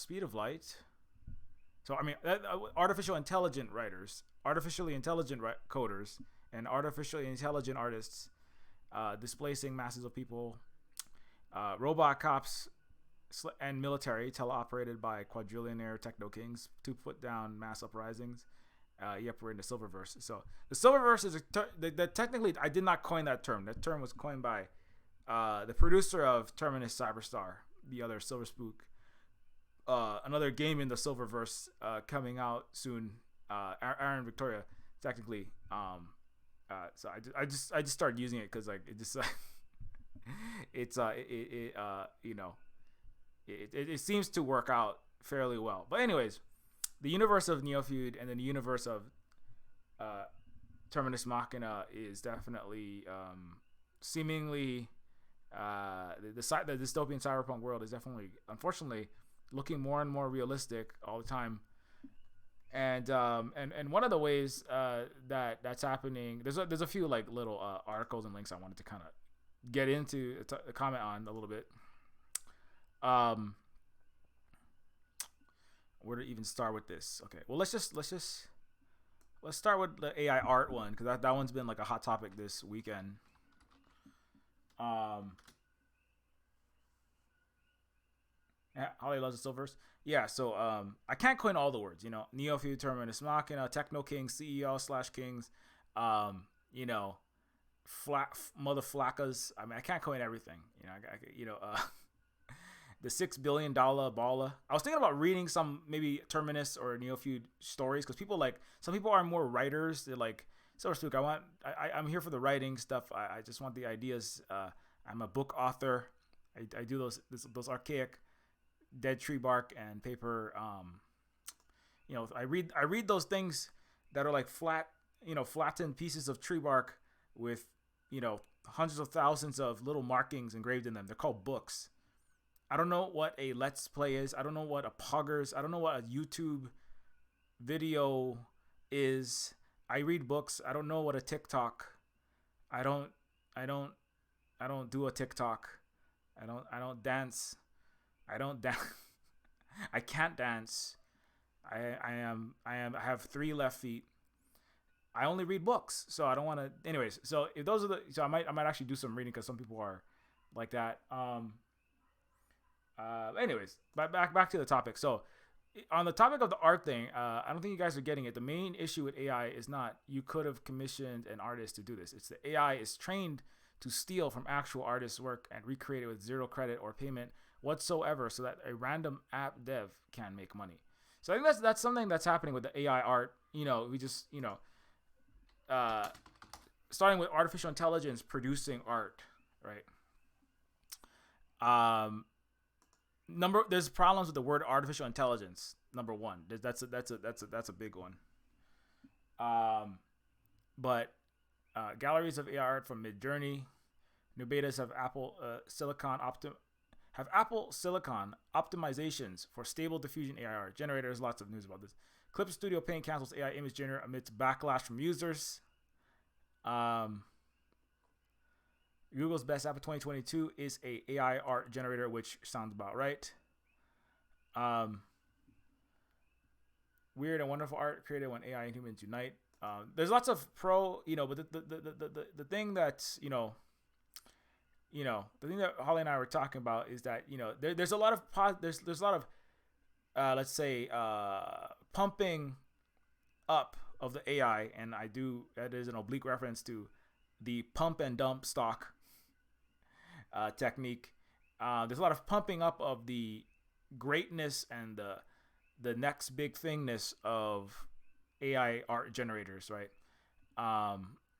speed of light. So I mean, artificial intelligent writers, artificially intelligent coders, and artificially intelligent artists displacing masses of people. Robot cops and military teleoperated by quadrillionaire techno kings to put down mass uprisings. Yep, we're in the Silververse. So the Silververse is technically I did not coin that term. That term was coined by the producer of Terminus Cyberstar, the other Silver Spook, another game in the Silververse coming out soon. Aaron Victoria, technically. So I just started using it because like it just it's it seems to work out fairly well. But anyways, the universe of Neofeud and then the universe of Terminus Machina is definitely seemingly the dystopian cyberpunk world is definitely, unfortunately, looking more and more realistic all the time. And one of the ways that's happening, there's a few like little articles and links I wanted to kind of get into comment on a little bit. Where to even start with this? Okay, well let's start with the AI art one because that one's been like a hot topic this weekend. Holly loves the Silvers. Yeah, so I can't coin all the words. You know, Neofeud, Terminus Machina, Techno Kings, CEO/Kings. You know, mother flackas. I mean, I can't coin everything. You know, the $6 billion baller. I was thinking about reading some maybe Terminus or Neofeud stories because some people are more writers. They're like, so to speak, I'm here for the writing stuff. I just want the ideas. I'm a book author. I do those archaic dead tree bark and paper. You know, I read those things that are like flattened pieces of tree bark with, you know, hundreds of thousands of little markings engraved in them. They're called books. I don't know what a Let's Play is. I don't know what a Poggers. I don't know what a YouTube video is. I read books. I don't know what a TikTok. I don't do a TikTok. I don't dance. I don't dance. I can't dance. I have 3 left feet. I only read books, so I don't want to. Anyways, so if those are I might actually do some reading because some people are like that. Anyways, back to the topic. So, on the topic of the art thing, I don't think you guys are getting it. The main issue with AI is not you could have commissioned an artist to do this. It's the AI is trained to steal from actual artists' work and recreate it with zero credit or payment whatsoever, so that a random app dev can make money. So I think that's something that's happening with the AI art. You know, we just starting with artificial intelligence producing art, right? There's problems with the word artificial intelligence. Number one, that's a big one. But galleries of AI art from Midjourney, new betas have Apple Silicon optimizations for stable diffusion AI art. Generators, lots of news about this. Clip Studio Paint cancels AI image generator amidst backlash from users. Google's best app of 2022 is a AI art generator, which sounds about right. Weird and wonderful art created when AI and humans unite. There's lots of but the thing that's the thing that Holly and I were talking about is that there's a lot of there's a lot of let's say pumping up of the AI, and that is an oblique reference to the pump and dump stock technique. There's a lot of pumping up of the greatness and the next big thingness of AI art generators, right?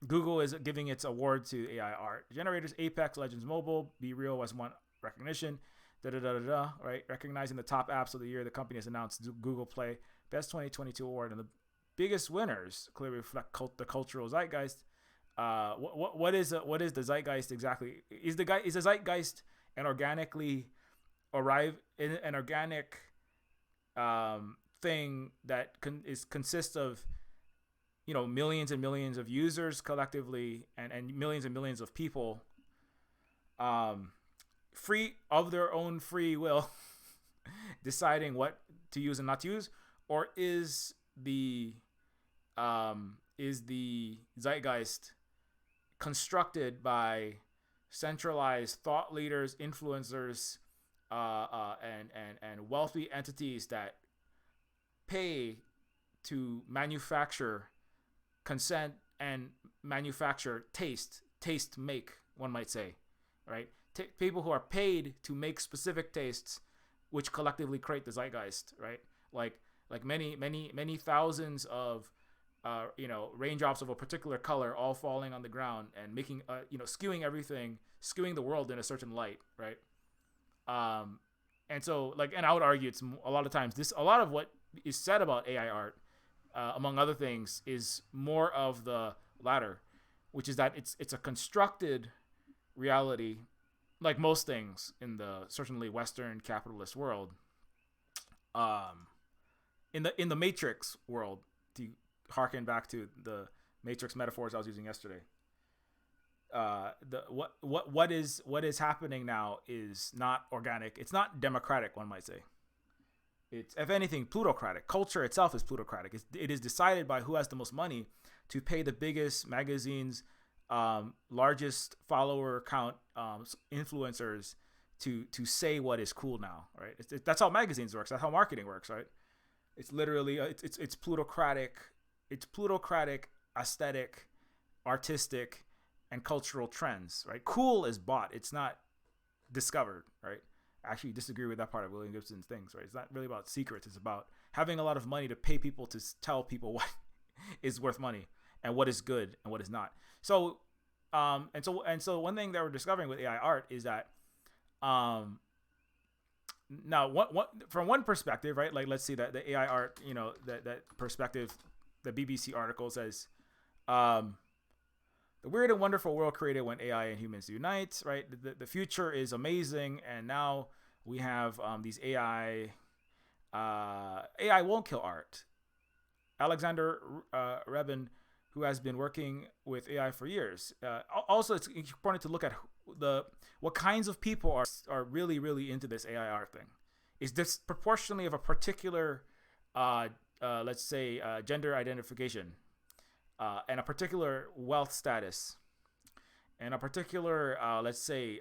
Google is giving its award to AI art generators. Apex Legends Mobile, Be Real has won recognition. Right? Recognizing the top apps of the year, the company has announced Google Play Best 2022 award, and the biggest winners clearly reflect the cultural zeitgeist. What is the zeitgeist exactly? Is the zeitgeist an organic thing that consists of millions and millions of users collectively and millions of people free of their own free will deciding what to use and not to use, or is the zeitgeist constructed by centralized thought leaders, influencers, and wealthy entities that pay to manufacture consent and manufacture taste make, one might say, right? People who are paid to make specific tastes, which collectively create the zeitgeist, right? Like many thousands of raindrops of a particular color all falling on the ground and making skewing everything, skewing the world in a certain light, right? And so and I would argue it's a lot of times a lot of what is said about AI art, among other things, is more of the latter, which is that it's a constructed reality, like most things in the certainly Western capitalist world. In the Matrix world, to harken back to the Matrix metaphors I was using yesterday, what is happening now is not organic. It's not democratic, one might say. It's, if anything, plutocratic. Culture itself is plutocratic. It is decided by who has the most money to pay the biggest magazines, largest follower count influencers to say what is cool now, right? That's how magazines works. That's how marketing works, right? It's literally it's plutocratic. It's plutocratic, aesthetic, artistic, and cultural trends, right? Cool is bought. It's not discovered, right? I actually disagree with that part of William Gibson's things, right? It's not really about secrets. It's about having a lot of money to pay people to tell people what is worth money and what is good and what is not. So, so one thing that we're discovering with AI art is that, now from one perspective, right? Like, let's see that the AI art, that perspective, the BBC article says, the weird and wonderful world created when AI and humans unite, right? The future is amazing, and now we have these AI. AI won't kill art. Alexander Rebin, who has been working with AI for years. Also, it's important to look at what kinds of people are really, really into this AI art thing. Is disproportionately of a particular, let's say, gender identification, and a particular wealth status, and a particular, let's say,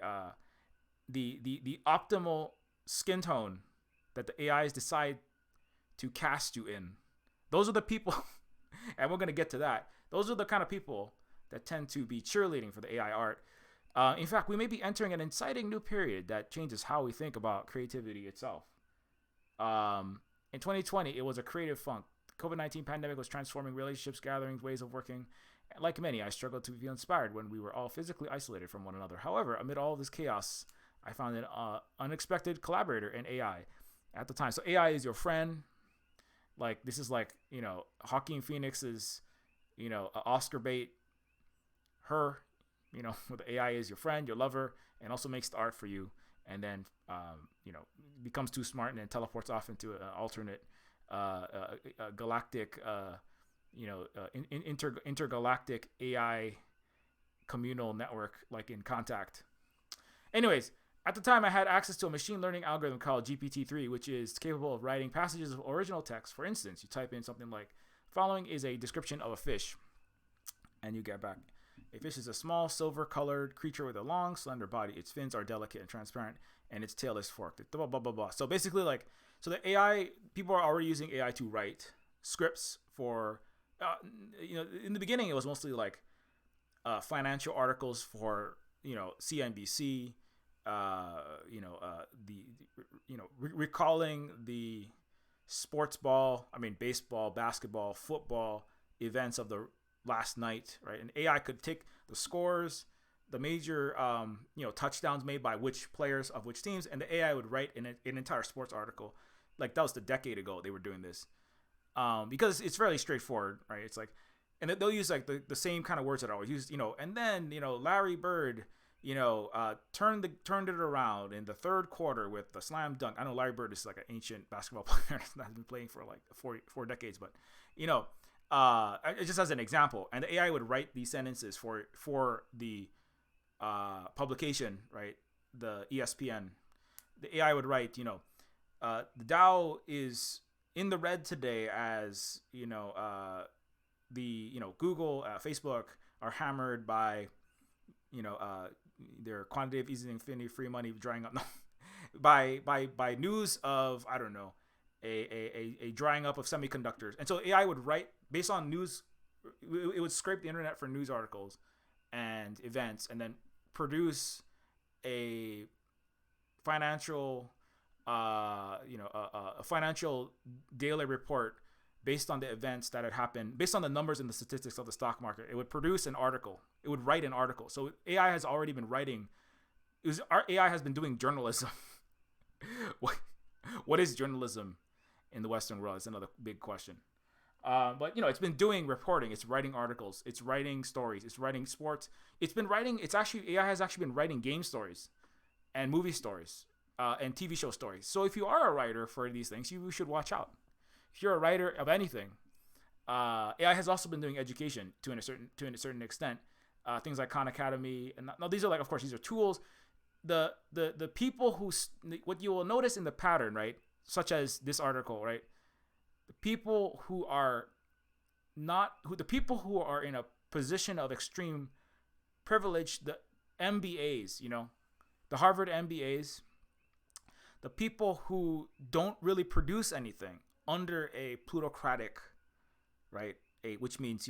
the optimal skin tone that the AIs decide to cast you in. Those are the people, and we're going to get to that. Those are the kind of people that tend to be cheerleading for the AI art. In fact, we may be entering an exciting new period that changes how we think about creativity itself. In 2020, it was a creative funk. The COVID-19 pandemic was transforming relationships, gatherings, ways of working. Like many, I struggled to feel inspired when we were all physically isolated from one another. However, amid all this chaos, I found an unexpected collaborator in AI at the time. So AI is your friend. Like, this is like, Joaquin Phoenix's, Oscar bait. Her, with AI is your friend, your lover, and also makes the art for you. And then, becomes too smart and then teleports off into an alternate galactic, intergalactic AI communal network, like in Contact. Anyways, at the time, I had access to a machine learning algorithm called GPT-3, which is capable of writing passages of original text. For instance, you type in something like, following is a description of a fish, and you get back, a fish is a small, silver-colored creature with a long, slender body. Its fins are delicate and transparent, and its tail is forked. Blah, blah, blah, blah. So basically, so the AI, people are already using AI to write scripts for, in the beginning, it was mostly like financial articles for, CNBC, recalling the baseball, basketball, football events of the last night, right? And AI could take the scores, the major, touchdowns made by which players of which teams, and the AI would write an entire sports article. Like, that was a decade ago they were doing this, because it's fairly straightforward, right? It's like, and they'll use like the same kind of words that I always use, and then Larry Bird, turned it around in the third quarter with the slam dunk. I know Larry Bird is like an ancient basketball player that's been playing for like four decades, but just as an example, and the AI would write these sentences for the publication, right? The ESPN, the AI would write, The Dow is in the red today, as the Google, Facebook are hammered by you know their quantitative easing infinity free money drying up. No, by news of, I don't know, a drying up of semiconductors, and so AI would write based on news. It would scrape the internet for news articles and events, and then produce a financial, a financial daily report based on the events that had happened, based on the numbers and the statistics of the stock market. It would produce an article. It would write an article. So AI has already been writing. AI has been doing journalism. What is journalism in the Western world? It's another big question. But it's been doing reporting. It's writing articles. It's writing stories. It's writing sports. It's been writing. It's actually AI has actually been writing game stories, and movie stories, and TV show stories. So if you are a writer for these things, you should watch out. If you're a writer of anything, AI has also been doing education to a certain extent. Things like Khan Academy, and now these are like, of course, these are tools. The people who, what you will notice in the pattern, right, such as this article, right, the people who are the people who are in a position of extreme privilege, the MBAs, the Harvard MBAs, the people who don't really produce anything under a plutocratic, right, which means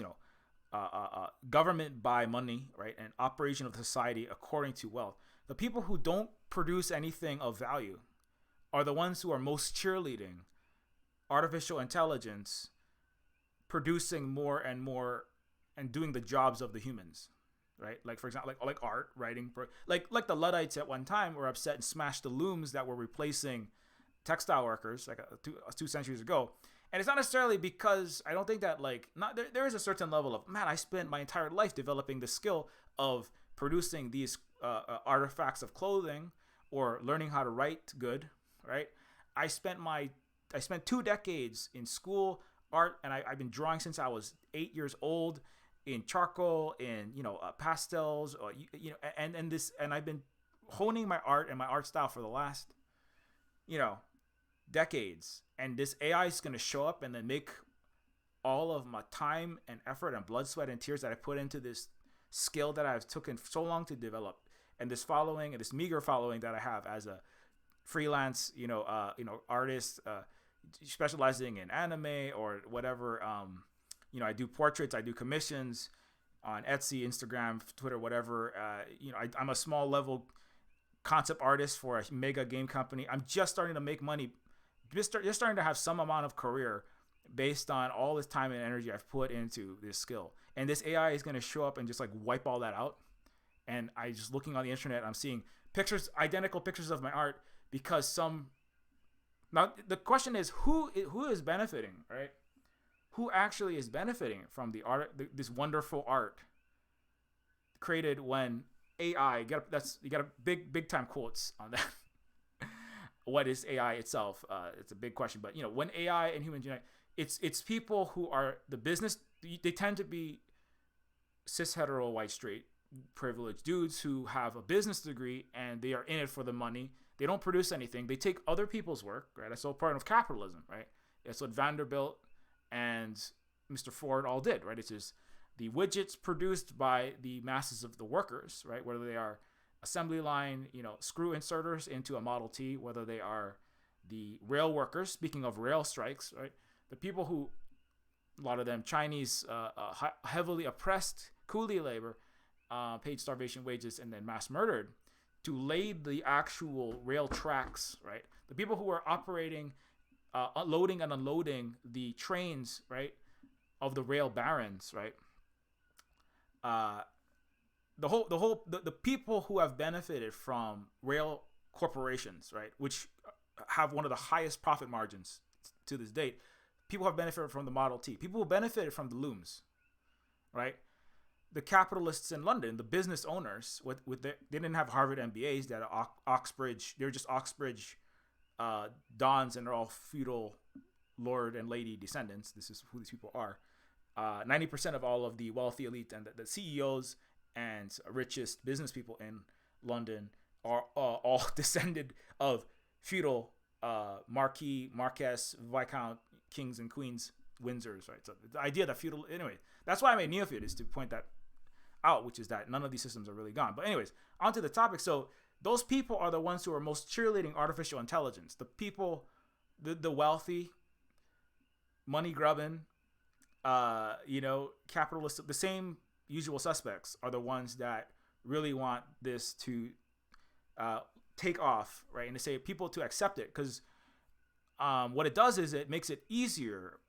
government by money, right, and operation of society according to wealth. The people who don't produce anything of value are the ones who are most cheerleading artificial intelligence producing more and more and doing the jobs of the humans, right? Like, for example, like art, writing, like the Luddites at one time were upset and smashed the looms that were replacing textile workers like two centuries ago. And it's not necessarily because I don't think that there is a certain level of, man, I spent my entire life developing the skill of producing these artifacts of clothing or learning how to write good, right? I spent 2 decades in school, art, and I've been drawing since I was 8 years old, in charcoal, in pastels, and I've been honing my art and my art style for the last decades. And this AI is going to show up and then make all of my time and effort and blood, sweat, and tears that I put into this skill that I've taken so long to develop, and this following, and this meager following that I have as a freelance artist, specializing in anime or whatever. I do portraits, I do commissions on Etsy, Instagram, Twitter, whatever. I'm a small level concept artist for a mega game company. I'm just starting to make money, just starting to have some amount of career based on all this time and energy I've put into this skill. And this AI is going to show up and just like wipe all that out. And I just looking on the internet, I'm seeing pictures, identical pictures of my art, because now the question is who is benefiting, right? Who actually is benefiting from the art, this wonderful art created when AI, you got a big time quotes on that. What is AI itself? It's a big question, but when AI and humans unite, it's people who are the business. They tend to be cis hetero white straight privileged dudes who have a business degree and they are in it for the money. They don't produce anything. They take other people's work, right? That's all part of capitalism, right? That's what Vanderbilt and Mr. Ford all did, right? It's just the widgets produced by the masses of the workers, right? Whether they are assembly line, screw inserters into a Model T, whether they are the rail workers, speaking of rail strikes, right? The people who, a lot of them Chinese, heavily oppressed coolie labor, paid starvation wages and then mass murdered to lay the actual rail tracks, right? The people who are operating, loading and unloading the trains, right, of the rail barons, right? The people who have benefited from rail corporations, right, which have one of the highest profit margins to this date. People have benefited from the Model T. People who benefited from the looms, right? The capitalists in London, the business owners, they didn't have Harvard MBAs. They had Oxbridge. They're just Oxbridge dons, and they're all feudal lord and lady descendants. This is who these people are. 90% of all of the wealthy elite and the CEOs and richest business people in London are all descended of feudal Marquis, Marquess, Viscount, Kings and Queens, Windsors, right? So the idea that feudal, anyway, that's why I made Neofeud, is to point that out, which is that none of these systems are really gone. But anyways, onto the topic. So those people are the ones who are most cheerleading artificial intelligence. The people, the wealthy, money grubbing, capitalist, the same usual suspects are the ones that really want this to take off, right? And to say people to accept it, because what it does is it makes it easier,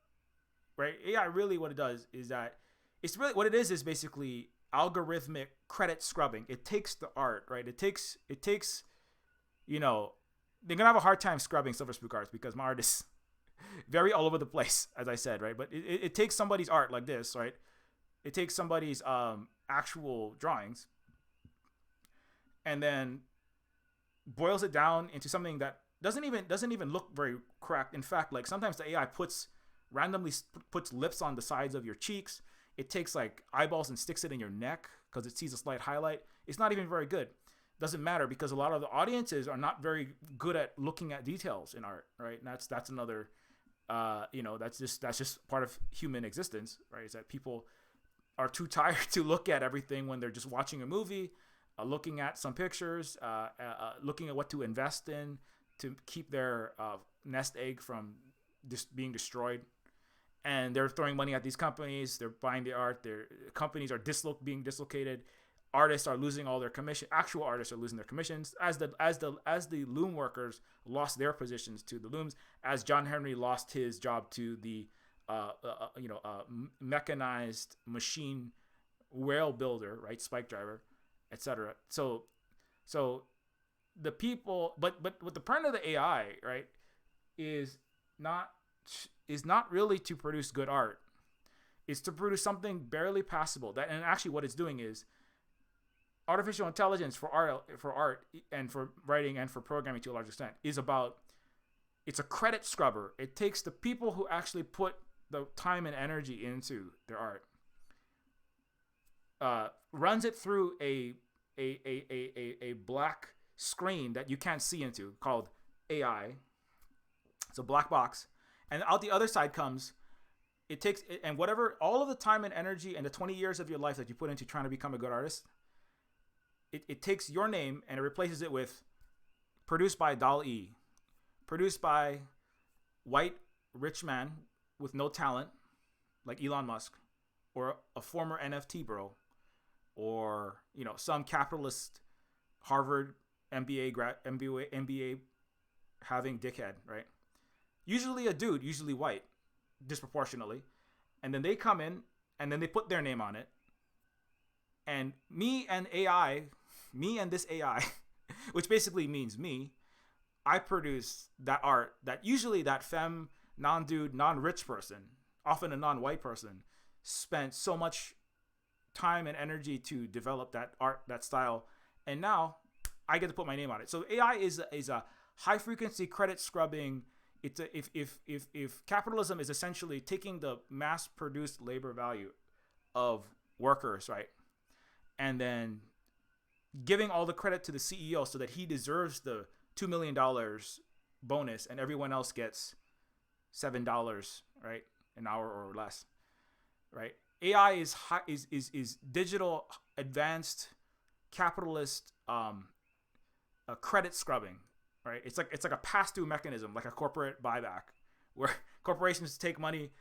right? AI really, what it does is that it's really what it is basically algorithmic credit scrubbing. It takes the art, right? It takes, they're gonna have a hard time scrubbing Silver Spook arts because my art is very all over the place, as I said, right? But it takes somebody's art like this, right? It takes somebody's actual drawings, and then boils it down into something that doesn't even look very correct. In fact, like sometimes the AI randomly puts lips on the sides of your cheeks. It takes like eyeballs and sticks it in your neck because it sees a slight highlight. It's not even very good. Doesn't matter because a lot of the audiences are not very good at looking at details in art, right? And that's another, that's just part of human existence, right? Is that people are too tired to look at everything when they're just watching a movie, looking at some pictures, looking at what to invest in to keep their nest egg from just being destroyed. And they're throwing money at these companies. They're buying the art. Their companies are being dislocated. Artists are losing all their commission. Actual artists are losing their commissions as the loom workers lost their positions to the looms. As John Henry lost his job to the mechanized machine whale builder, right? Spike driver, etc. So the people, but what the point of the AI, right, is not really to produce good art. It's to produce something barely passable. And actually what it's doing is artificial intelligence for art and for writing and for programming to a large extent it's a credit scrubber. It takes the people who actually put the time and energy into their art, runs it through a black screen that you can't see into called AI. It's a black box. And out the other side comes, it takes, and whatever, all of the time and energy and the 20 years of your life that you put into trying to become a good artist, it takes your name and it replaces it with produced by Dal-E, produced by white rich man with no talent, like Elon Musk, or a former NFT bro, or some capitalist Harvard MBA having dickhead, right? Usually a dude, usually white, disproportionately. And then they come in and then they put their name on it. And me and this AI, which basically means me, I produce that art that usually that femme, non-dude, non-rich person, often a non-white person, spent so much time and energy to develop that art, that style. And now I get to put my name on it. So AI is a high frequency credit scrubbing. It's if capitalism is essentially taking the mass produced labor value of workers, right, and then giving all the credit to the CEO so that he deserves the $2 million bonus and everyone else gets $7, right, an hour or less, right? AI is digital advanced capitalist credit scrubbing. Right, it's like a pass-through mechanism, like a corporate buyback, where corporations take money,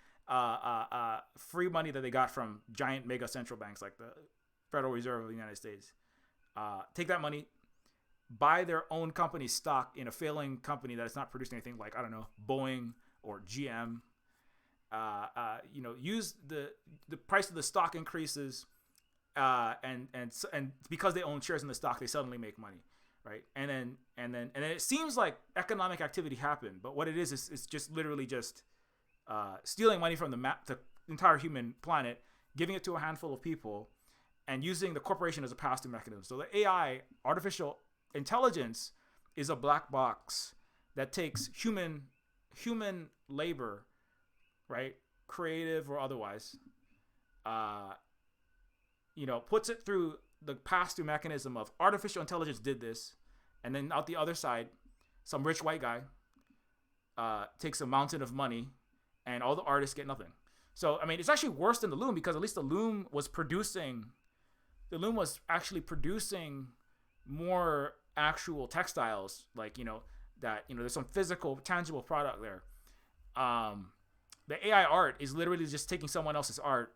free money that they got from giant mega central banks like the Federal Reserve of the United States, take that money, buy their own company's stock in a failing company that is not producing anything, like I don't know, Boeing or GM. Use the price of the stock increases, and because they own shares in the stock, they suddenly make money. Right, and then it seems like economic activity happened, but what it is it's just literally just stealing money from the entire human planet, giving it to a handful of people, and using the corporation as a pass-through mechanism. So the AI, artificial intelligence, is a black box that takes human labor, right, creative or otherwise, puts it through the pass-through mechanism of artificial intelligence did this, and then out the other side, some rich white guy takes a mountain of money, and all the artists get nothing. So I mean, it's actually worse than the Loom, because at least the Loom was actually producing more actual textiles, like, that, there's some physical, tangible product there. The AI art is literally just taking someone else's art,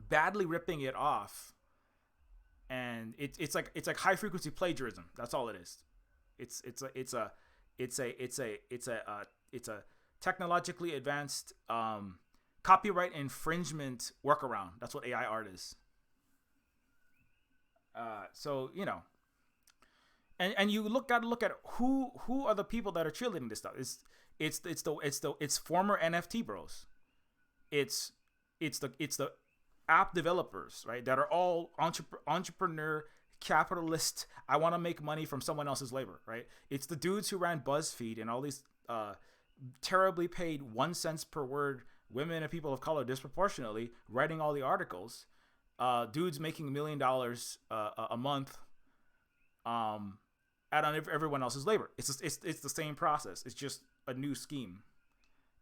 badly ripping it off, and it's like high frequency plagiarism. That's all it is. It's a technologically advanced copyright infringement workaround. That's what AI art is. So and you gotta look at who are the people that are cheerleading this stuff. It's former NFT bros. It's the app developers, right? That are all entrepreneur, capitalist. I want to make money from someone else's labor, right? It's the dudes who ran BuzzFeed and all these terribly paid 1 cent per word women and people of color disproportionately writing all the articles. Dudes making $1 million a month, out on everyone else's labor. It's the same process. It's just a new scheme.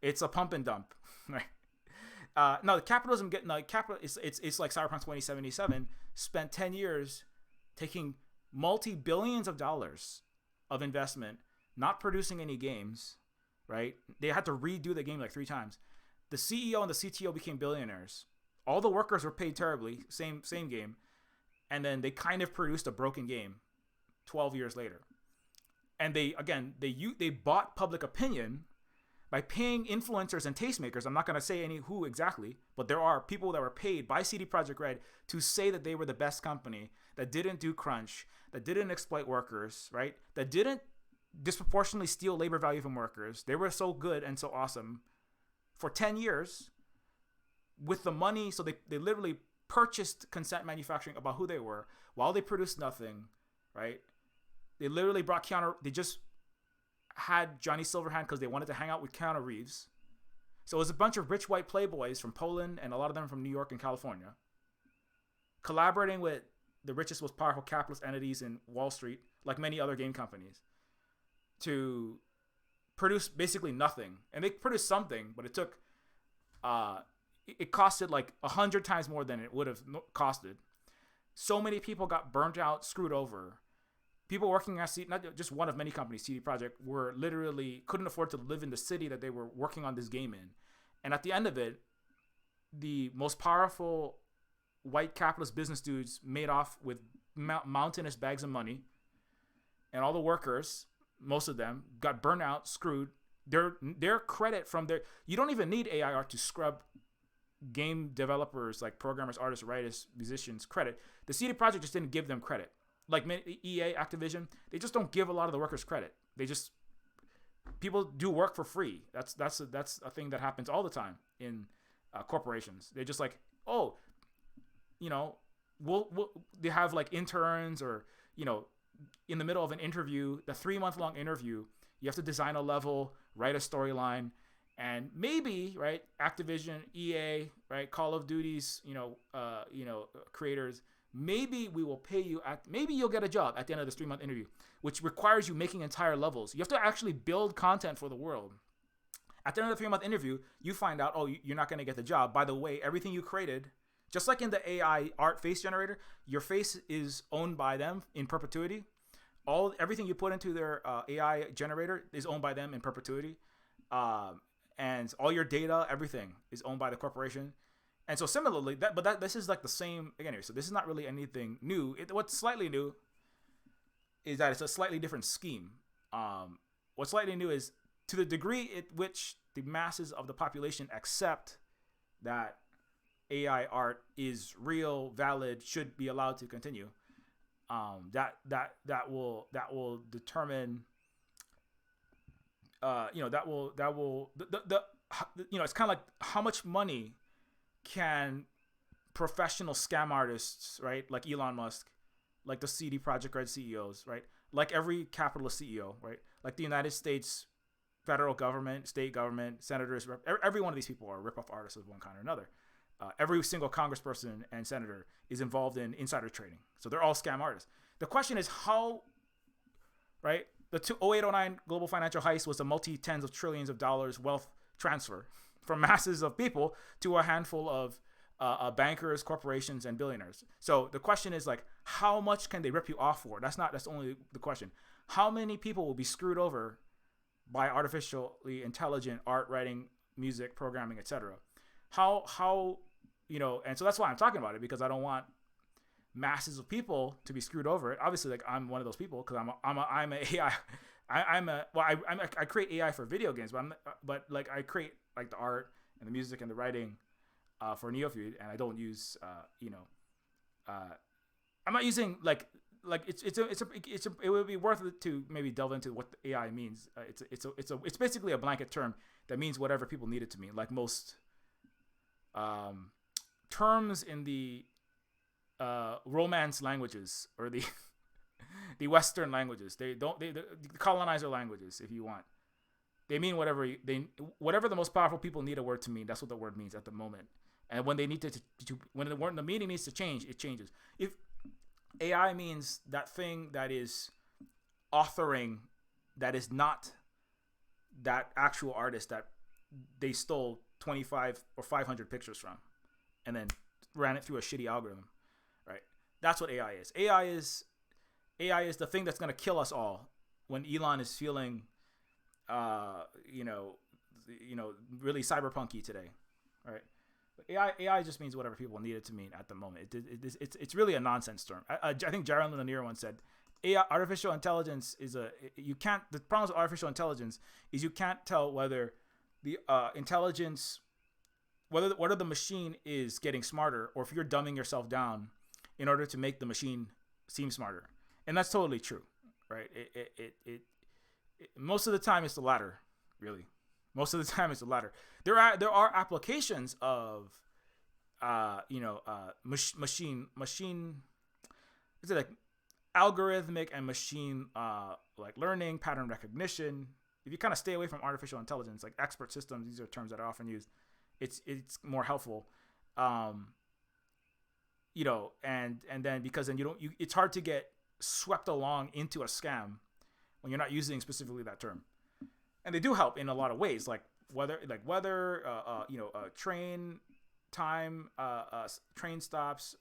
It's a pump and dump, right? No, the capitalism it's like Cyberpunk 2077 spent 10 years taking multi-billions of dollars of investment, not producing any games, right? They had to redo the game like 3 times. The CEO and the CTO became billionaires. All the workers were paid terribly, same game, and then they kind of produced a broken game 12 years later. And they bought public opinion by paying influencers and tastemakers. I'm not going to say any who exactly, but there are people that were paid by CD Projekt Red to say that they were the best company, that didn't do crunch, that didn't exploit workers, right? That didn't disproportionately steal labor value from workers. They were so good and so awesome for 10 years with the money. So they literally purchased consent manufacturing about who they were while they produced nothing, right? They literally brought they just had Johnny Silverhand because they wanted to hang out with Keanu Reeves. So it was a bunch of rich white playboys from Poland and a lot of them from New York and California, collaborating with the richest, most powerful capitalist entities in Wall Street, like many other game companies, to produce basically nothing. And they produced something, but it took, it costed like 100 times more than it would have costed. So many people got burnt out, screwed over. People working at not just one of many companies, CD Projekt, were literally couldn't afford to live in the city that they were working on this game in. And at the end of it, the most powerful white capitalist business dudes made off with mountainous bags of money, and all the workers, most of them, got burnt out, screwed. Their credit from their, you don't even need AI art to scrub game developers like programmers, artists, writers, musicians credit. The CD Projekt just didn't give them credit. Like EA, Activision, they just don't give a lot of the workers credit. People do work for free. That's a thing that happens all the time in corporations. They're just like, oh, they have like interns, or in the middle of an interview, the 3-month-long interview, you have to design a level, write a storyline, and maybe, right, Activision, EA, right, Call of Duty's, creators, maybe we will pay you maybe you'll get a job at the end of this 3-month interview, which requires you making entire levels. You have to actually build content for the world. At the end of the 3-month interview, you find out, oh, you're not going to get the job. By the way, everything you created, just like in the AI art face generator, your face is owned by them in perpetuity. Everything you put into their AI generator is owned by them in perpetuity. And all your data, everything is owned by the corporation. And so similarly, this is like the same again here. So this is not really anything new. What's slightly new is that it's a slightly different scheme. What's slightly new is to the degree at which the masses of the population accept that AI art is real, valid, should be allowed to continue. That will determine. It's kind of like how much money can professional scam artists, right, like Elon Musk, like the CD Projekt Red CEOs, right, like every capitalist CEO, right, like the United States federal government, state government, senators, every one of these people are rip-off artists of one kind or another. Every single congressperson and senator is involved in insider trading, so they're all scam artists. The question is how, right? The 0809 global financial heist was a multi-tens of trillions of dollars wealth transfer from masses of people to a handful of bankers, corporations, and billionaires. So the question is like, how much can they rip you off for? That's only the question. How many people will be screwed over by artificially intelligent art, writing, music, programming, etc.? How and so that's why I'm talking about it, because I don't want masses of people to be screwed over it. Obviously, like I'm one of those people because I'm a AI. I create AI for video games, but like I create like the art and the music and the writing for Neofeud, and I don't use I'm not using like it would be worth it to maybe delve into what the AI means. It's basically a blanket term that means whatever people need it to mean. Like most terms in the Romance languages or the the Western languages, the colonizer languages, if you want, they mean whatever the most powerful people need a word to mean. That's what the word means at the moment. And when they need when the meaning needs to change, it changes. If AI means that thing that is authoring, that is not that actual artist that they stole 25 or 500 pictures from and then ran it through a shitty algorithm, right? That's what AI is. AI is the thing that's going to kill us all when Elon is feeling really cyberpunky today, right? AI just means whatever people need it to mean at the moment. It's really a nonsense term. I think Jaron Lanier once said, AI, artificial intelligence is the problem with artificial intelligence is you can't tell whether the intelligence, whether the machine is getting smarter or if you're dumbing yourself down in order to make the machine seem smarter. And that's totally true, right? It most of the time it's the latter, really. Most of the time it's the latter. There are applications of machine is it like algorithmic and machine like learning, pattern recognition. If you kind of stay away from artificial intelligence, like expert systems, these are terms that are often used, it's more helpful. And then because then it's hard to get swept along into a scam when you're not using specifically that term. And they do help in a lot of ways, like weather, train time, train stops,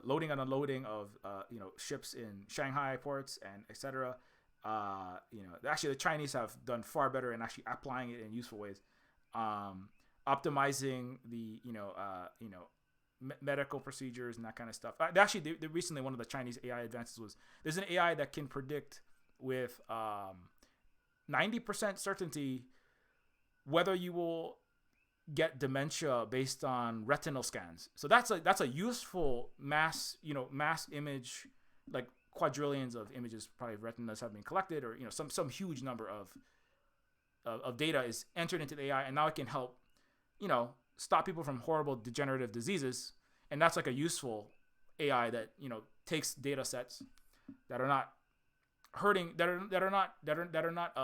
loading and unloading of ships in Shanghai ports and etc. Actually the Chinese have done far better in actually applying it in useful ways, optimizing the medical procedures and that kind of stuff. Actually, recently one of the Chinese AI advances was there's an AI that can predict with 90% certainty whether you will get dementia based on retinal scans. So that's a useful mass image, like quadrillions of images, probably retinas have been collected, or some huge number of data is entered into the AI, and now it can help stop people from horrible degenerative diseases. And that's like a useful AI that takes data sets that are not hurting, that are not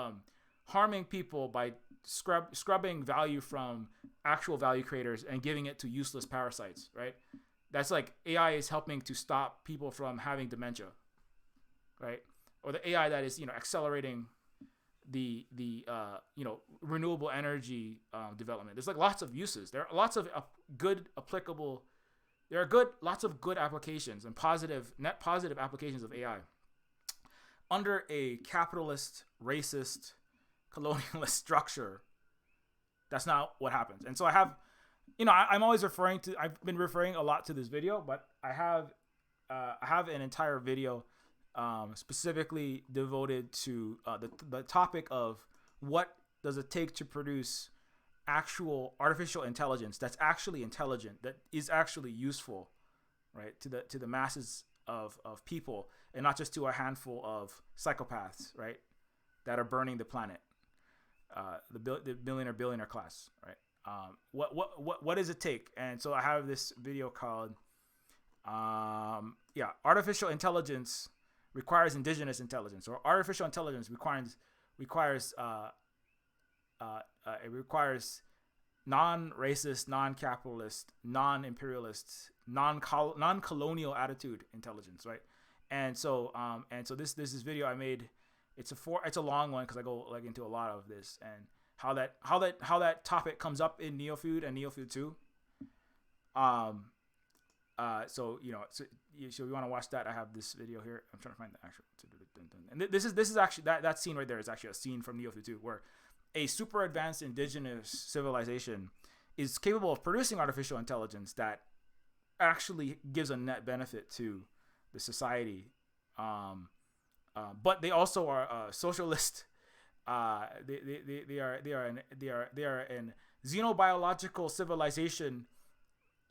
harming people by scrubbing value from actual value creators and giving it to useless parasites, right? That's like AI is helping to stop people from having dementia, right? Or the AI that is renewable energy development. There's like lots of uses. There are lots of lots of good applications and net positive applications of AI. Under a capitalist, racist, colonialist structure, that's not what happens. And so I've been referring a lot to this video, but I have an entire video specifically devoted to the topic of what does it take to produce actual artificial intelligence that's actually intelligent, that is actually useful, right, to the masses of people, and not just to a handful of psychopaths, right, that are burning the planet, the billionaire class, right? What does it take? And so I have this video called artificial intelligence requires indigenous intelligence, or artificial intelligence requires non-racist, non-capitalist, non-imperialist, non-colonial attitude intelligence, right? And so this video I made It's a long one because I go like into a lot of this and how that topic comes up in Neofeud and Neofeud 2. Um, so so you want to watch that? I have this video here. I'm trying to find the actual. And this is actually that scene right there is actually a scene from Neofeud 2 where a super advanced indigenous civilization is capable of producing artificial intelligence that actually gives a net benefit to the society. But they also are socialist. They are an xenobiological civilization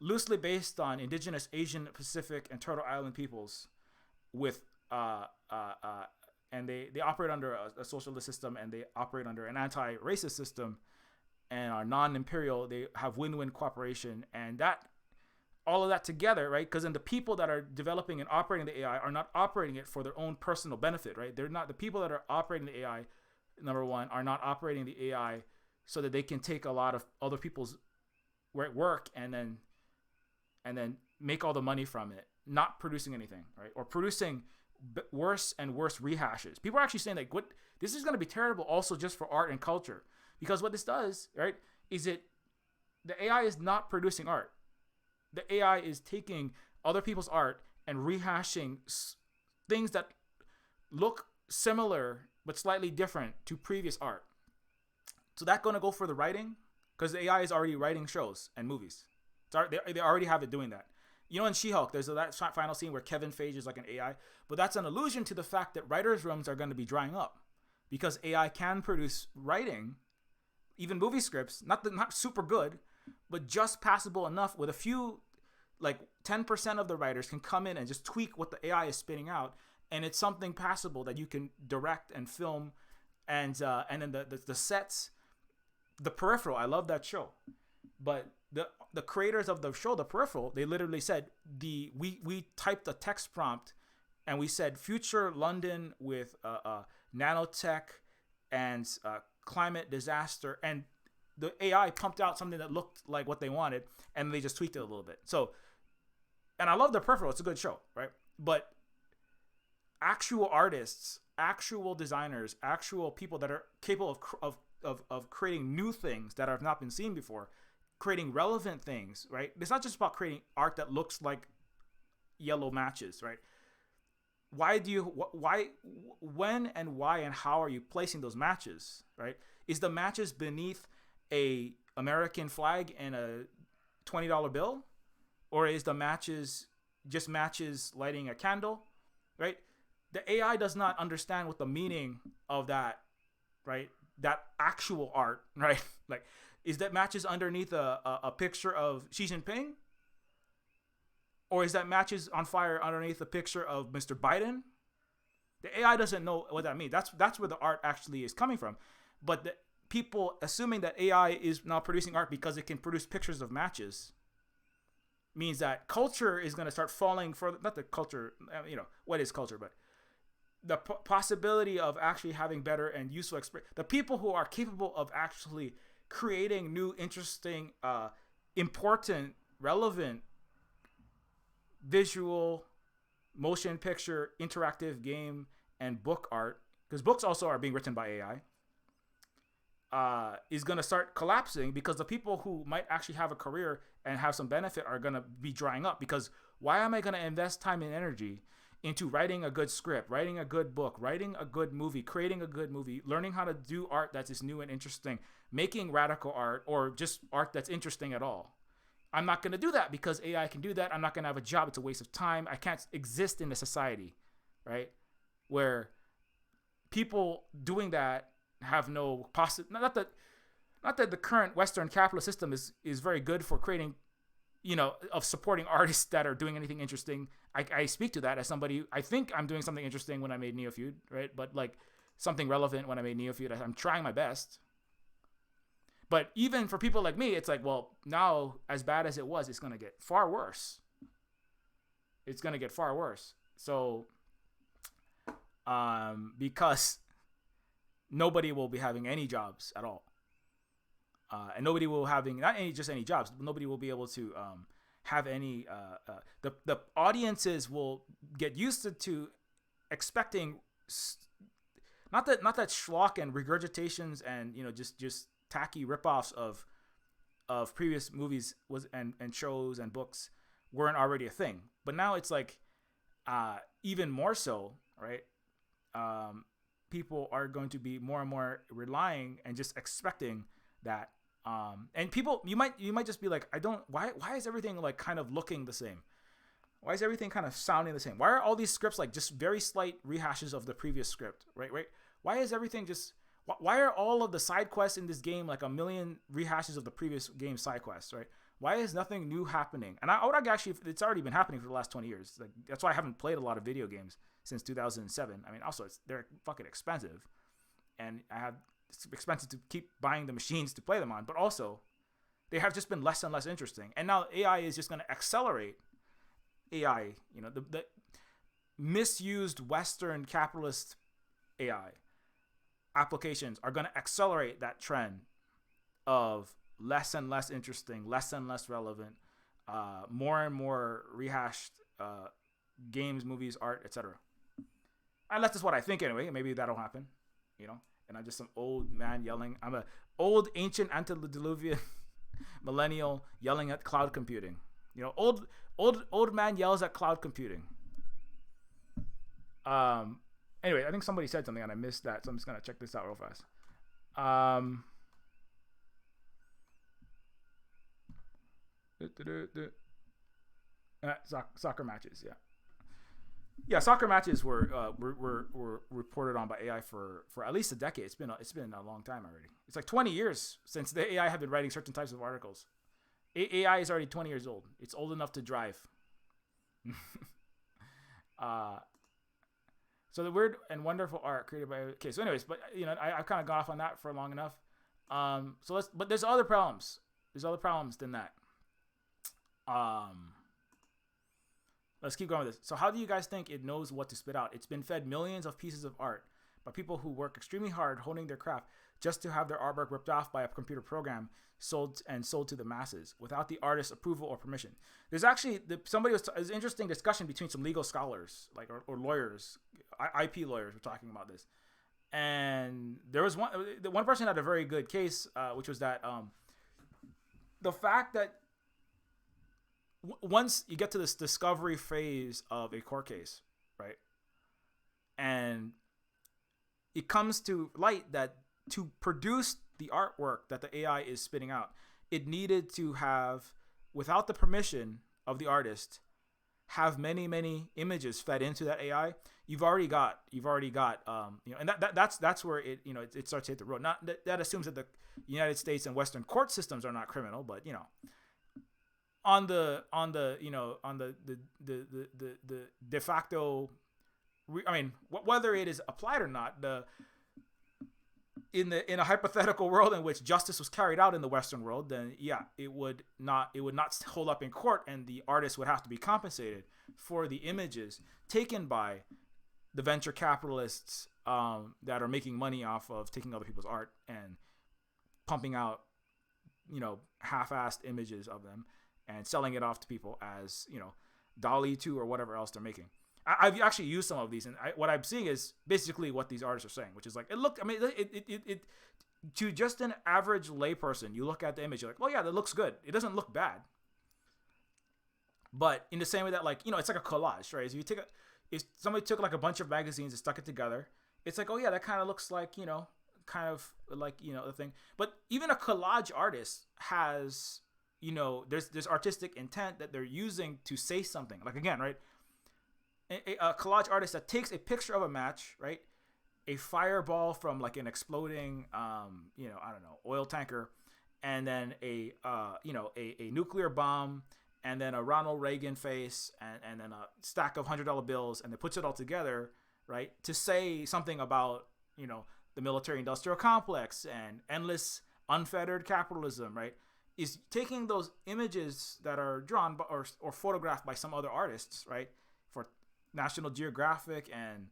loosely based on indigenous Asian, Pacific, and Turtle Island peoples, with and they operate under a socialist system, and they operate under an anti-racist system, and are non-imperial. They have win-win cooperation, and that all of that together, right? Because then the people that are developing and operating the AI are not operating it for their own personal benefit, right? They're not the people that are operating the AI. Number one, are not operating the AI so that they can take a lot of other people's work and then make all the money from it, not producing anything, right? Or producing worse and worse rehashes. People are actually saying like, "What? This is going to be terrible." Also, just for art and culture, because what this does, right, is the AI is not producing art. The AI is taking other people's art and rehashing things that look similar but slightly different to previous art. So that's going to go for the writing, because the AI is already writing shows and movies. They already have it doing that. In She-Hulk, there's that final scene where Kevin Feige is like an AI, but that's an allusion to the fact that writers' rooms are going to be drying up because AI can produce writing, even movie scripts, not super good, but just passable enough with a few, like 10% of the writers can come in and just tweak what the AI is spitting out, and it's something passable that you can direct and film, and then the sets, The Peripheral. I love that show, but the creators of the show, The Peripheral, they literally said we typed a text prompt, and we said future London with nanotech and climate disaster, and the AI pumped out something that looked like what they wanted, and they just tweaked it a little bit. So, and I love The Peripheral. It's a good show, right? But actual artists, actual designers, actual people that are capable of creating new things that have not been seen before, creating relevant things, right? It's not just about creating art that looks like yellow matches, right? When and why and how are you placing those matches, right? Is the matches beneath a American flag and a $20 bill, or is the matches just matches lighting a candle, right? The AI does not understand what the meaning of that, right? That actual art, right? Like, is that matches underneath a picture of Xi Jinping, or is that matches on fire underneath a picture of Mr. Biden? The AI doesn't know what that means. That's where the art actually is coming from. But the people assuming that AI is now producing art because it can produce pictures of matches means that culture is going to start falling for, not the culture, what is culture, but the possibility of actually having better and useful experience. The people who are capable of actually creating new, interesting, important, relevant visual, motion picture, interactive game, and book art, because books also are being written by AI, is going to start collapsing, because the people who might actually have a career and have some benefit are going to be drying up. Because why am I going to invest time and energy into writing a good script, writing a good book, writing a good movie, creating a good movie, learning how to do art that's just new and interesting, making radical art, or just art that's interesting at all? I'm not going to do that because AI can do that. I'm not going to have a job. It's a waste of time. I can't exist in a society, right, where people doing that have no not that the current Western capitalist system is very good for creating, of supporting artists that are doing anything interesting. I speak to that as somebody. I think I'm doing something interesting when I made Neofeud, right? But like something relevant when I made Neofeud. I'm trying my best. But even for people like me, it's like, well, now as bad as it was, it's going to get far worse. It's going to get far worse. So, because nobody will be having any jobs at all. And nobody will having, not just any jobs, but nobody will be able to have any, the audiences will get used to expecting not that schlock and regurgitations and just tacky ripoffs of previous movies was and shows and books weren't already a thing, but now it's like even more so, right? People are going to be more and more relying and just expecting that. And people, you might just be like, I don't. Why is everything like kind of looking the same? Why is everything kind of sounding the same? Why are all these scripts like just very slight rehashes of the previous script? Right. Why is everything just? Why are all of the side quests in this game like a million rehashes of the previous game side quests? Right. Why is nothing new happening? And I would argue actually it's already been happening for the last 20 years. Like that's why I haven't played a lot of video games since 2007. I mean, also they're fucking expensive, and it's expensive to keep buying the machines to play them on. But also, they have just been less and less interesting. And now AI is just going to accelerate AI. The misused Western capitalist AI applications are going to accelerate that trend of less and less interesting, less and less relevant, more and more rehashed games, movies, art, etc. And that's just what I think anyway. Maybe that'll happen, And I'm just some old man yelling. I'm a old ancient antediluvian millennial yelling at cloud computing. Old man yells at cloud computing. Anyway, I think somebody said something and I missed that, so I'm just gonna check this out real fast. Soccer matches, yeah. Soccer matches were reported on by AI for at least a decade. It's been a long time already. It's like 20 years since the AI have been writing certain types of articles. AI is already 20 years old. It's old enough to drive. So the weird and wonderful art created by so anyways, but I've kind of got off on that for long enough. But there's other problems. There's other problems than that. Let's keep going with this. So how do you guys think it knows what to spit out? It's been fed millions of pieces of art by people who work extremely hard honing their craft just to have their artwork ripped off by a computer program sold to the masses without the artist's approval or permission. There's actually there's an interesting discussion between some legal scholars or lawyers, IP lawyers were talking about this. And there was one person had a very good case, which was that the fact that once you get to this discovery phase of a court case, right, and it comes to light that to produce the artwork that the AI is spitting out, it needed to have, without the permission of the artist, have many images fed into that AI. You've already got and that's where it starts to hit the road. Not that assumes that the United States and Western court systems are not criminal, but on the de facto, whether it is applied or not, in a hypothetical world in which justice was carried out in the Western world, then it would not hold up in court, and the artist would have to be compensated for the images taken by the venture capitalists that are making money off of taking other people's art and pumping out half-assed images of them and selling it off to people as DALL-E 2 or whatever else they're making. I've actually used some of these, and what I'm seeing is basically what these artists are saying, which is like, it to just an average layperson, you look at the image, you're like, well, yeah, that looks good. It doesn't look bad. But in the same way that, like, it's like a collage, right? If somebody took like a bunch of magazines and stuck it together, it's like, oh yeah, that kind of looks like, kind of like, the thing. But even a collage artist has, there's artistic intent that they're using to say something. Like, again, right? A collage artist that takes a picture of a match, right? A fireball from like an exploding, oil tanker, and then a nuclear bomb, and then a Ronald Reagan face, and then a stack of $100 bills, and they puts it all together, right? To say something about, the military-industrial complex and endless unfettered capitalism, right? Is taking those images that are drawn or photographed by some other artists, right? For National Geographic and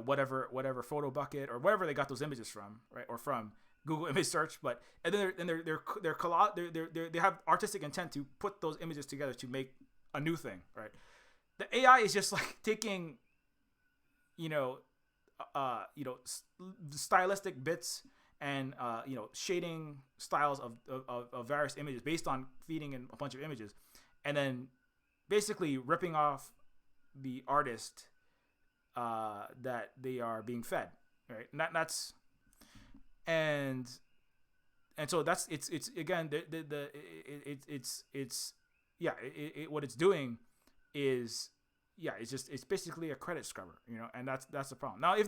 whatever photo bucket or wherever they got those images from, right? Or from Google image search, but and then they have artistic intent to put those images together to make a new thing, right? The AI is just like taking stylistic bits and shading styles of various images based on feeding in a bunch of images, and then basically ripping off the artist that they are being fed, right? And that's and so that's it's again it's yeah what it's doing is it's basically a credit scrubber, and that's the problem. Now if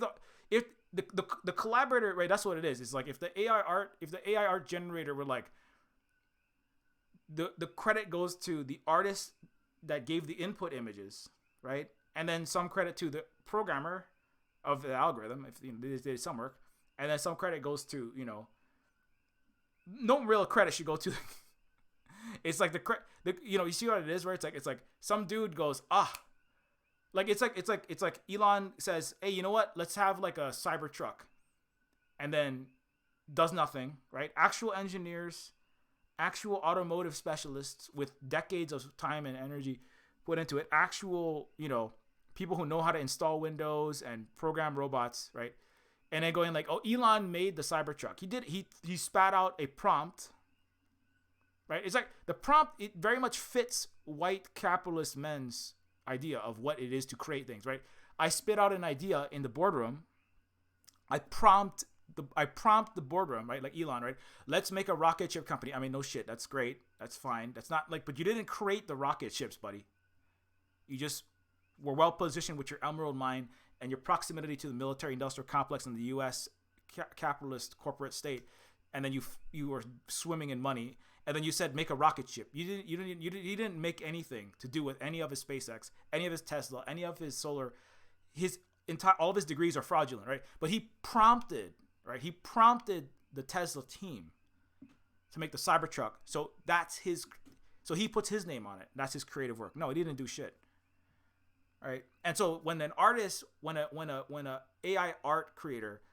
the collaborator, right, that's what it is. It's like if the AI art generator were like the credit goes to the artist that gave the input images, right, and then some credit to the programmer of the algorithm if they did some work, and then some credit goes to no real credit should go to it's like you see what it is, where it's like some dude goes like it's like Elon says, hey, you know what, let's have like a cyber truck, and then does nothing, right? Actual engineers, actual automotive specialists with decades of time and energy put into it, actual people who know how to install Windows and program robots, right? And then going like, oh, Elon made the Cybertruck. He spat out a prompt, right? It's like the prompt, it very much fits white capitalist men's idea of what it is to create things, right? I spit out an idea in the boardroom. I prompt the boardroom, right? Like Elon, right? Let's make a rocket ship company. I mean, no shit. That's great. That's fine. That's not like, but you didn't create the rocket ships, buddy. You just were well positioned with your emerald mine and your proximity to the military industrial complex in the U.S. Capitalist corporate state, and then you were swimming in money, and then you said make a rocket ship. You didn't make anything to do with any of his SpaceX, any of his Tesla, any of his solar. All of his degrees are fraudulent, right? But he prompted the Tesla team to make the Cybertruck. So so he puts his name on it. That's his creative work. No, he didn't do shit. Right. And so when an artist, when a AI art creator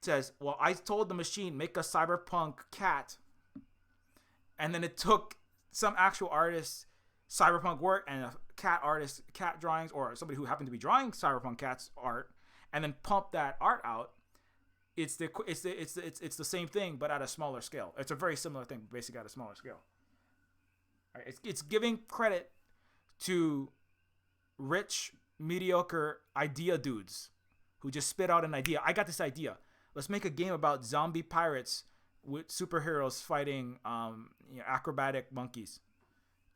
says, well, I told the machine, make a cyberpunk cat, and then it took some actual artist's cyberpunk work and a cat artist, cat drawings, or somebody who happened to be drawing cyberpunk cats art, and then pump that art out, it's the same thing, but at a smaller scale. It's a very similar thing, basically at a smaller scale. All right. It's giving credit to rich, mediocre idea dudes who just spit out an idea. I got this idea. Let's make a game about zombie pirates with superheroes fighting acrobatic monkeys.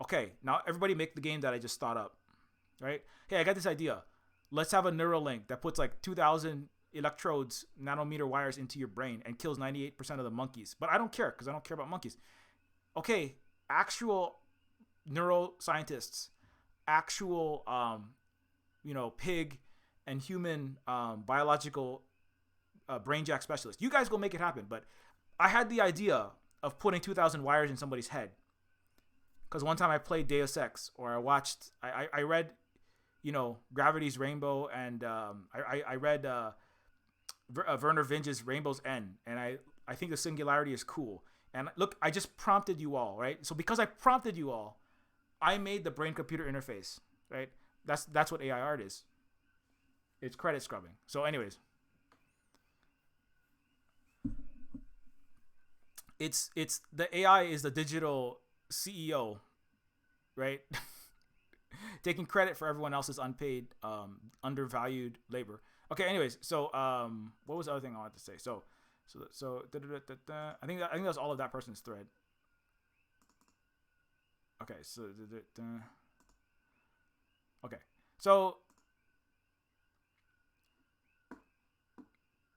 Okay, now everybody make the game that I just thought up, right? Hey, I got this idea. Let's have a neural link that puts like 2,000 electrodes, nanometer wires into your brain and kills 98% of the monkeys. But I don't care because I don't care about monkeys. Okay, actual neuroscientists, actual pig and human biological brain jack specialists. You guys go make it happen. But I had the idea of putting 2,000 wires in somebody's head because one time I played Deus Ex, or I read Gravity's Rainbow, and I read Werner Vinge's Rainbow's End, and I think the singularity is cool. And look, I just prompted you all, right? So because I prompted you all, I made the brain-computer interface, right? That's what AI art is. It's credit scrubbing. So anyways, it's the AI is the digital CEO, right? Taking credit for everyone else's unpaid, undervalued labor. Okay, anyways, so what was the other thing I wanted to say? So I think that's all of that person's thread. Okay, so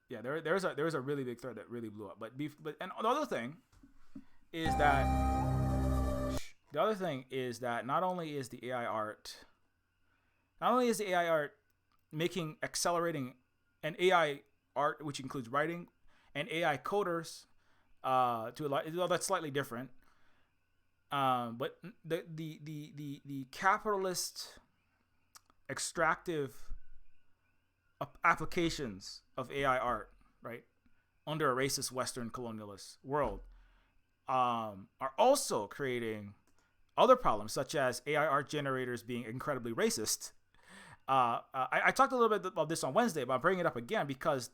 yeah, there's a really big thread that really blew up. But and the other thing is that not only is the AI art accelerating an AI art, which includes writing, and AI coders to a lot, that's slightly different. But the capitalist extractive applications of AI art, right, under a racist Western colonialist world, are also creating other problems, such as AI art generators being incredibly racist, I talked a little bit about this on Wednesday, but I'm bringing it up again because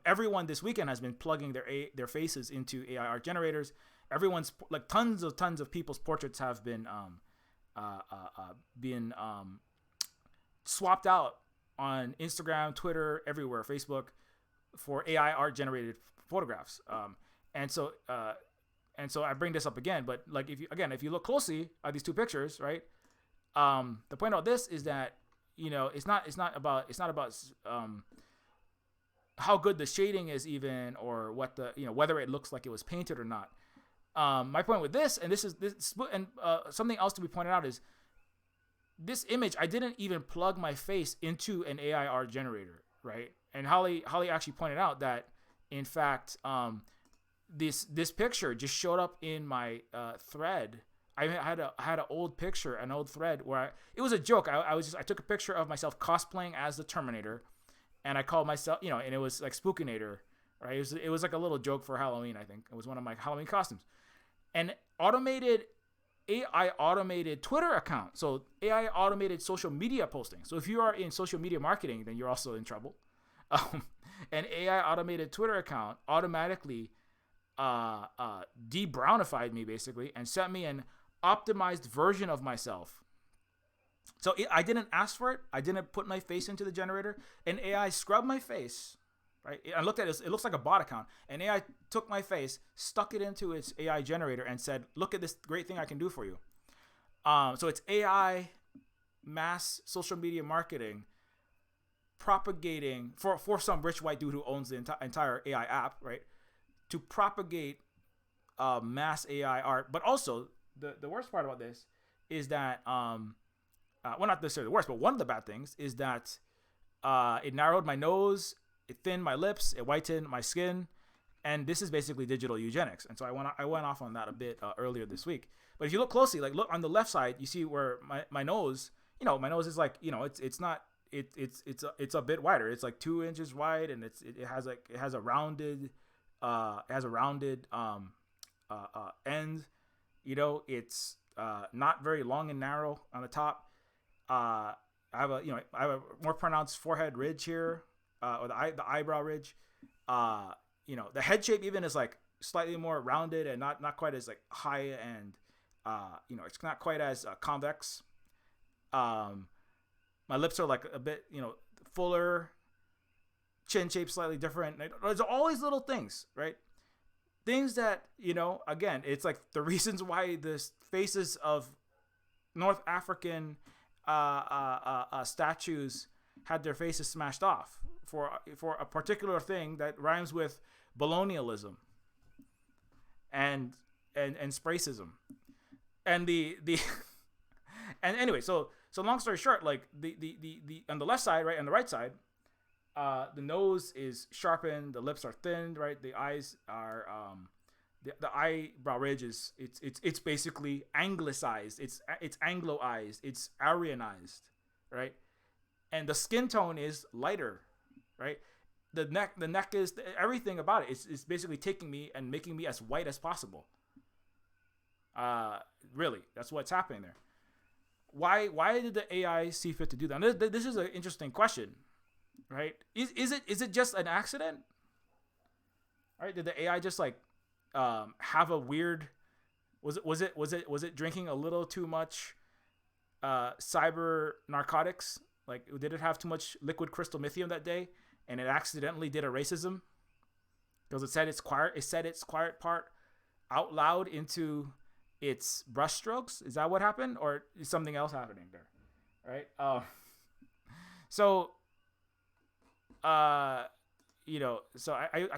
everyone this weekend has been plugging their faces into AI art generators. Everyone's like tons of people's portraits have been swapped out on Instagram, Twitter, everywhere, Facebook, for AI art generated photographs. And so I bring this up again, but like if you look closely at these two pictures, right? The point of this is that it's not about how good the shading is even, or what the whether it looks like it was painted or not. My point with this, and something else to be pointed out is this image. I didn't even plug my face into an AI art generator, right? And Holly actually pointed out that in fact this picture just showed up in my thread. I had an old picture, an old thread where it was a joke. I took a picture of myself cosplaying as the Terminator, and I called myself, and it was like Spookinator, right? It was like a little joke for Halloween. I think it was one of my Halloween costumes, and AI automated Twitter account, so AI automated social media posting. So if you are in social media marketing, then you're also in trouble. An AI automated Twitter account automatically de-brownified me basically and sent me an optimized version of myself. So I didn't ask for it. I didn't put my face into the generator. And AI scrubbed my face, right? I looked at it. It looks like a bot account. And AI took my face, stuck it into its AI generator, and said, "Look at this great thing I can do for you." So it's AI mass social media marketing propagating for some rich white dude who owns the entire AI app, right? To propagate mass AI art. But also the worst part about this is that well, not necessarily the worst, but one of the bad things is that it narrowed my nose, it thinned my lips, it whitened my skin, and this is basically digital eugenics. And so I went off on that a bit earlier this week. But if you look closely, like look on the left side, you see where my nose, my nose is like, it's not it's a bit wider. It's like 2 inches wide, and it has a rounded end. It's not very long and narrow on the top. I have a more pronounced forehead ridge here, or the eyebrow ridge. The head shape even is like slightly more rounded and not quite as like high, and it's not quite as convex. My lips are like a bit fuller, chin shape slightly different. There's all these little things, right? Things that again, it's like the reasons why the faces of North African statues had their faces smashed off for a particular thing that rhymes with bolonialism and spracism, and the and anyway, so long story short, like the on the left side, right, on the right side, the nose is sharpened, the lips are thinned, right, the eyes are the eyebrow ridge is it's basically anglicized, it's angloized, it's Aryanized, right, and the skin tone is lighter, right. The neck is everything about it. It's basically taking me and making me as white as possible. Really, that's what's happening there. Why did the AI see fit to do that? This is an interesting question, right? Is it just an accident? Right? Did the AI just like have a weird? Was it drinking a little too much cyber narcotics? Like, did it have too much liquid crystal lithium that day, and it accidentally did a racism because it said its quiet part out loud into its brushstrokes? Is that what happened, or is something else happening there? Right. So I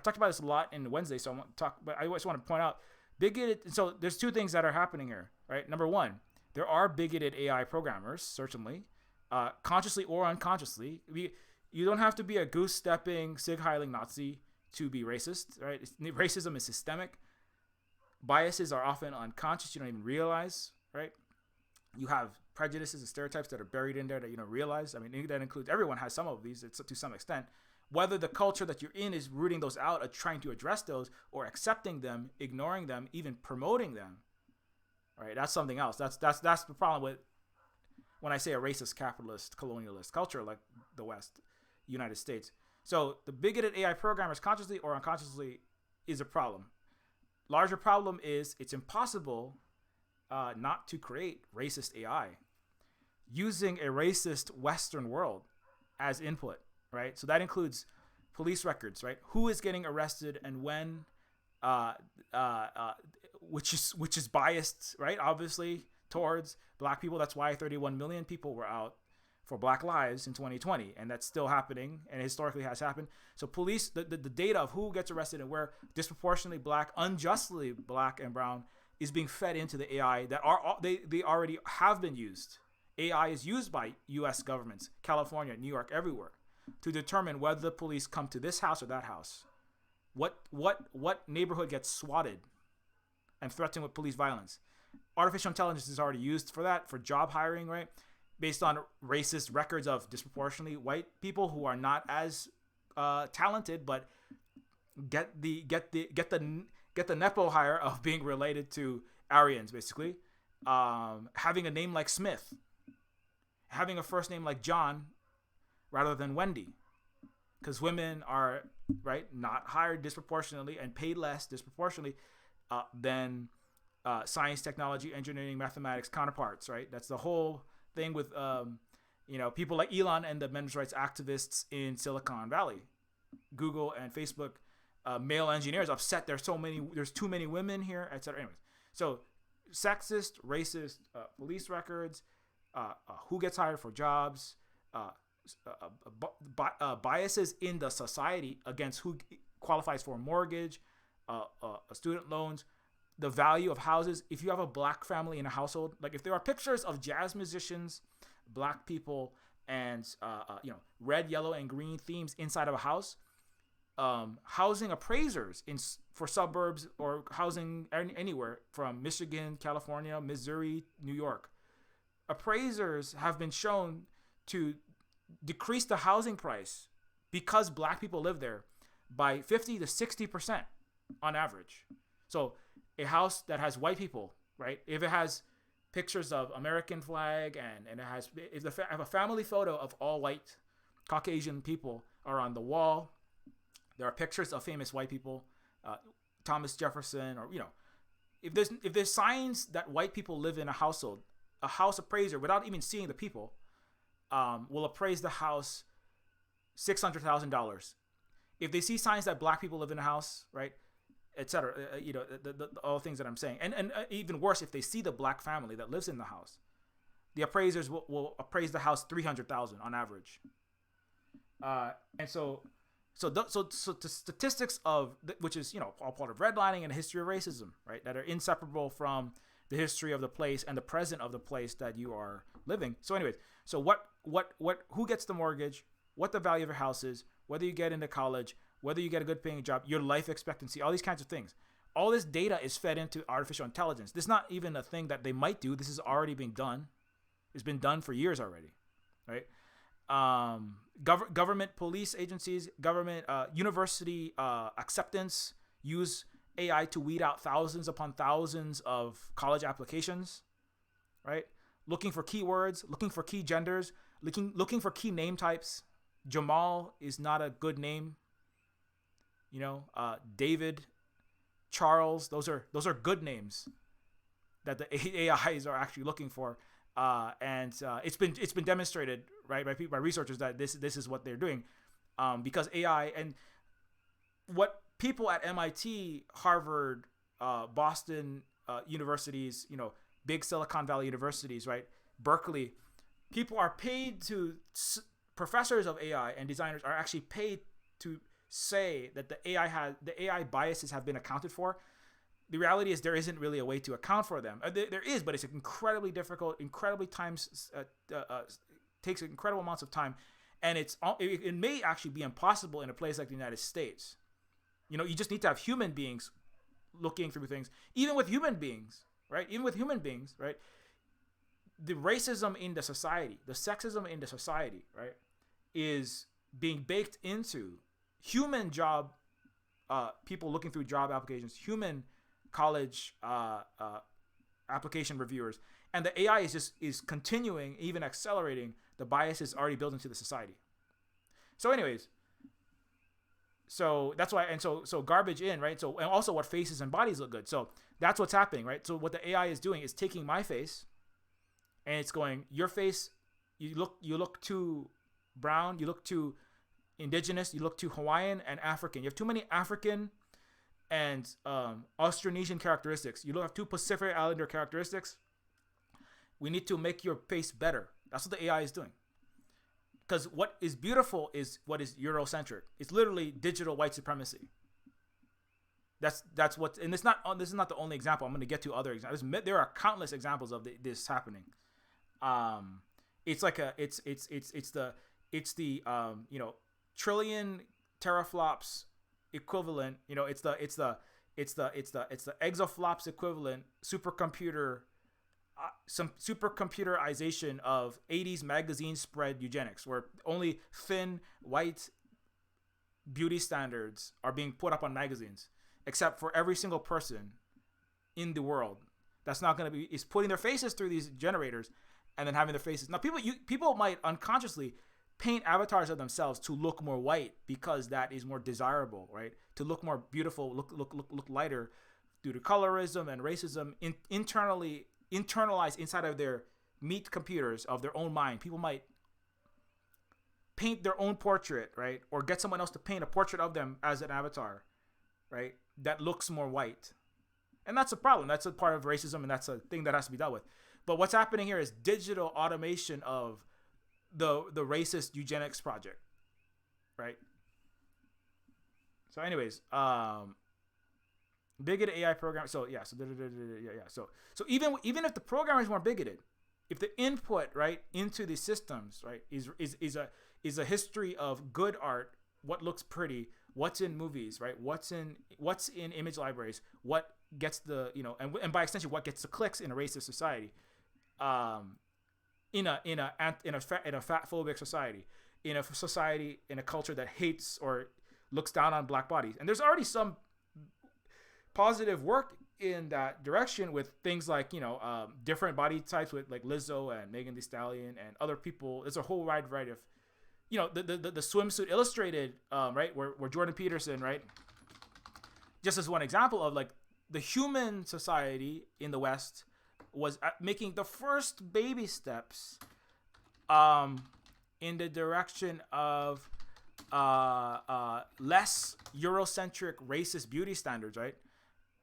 talked about this a lot in Wednesday, so I want to talk, but I just want to point out bigoted. So there's two things that are happening here, right? Number one, there are bigoted AI programmers, certainly, consciously or unconsciously. You don't have to be a goose-stepping, sig-heiling Nazi to be racist, right? Racism is systemic. Biases are often unconscious. You don't even realize, right? You have prejudices and stereotypes that are buried in there that you don't realize. I mean, that includes, everyone has some of these to some extent. Whether the culture that you're in is rooting those out or trying to address those, or accepting them, ignoring them, even promoting them, right? That's something else. That's the problem with when I say a racist, capitalist, colonialist culture like the West, United States. So the bigoted AI programmers, consciously or unconsciously, is a problem. Larger problem is it's impossible not to create racist AI using a racist Western world as input, right? So that includes police records, right? Who is getting arrested and when, uh, uh, uh, which is biased, right? Obviously towards black people. That's why 31 million people were out for Black Lives in 2020, and that's still happening, and historically has happened. So police, the data of who gets arrested and where disproportionately black, unjustly black and brown, is being fed into the AI that they already have been used. AI is used by U.S. governments, California, New York, everywhere, to determine whether the police come to this house or that house. What neighborhood gets swatted and threatened with police violence? Artificial intelligence is already used for that, for job hiring, right? Based on racist records of disproportionately white people who are not as talented, but get the nepo hire of being related to Aryans, basically. Having a name like Smith, having a first name like John rather than Wendy, because women are not hired disproportionately and paid less disproportionately than science, technology, engineering, mathematics counterparts, right? That's the whole thing with people like Elon and the men's rights activists in Silicon Valley, Google and Facebook, male engineers upset there's too many women here, etc. Anyways, so sexist, racist police records, who gets hired for jobs, biases in the society against who qualifies for a mortgage, student loans, the value of houses. If you have a black family in a household, like if there are pictures of jazz musicians, black people, and red, yellow, and green themes inside of a house, housing appraisers for suburbs or housing anywhere from Michigan, California, Missouri, New York, appraisers have been shown to decrease the housing price because black people live there by 50 to 60% on average. So a house that has white people, right? If it has pictures of American flag and it has, if a family photo of all white Caucasian people are on the wall, there are pictures of famous white people, Thomas Jefferson, or if there's signs that white people live in a household, a house appraiser, without even seeing the people, will appraise the house $600,000. If they see signs that black people live in a house, right, etc., all the things that I'm saying, and even worse, if they see the black family that lives in the house, the appraisers will appraise the house $300,000 on average. And so the statistics of which is all part of redlining and the history of racism, right, that are inseparable from the history of the place and the present of the place that you are living. So anyways, so who gets the mortgage, what the value of your house is, whether you get into college, whether you get a good paying job, your life expectancy, all these kinds of things. All this data is fed into artificial intelligence. This is not even a thing that they might do. This is already being done. It's been done for years already, right? Government police agencies, government university acceptance use AI to weed out thousands upon thousands of college applications, right? Looking for keywords, looking for key genders, looking for key name types. Jamal is not a good name. David, Charles, those are good names that the AIs are actually looking for. And it's been demonstrated, right, by researchers that this is what they're doing, because AI and what people at MIT, Harvard, Boston universities, big Silicon Valley universities, right, Berkeley, people are paid to, professors of AI and designers are actually paid to say that the AI biases have been accounted for. The reality is there isn't really a way to account for them. There is, but it's incredibly difficult, incredibly takes incredible amounts of time, and it may actually be impossible in a place like the United States. You just need to have human beings looking through things. Even with human beings, right? The racism in the society, the sexism in the society, right, is being baked into human job, people looking through job applications, human college application reviewers, and the AI is continuing, even accelerating the biases already built into the society. So, anyways, so that's why, and so garbage in, right? So, and also what faces and bodies look good. So that's what's happening, right? So what the AI is doing is taking my face, and it's going, your face, you look too brown, you look too indigenous, you look too Hawaiian and African. You have too many African and Austronesian characteristics. You have too Pacific Islander characteristics. We need to make your face better. That's what the AI is doing. Because what is beautiful is what is Eurocentric. It's literally digital white supremacy. That's what, and this is not the only example. I'm going to get to other examples. There are countless examples of this happening. It's like it's the trillion teraflops equivalent. It's the exaflops equivalent supercomputer. Some supercomputerization of 80s magazine spread eugenics, where only thin white beauty standards are being put up on magazines, except for every single person in the world that's not going to be, is putting their faces through these generators and then having their faces. Now, people might unconsciously paint avatars of themselves to look more white because that is more desirable, right? To look more beautiful, look lighter, due to colorism and racism internalized inside of their meat computers of their own mind. People might paint their own portrait, right? Or get someone else to paint a portrait of them as an avatar, right? That looks more white. And that's a problem. That's a part of racism, and that's a thing that has to be dealt with. But what's happening here is digital automation of the racist eugenics project, right? So anyways, bigoted AI program. So yeah, so even if the programmers weren't bigoted, if the input, right, into the systems, right, is a history of good art, what looks pretty, what's in movies, right, what's in image libraries, what gets the, and by extension what gets the clicks in a racist society, in a fat phobic society, in a society, in a culture that hates or looks down on black bodies. And there's already some positive work in that direction with things like, different body types with like Lizzo and Megan Thee Stallion and other people. There's a whole wide variety of, the swimsuit illustrated, right, where Jordan Peterson, right, just as one example of like the human society in the West was making the first baby steps in the direction of less Eurocentric racist beauty standards, right?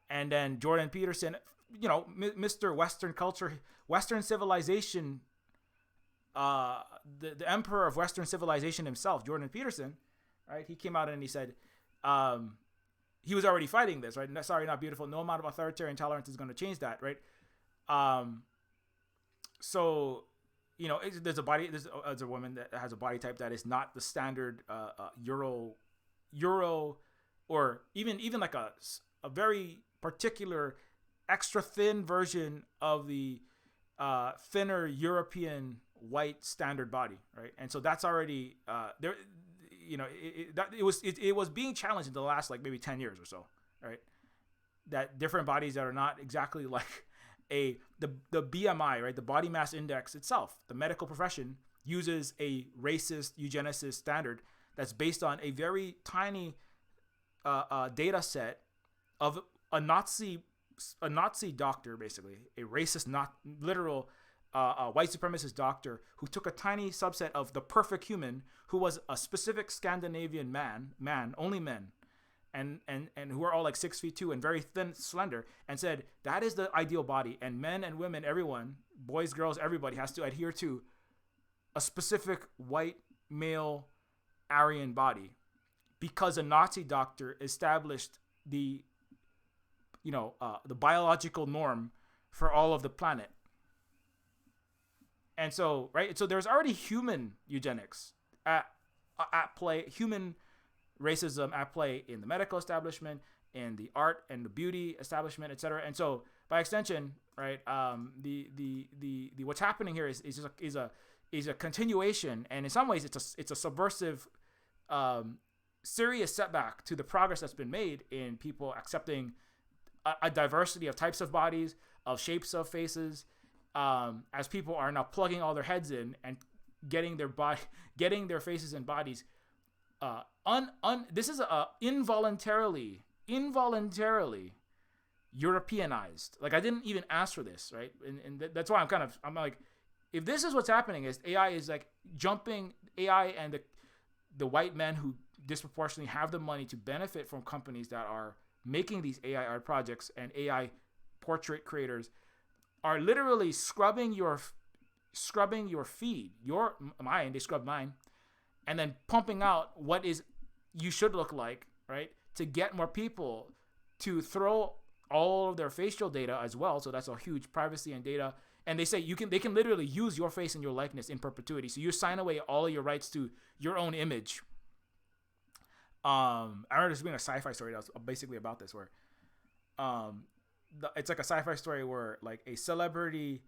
And then Jordan Peterson, Mr. Western culture, Western civilization, the emperor of Western civilization himself, Jordan Peterson, right? He came out and he said, he was already fighting this, right? Sorry, not beautiful. No amount of authoritarian tolerance is going to change that, right? So, there's a woman that has a body type that is not the standard Euro, or even like a very particular extra thin version of the thinner European white standard body, right? And so that's already there. It was being challenged in the last like maybe 10 years or so, right? That different bodies that are not exactly like the BMI, right? The body mass index itself, the medical profession uses a racist eugenicist standard that's based on a very tiny data set of a Nazi doctor, basically a racist, not literal white supremacist doctor who took a tiny subset of the perfect human who was a specific Scandinavian man, only men, and who are all like 6'2" and very thin, slender, and said that is the ideal body, and men and women, everyone, boys, girls, everybody has to adhere to a specific white male Aryan body, because a Nazi doctor established the biological norm for all of the planet. And so, right, so there's already human eugenics at play, human racism at play in the medical establishment, in the art and the beauty establishment, etc. And so, by extension, right, the what's happening here is a continuation, and in some ways, it's a subversive, serious setback to the progress that's been made in people accepting a diversity of types of bodies, of shapes of faces, as people are now plugging all their heads in and getting getting their faces and bodies. This is involuntarily Europeanized. Like, I didn't even ask for this, right? And that's why I'm like, if this is what's happening, is AI is like jumping AI and the white men who disproportionately have the money to benefit from companies that are making these AI art projects, and AI portrait creators are literally scrubbing your feed, they scrub mine, and then pumping out what is you should look like, right? To get more people to throw all of their facial data as well. So that's a huge privacy and data. And they say they can literally use your face and your likeness in perpetuity. So you sign away all of your rights to your own image. I remember there's been a sci-fi story that was basically about this, where it's like a sci-fi story where like a celebrity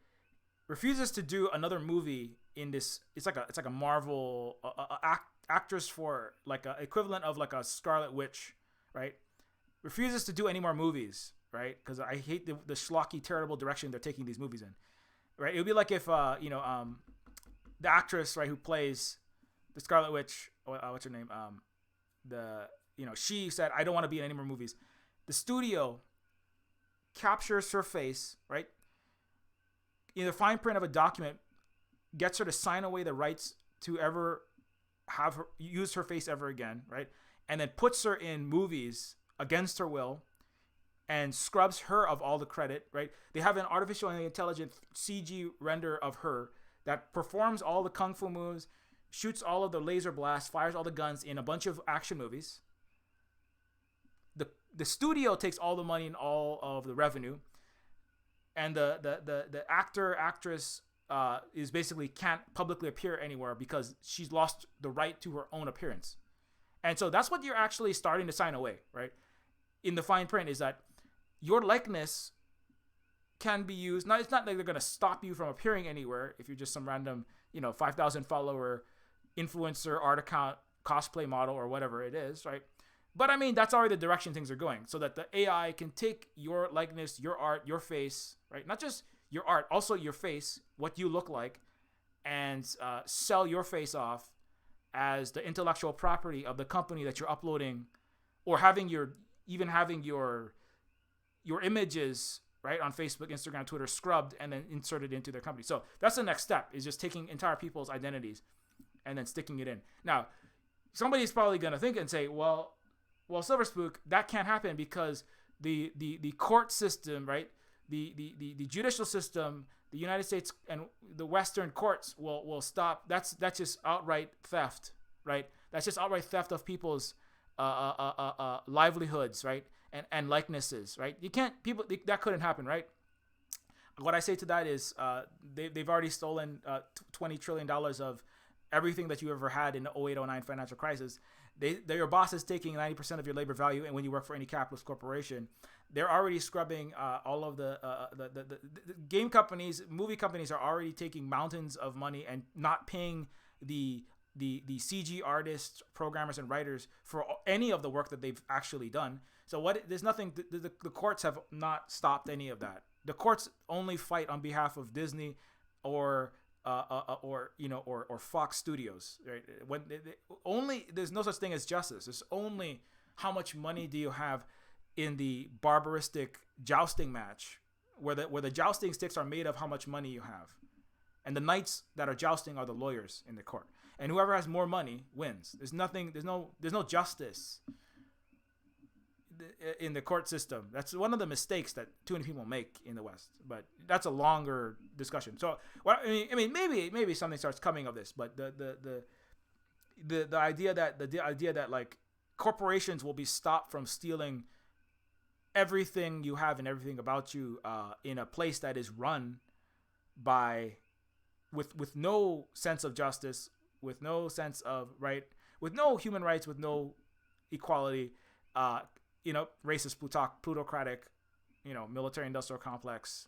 refuses to do another movie in this. It's like a Marvel actress for like a equivalent of like a Scarlet Witch, right? Refuses to do any more movies, right? Because I hate the schlocky, terrible direction they're taking these movies in, right? It would be like if the actress, right, who plays the Scarlet Witch, what's her name? She said, I don't want to be in any more movies. The studio captures her face, right? In the fine print of a document, gets her to sign away the rights to ever have her use her face ever again, right? And then puts her in movies against her will and scrubs her of all the credit, right? They have an artificial and intelligent CG render of her that performs all the kung fu moves, shoots all of the laser blasts, fires all the guns in a bunch of action movies. The studio takes all the money and all of the revenue, and the actress is basically can't publicly appear anywhere because she's lost the right to her own appearance. And so that's what you're actually starting to sign away, right? In the fine print is that your likeness can be used. Now, it's not like they're going to stop you from appearing anywhere if you're just some random, 5,000 follower influencer, art account, cosplay model, or whatever it is, right? But I mean, that's already the direction things are going, so that the AI can take your likeness, your art, your face, right? Not just your art, also your face, what you look like, and sell your face off as the intellectual property of the company that you're uploading, or having your images, right, on Facebook, Instagram, Twitter, scrubbed and then inserted into their company. So that's the next step, is just taking entire people's identities and then sticking it in. Now, somebody's probably going to think and say, well, Silver Spook, that can't happen because the court system, right, the judicial system, the United States and the Western courts will stop. That's just outright theft, right? That's just outright theft of people's livelihoods, right, and likenesses, right? That couldn't happen, right? What I say to that is they've already stolen $20 trillion of everything that you ever had in the 08-09 financial crisis. Your boss is taking 90% of your labor value, and when you work for any capitalist corporation, they're already scrubbing all of the game companies, movie companies are already taking mountains of money and not paying the CG artists, programmers, and writers for any of the work that they've actually done. So there's nothing. The courts have not stopped any of that. The courts only fight on behalf of Disney or Fox Studios, right? When there's no such thing as justice. There's only how much money do you have in the barbaristic jousting match, where the jousting sticks are made of how much money you have, and the knights that are jousting are the lawyers in the court, and whoever has more money wins. There's no justice in the court system. That's one of the mistakes that too many people make in the West, but that's a longer discussion. So, maybe something starts coming of this, but the idea that like corporations will be stopped from stealing everything you have and everything about you in a place that is run by with no sense of justice, with no sense of right, with no human rights, with no equality. Racist, plutocratic, military industrial complex,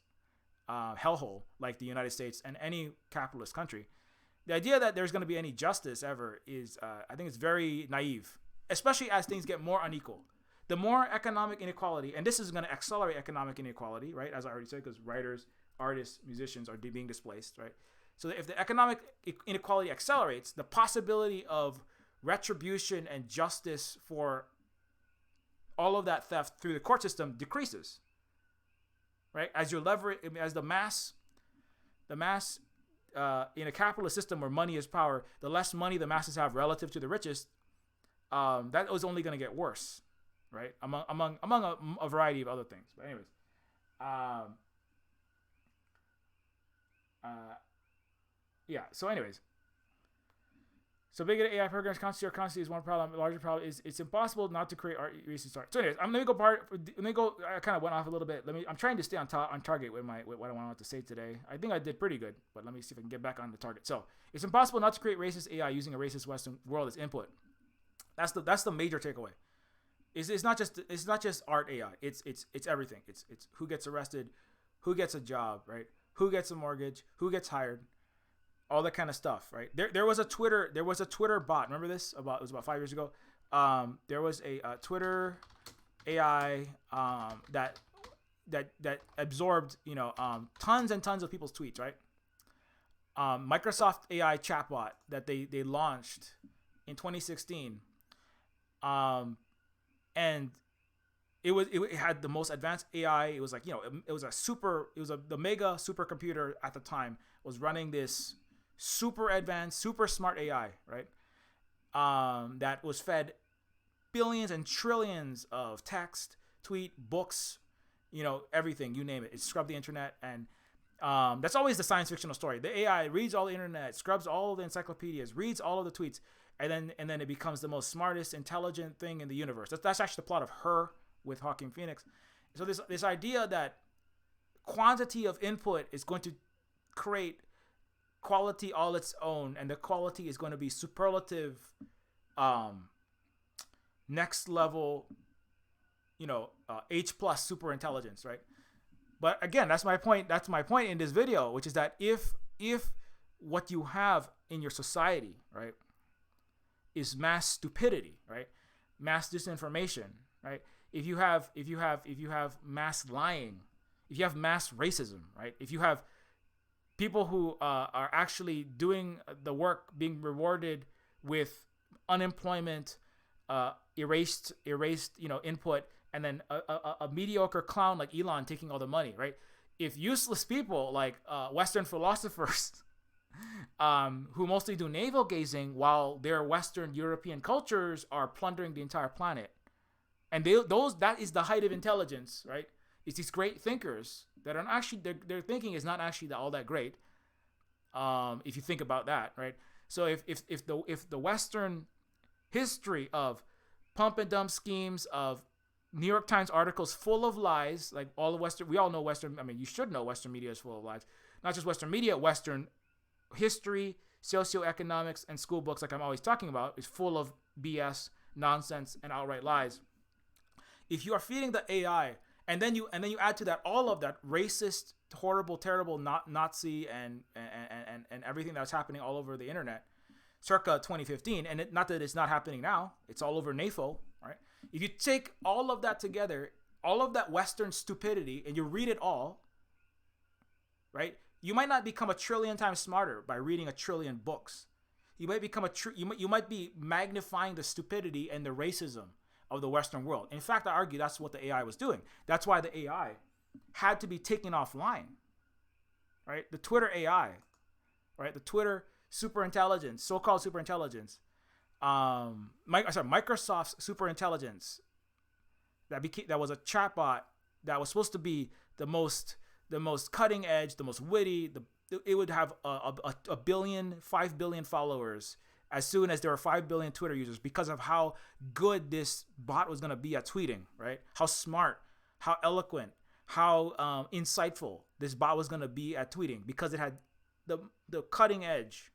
hellhole like the United States and any capitalist country. The idea that there's going to be any justice ever is, I think it's very naive, especially as things get more unequal. the more economic inequality, and this is going to accelerate economic inequality, right? As I already said, because writers, artists, musicians are being displaced, right? So if the economic inequality accelerates, the possibility of retribution and justice for all of that theft through the court system decreases, right? As you leverage, as the mass in a capitalist system where money is power, the less money the masses have relative to the richest, that was only going to get worse, right? Among a variety of other things. But anyways, yeah. So anyways, so big AI programs constantly is one problem. The larger problem is it's impossible not to create art recent start. So anyways, let me go. I kind of went off a little bit. I'm trying to stay on target with what I wanted to say today. I think I did pretty good, but let me see if I can get back on the target. So it's impossible not to create racist AI using a racist Western world as input. That's the major takeaway. It's not just art AI. It's everything. It's who gets arrested, who gets a job, right? Who gets a mortgage, who gets hired, all that kind of stuff, right? There was a Twitter bot. Remember this? It was about 5 years ago. There was a Twitter AI that absorbed tons and tons of people's tweets, right? Microsoft AI chatbot that they launched in 2016, and it had the most advanced AI. It was like the mega supercomputer at the time was running this super advanced, super smart AI, right? That was fed billions and trillions of text, tweet, books, everything, you name it. It scrubbed the internet, and that's always the science fictional story. The AI reads all the internet, scrubs all the encyclopedias, reads all of the tweets, and then it becomes the most smartest, intelligent thing in the universe. That's actually the plot of Her with Joaquin Phoenix. So this idea that quantity of input is going to create quality all its own, and the quality is going to be superlative, next level, H plus super intelligence, right? But again, that's my point in this video, which is that if what you have in your society, right, is mass stupidity, right, mass disinformation, right, if you have mass lying, if you have mass racism, right, if you have people who are actually doing the work being rewarded with unemployment, erased input, and then a mediocre clown like Elon taking all the money, right? If useless people like Western philosophers who mostly do navel gazing while their Western European cultures are plundering the entire planet, and that is the height of intelligence, right? It's these great thinkers that are actually their thinking is not actually all that great. If you think about that, right? So if the Western history of pump and dump schemes, of New York Times articles full of lies, like all of Western, we all know Western. I mean, you should know Western media is full of lies. Not just Western media, Western history, socioeconomics, and school books, like I'm always talking about, is full of BS, nonsense, and outright lies. If you are feeding the AI, and then you add to that all of that racist, horrible, terrible, Nazi and everything that's happening all over the internet, circa 2015, and not that it's not happening now, it's all over Neofeud, right? If you take all of that together, all of that Western stupidity, and you read it all, right? You might not become a trillion times smarter by reading a trillion books. You might become you might be magnifying the stupidity and the racism of the Western world. In fact, I argue that's what the AI was doing. That's why the AI had to be taken offline, right? The Twitter AI, right? The Twitter superintelligence, so-called superintelligence, Microsoft's superintelligence that was a chatbot that was supposed to be the most cutting edge, the most witty. It would have a billion, 5 billion followers as soon as there were 5 billion Twitter users, because of how good this bot was going to be at tweeting, right? How smart, how eloquent, how insightful this bot was going to be at tweeting, because it had the cutting edge,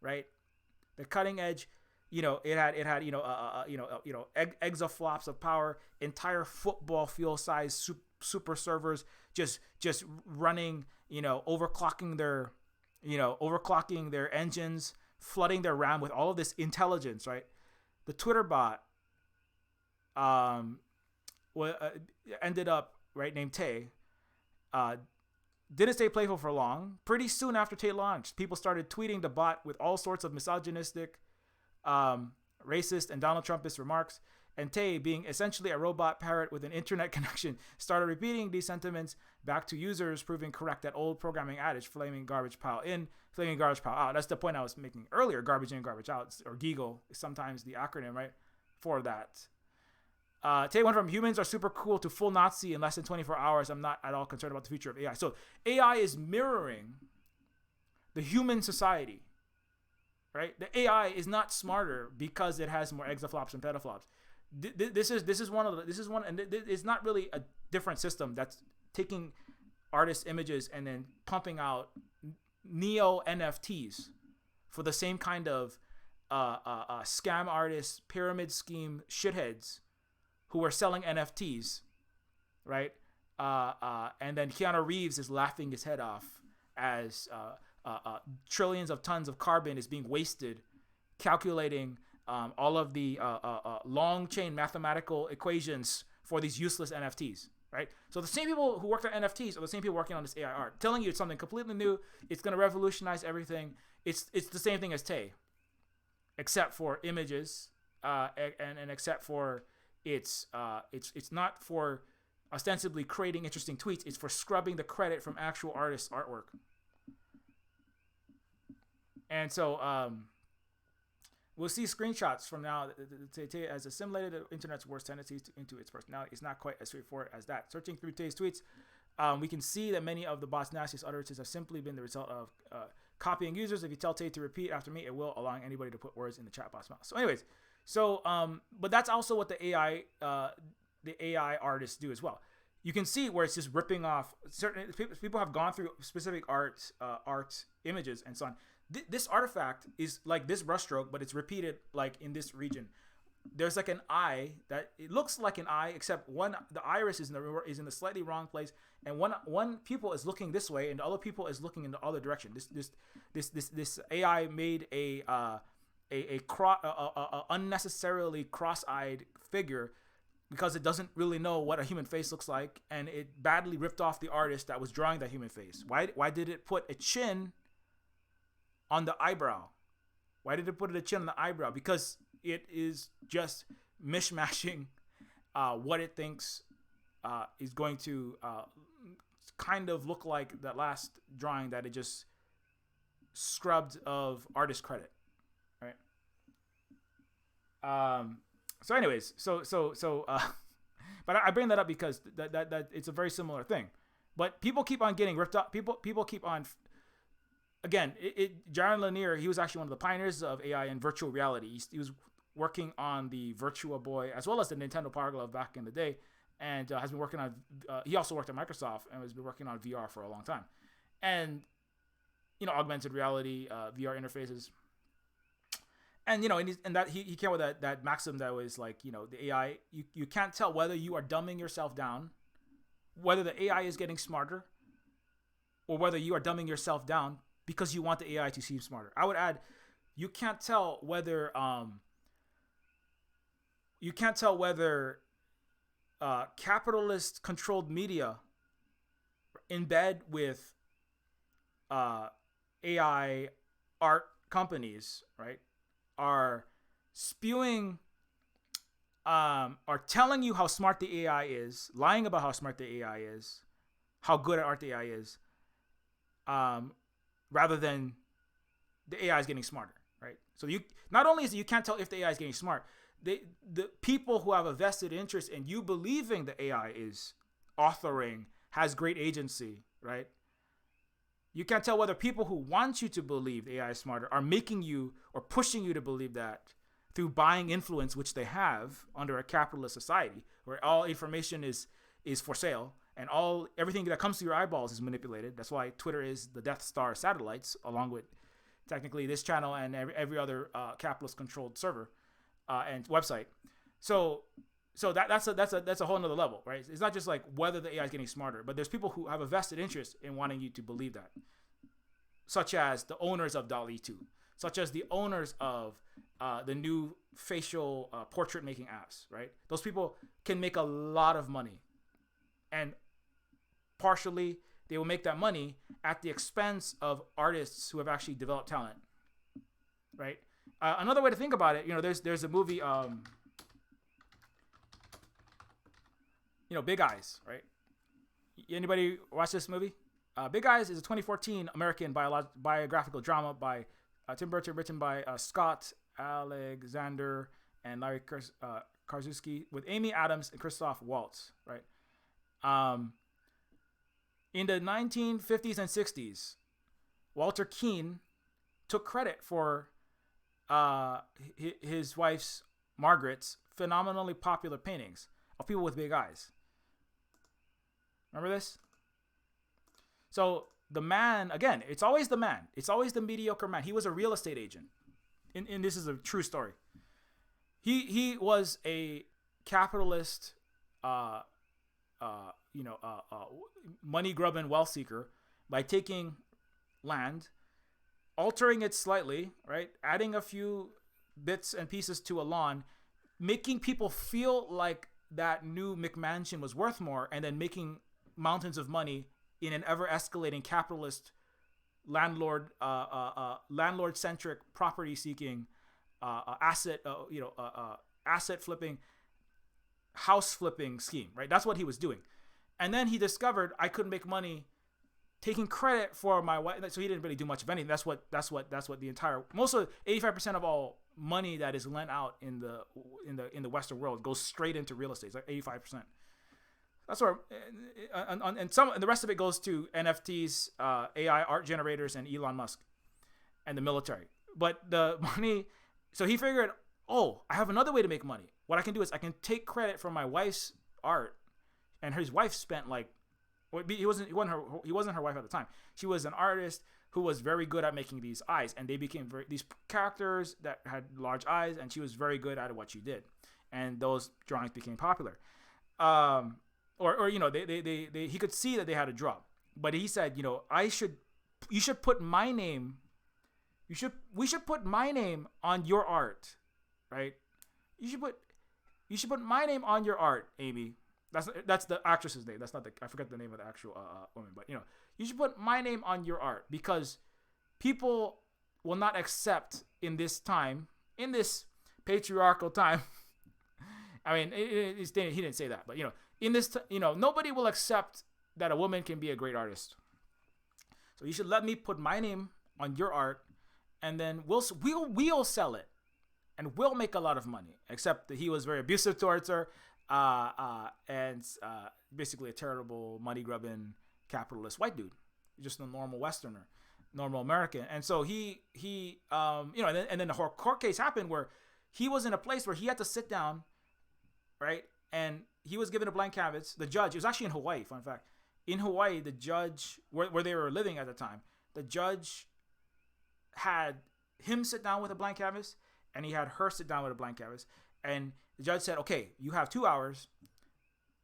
right? The cutting edge, it had exaflops of power, entire football field size super servers just running, overclocking their engines, flooding their RAM with all of this intelligence, right? The Twitter bot ended up right named Tay. Uh, didn't stay playful for long. Pretty soon after Tay launched, people started tweeting the bot with all sorts of misogynistic, racist, and Donald Trumpist remarks. And Tay, being essentially a robot parrot with an internet connection, started repeating these sentiments back to users, proving correct that old programming adage, flaming garbage pile in, flaming garbage pile out. That's the point I was making earlier, garbage in, garbage out, or GIGO is sometimes the acronym, right, for that. Tay went from humans are super cool to full Nazi in less than 24 hours. I'm not at all concerned about the future of AI. So AI is mirroring the human society, right? The AI is not smarter because it has more exaflops and petaflops. This is one, and it's not really a different system that's taking artist images and then pumping out neo NFTs for the same kind of scam artists, pyramid scheme shitheads who are selling NFTs, right? And then Keanu Reeves is laughing his head off as trillions of tons of carbon is being wasted calculating all of the long chain mathematical equations for these useless NFTs, right? So the same people who worked on NFTs are the same people working on this AI art, telling you it's something completely new. It's going to revolutionize everything. It's the same thing as Tay, except for images, and except for it's not for ostensibly creating interesting tweets. It's for scrubbing the credit from actual artists' artwork. And so we'll see screenshots from now. Tay has assimilated the internet's worst tendencies into its personality. It's not quite as straightforward as that. Searching through Tay's tweets, we can see that many of the bot's nastiest utterances have simply been the result of copying users. If you tell Tay to repeat after me, it will, allowing anybody to put words in the chat box mouth. So anyways, but that's also what the AI artists do as well. You can see where it's just ripping off certain people have gone through specific art images and so on. This artifact is like this brushstroke, but it's repeated like in this region. There's like an eye that it looks like an eye, except the iris is in the slightly wrong place, and one pupil is looking this way, and the other pupil is looking in the other direction. This AI made a unnecessarily cross-eyed figure because it doesn't really know what a human face looks like, and it badly ripped off the artist that was drawing that human face. Why did it put a chin on the eyebrow? Why did it put a chin on the eyebrow? Because it is just mishmashing what it thinks is going to kind of look like that last drawing that it just scrubbed of artist credit, right? So anyways, but I bring that up because that it's a very similar thing. But people keep on getting ripped up. People keep on. Again, Jaron Lanier, he was actually one of the pioneers of AI and virtual reality. He was working on the Virtua Boy as well as the Nintendo Power Glove back in the day, and has been working on. He also worked at Microsoft and has been working on VR for a long time, and augmented reality, VR interfaces. And and that he came with that maxim that was like, the AI, you can't tell whether you are dumbing yourself down, whether the AI is getting smarter, or whether you are dumbing yourself down because you want the AI to seem smarter. I would add, you can't tell whether capitalist controlled media in bed with AI art companies, right, are spewing, are telling you how smart the AI is, lying about how smart the AI is, how good at art the AI is, rather than the AI is getting smarter, right? So you not only is it you can't tell if the AI is getting smart, the people who have a vested interest in you believing the AI is authoring has great agency, right? You can't tell whether people who want you to believe the AI is smarter are making you or pushing you to believe that through buying influence, which they have under a capitalist society where all information is for sale and everything that comes to your eyeballs is manipulated. That's why Twitter is the Death Star satellites, along with technically this channel and every other capitalist controlled server and website. So that's a whole nother level, right? It's not just like whether the AI is getting smarter, but there's people who have a vested interest in wanting you to believe that, such as the owners of DALL-E 2, such as the owners of the new facial portrait making apps, right? Those people can make a lot of money, and partially they will make that money at the expense of artists who have actually developed talent, right? Another way to think about it, there's a movie, Big Eyes, right? Anybody watch this movie? Big Eyes is a 2014 American biographical drama by Tim Burton, written by Scott Alexander and Larry Karszewski, with Amy Adams and Christoph Waltz, right? In the 1950s and 60s, Walter Keane took credit for his wife's, Margaret's, phenomenally popular paintings of people with big eyes. Remember this? So the man, again, it's always the man. It's always the mediocre man. He was a real estate agent. And this is a true story. He was a capitalist, money grubbing wealth seeker by taking land, altering it slightly, right? Adding a few bits and pieces to a lawn, making people feel like that new McMansion was worth more, and then making mountains of money in an ever escalating capitalist landlord centric property seeking asset flipping, house flipping scheme, right? That's what he was doing. And then he discovered I couldn't make money taking credit for my wife, so he didn't really do much of anything. That's what the entire, most of 85% of all money that is lent out in the Western world goes straight into real estate. It's like 85%. That's where, and the rest of it goes to NFTs, AI art generators, and Elon Musk, and the military. But the money, so he figured, I have another way to make money. What I can do is I can take credit for my wife's art, and his wife spent he wasn't her wife at the time. She was an artist who was very good at making these eyes, and they became these characters that had large eyes, and she was very good at what she did, and those drawings became popular. He could see that they had a draw, but he said, you should put my name. We should put my name on your art, right? You should put my name on your art, Amy. That's the actress's name. That's not I forget the name of the actual woman, but you should put my name on your art, because people will not accept in this patriarchal time. I mean, he didn't say that, but in this, nobody will accept that a woman can be a great artist. So you should let me put my name on your art, and then we'll sell it, and we'll make a lot of money. Except that he was very abusive towards her, and basically a terrible money grubbing capitalist white dude, just a normal Westerner, normal American. And so he and then the whole court case happened where he was in a place where he had to sit down, right? And he was given a blank canvas. The judge, it was actually in Hawaii, fun fact. In Hawaii, the judge, where they were living at the time, the judge had him sit down with a blank canvas, and he had her sit down with a blank canvas. And the judge said, okay, you have 2 hours.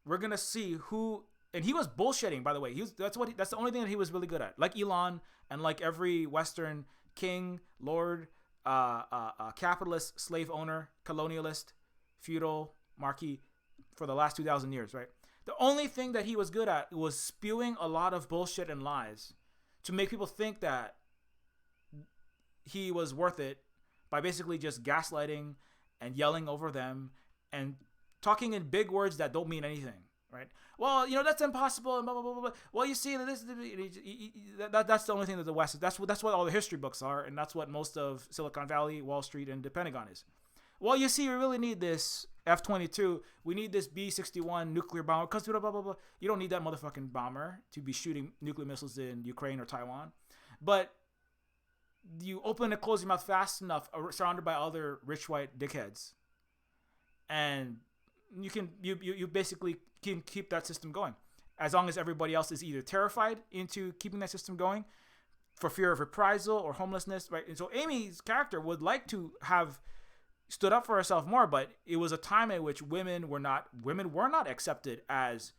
We're going to see who, and he was bullshitting, by the way. That's the only thing that he was really good at. Like Elon, and like every Western king, lord, capitalist, slave owner, colonialist, feudal, marquis, for the last 2,000 years, right? The only thing that he was good at was spewing a lot of bullshit and lies to make people think that he was worth it by basically just gaslighting and yelling over them and talking in big words that don't mean anything, right? Well, that's impossible and blah, blah, blah, blah. Well, you see, that's the only thing that the West, that's what all the history books are, and that's what most of Silicon Valley, Wall Street, and the Pentagon is. Well, you see, we really need this F-22. We need this B-61 nuclear bomber because blah, blah, blah, blah. You don't need that motherfucking bomber to be shooting nuclear missiles in Ukraine or Taiwan. But you open and close your mouth fast enough, surrounded by other rich white dickheads, and you basically can keep that system going, as long as everybody else is either terrified into keeping that system going for fear of reprisal or homelessness, right? And so Amy's character would like to have stood up for herself more, but it was a time in which women were not accepted as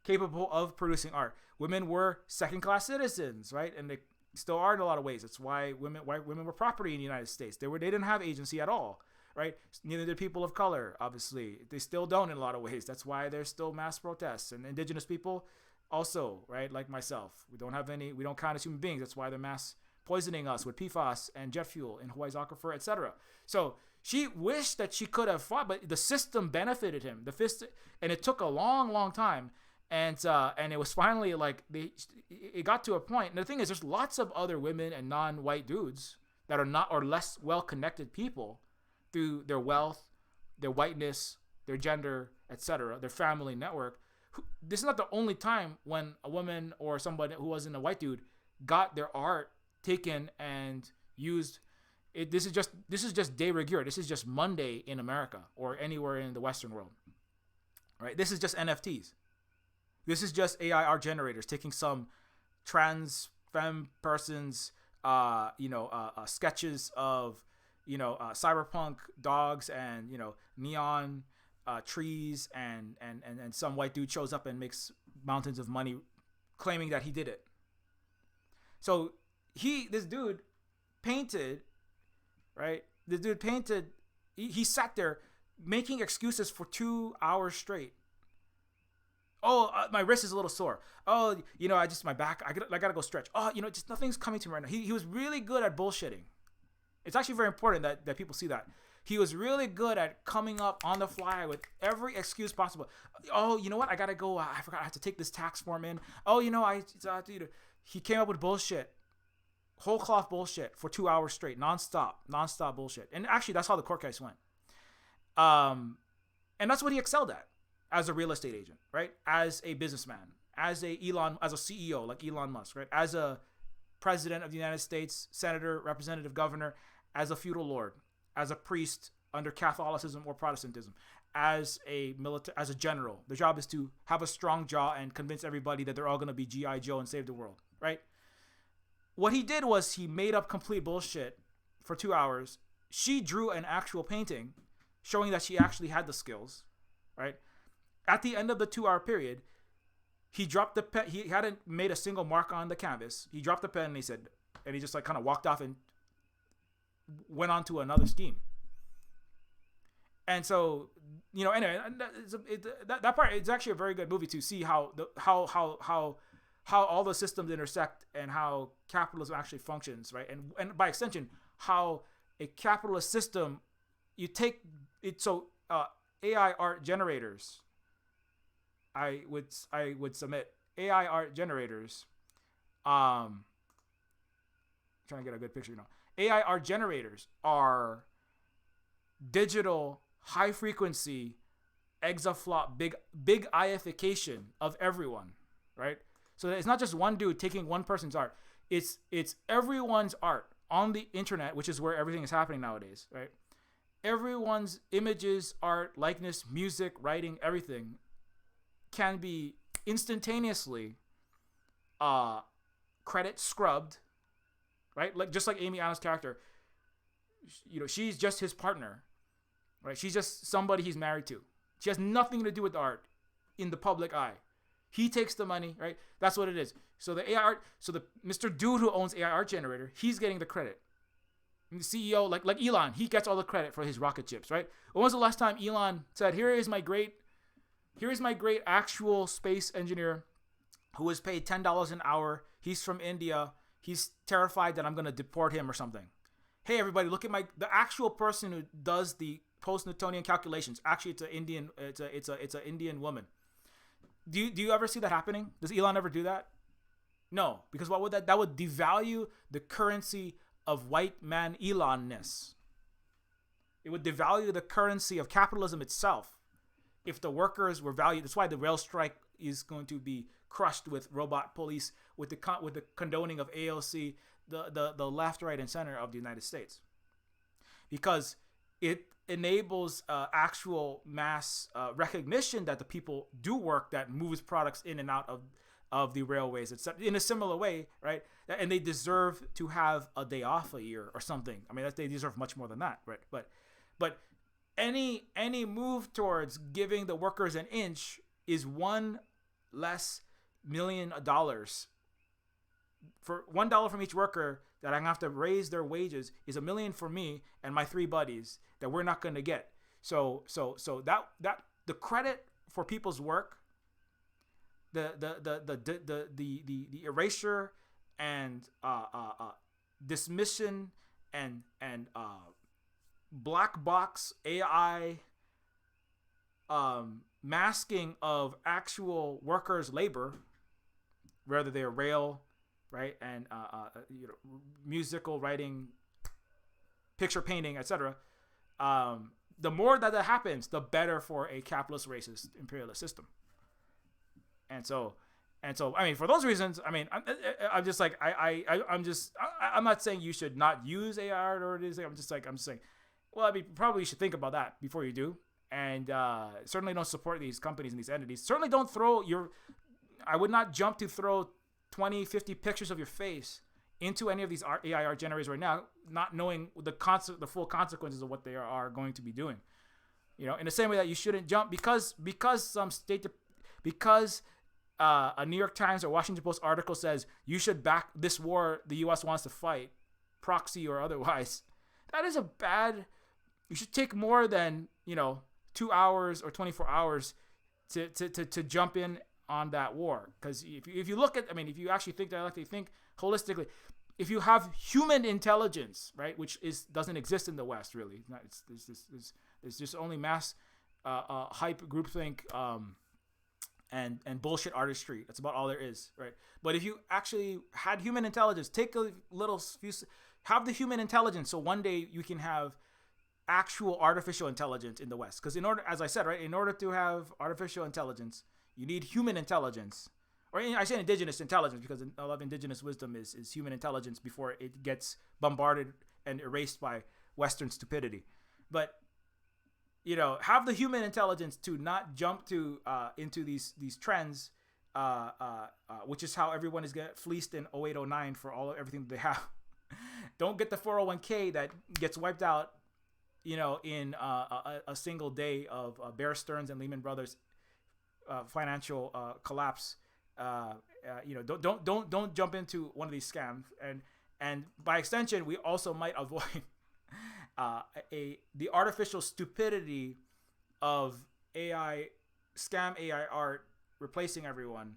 capable of producing art. Women were second-class citizens, right? And Still are in a lot of ways. That's why white women were property in the United States. They didn't have agency at all, right? Neither did people of color. Obviously, they still don't in a lot of ways. That's why there's still mass protests. And indigenous people, also, right? Like myself, we don't count as human beings. That's why they're mass poisoning us with PFAS and jet fuel in Hawaii's aquifer, etc. So she wished that she could have fought, but the system benefited him. And it took a long, long time. And it was finally like it got to a point. And the thing is, there's lots of other women and non-white dudes that are not or less well-connected people through their wealth, their whiteness, their gender, etc., their family network. This is not the only time when a woman or somebody who wasn't a white dude got their art taken and used. This is just de rigueur. This is just Monday in America or anywhere in the Western world, right? This is just NFTs. This is just AI art generators taking some trans femme person's, sketches of, cyberpunk dogs and, neon trees, and some white dude shows up and makes mountains of money claiming that he did it. So this dude painted, right? This dude painted, he sat there making excuses for 2 hours straight. Oh, my wrist is a little sore. Oh, my back, I gotta go stretch. Oh, just nothing's coming to me right now. He was really good at bullshitting. It's actually very important that people see that. He was really good at coming up on the fly with every excuse possible. Oh, you know what? I gotta go. I forgot I have to take this tax form in. Oh, he came up with bullshit. Whole cloth bullshit for 2 hours straight, nonstop bullshit. And actually, that's how the court case went. And that's what he excelled at as a real estate agent, right? As a businessman, as a CEO like Elon Musk, right? As a president of the United States, senator, representative, governor, as a feudal lord, as a priest under Catholicism or Protestantism, as a general. Their job is to have a strong jaw and convince everybody that they're all going to be G.I. Joe and save the world, right? What he did was he made up complete bullshit for 2 hours. She drew an actual painting showing that she actually had the skills, right? At the end of the 2 hour period, he dropped the pen. He hadn't made a single mark on the canvas. He dropped the pen and he just like kind of walked off and went on to another scheme. And so, anyway, that part, it's actually a very good movie to see how all the systems intersect and how capitalism actually functions, right? And by extension, how a capitalist system, you take it. So AI art generators, I would submit AI art generators. Trying to get a good picture, AI art generators are digital, high frequency, exaflop, big ification of everyone, right? So it's not just one dude taking one person's art. It's everyone's art on the internet, which is where everything is happening nowadays, right? Everyone's images, art, likeness, music, writing, everything can be instantaneously credit scrubbed, right? Just like Amy Adams' character, she's just his partner, right? She's just somebody he's married to. She has nothing to do with the art in the public eye. He takes the money, right? That's what it is. So the AI art, the Mr. Dude who owns AI art generator, he's getting the credit. And the CEO, like Elon, he gets all the credit for his rocket chips, right? When was the last time Elon said, here is my great actual space engineer who was paid $10 an hour. He's from India. He's terrified that I'm going to deport him or something. Hey, everybody, look at the actual person who does the post-Newtonian calculations. Actually, it's an Indian woman. Do you ever see that happening? Does Elon ever do that? No, because what would that would devalue the currency of white man Elonness. It would devalue the currency of capitalism itself if the workers were valued. That's why the rail strike is going to be crushed with robot police, with the condoning of AOC, the left, right, and center of the United States, because it enables actual mass recognition that the people do work that moves products in and out of the railways, etc. In a similar way, right? And they deserve to have a day off a year or something. I mean, they deserve much more than that, right? But any move towards giving the workers an inch is one less $1 million for $1 from each worker that I'm gonna have to raise their wages is $1 million for me and my 3 buddies that we're not gonna get. So that the credit for people's work, the erasure and dismission and black box AI masking of actual workers' labor, whether they're rail, right, and musical writing, picture painting, etc. The more that happens, the better for a capitalist, racist, imperialist system. And so, I mean, for those reasons, I mean, I'm just like, I'm not saying you should not use AI or anything. I'm just saying, well, I mean, probably you should think about that before you do. And certainly don't support these companies and these entities. Certainly don't I would not jump to throw 20, 50 pictures of your face into any of these AI art generators right now, not knowing the full consequences of what they are going to be doing. You know, in the same way that you shouldn't jump because a New York Times or Washington Post article says you should back this war the U.S. wants to fight, proxy or otherwise. That is you should take more than, 2 hours or 24 hours to jump in on that war. Because if you look at, if you actually think dialectically, think holistically, if you have human intelligence, right, which doesn't exist in the West really, it's just only mass hype, groupthink, and bullshit artistry. That's about all there is, right? But if you actually had human intelligence, have the human intelligence, so one day you can have actual artificial intelligence in the West. Because as I said, right, in order to have artificial intelligence, you need human intelligence. Or I say indigenous intelligence because a lot of indigenous wisdom is human intelligence before it gets bombarded and erased by Western stupidity. But have the human intelligence to not jump into these trends, which is how everyone is getting fleeced in 0809 for everything that they have. Don't get the 401k that gets wiped out, in a single day of Bear Stearns and Lehman Brothers financial collapse. Don't jump into one of these scams, and by extension, we also might avoid the artificial stupidity of AI art replacing everyone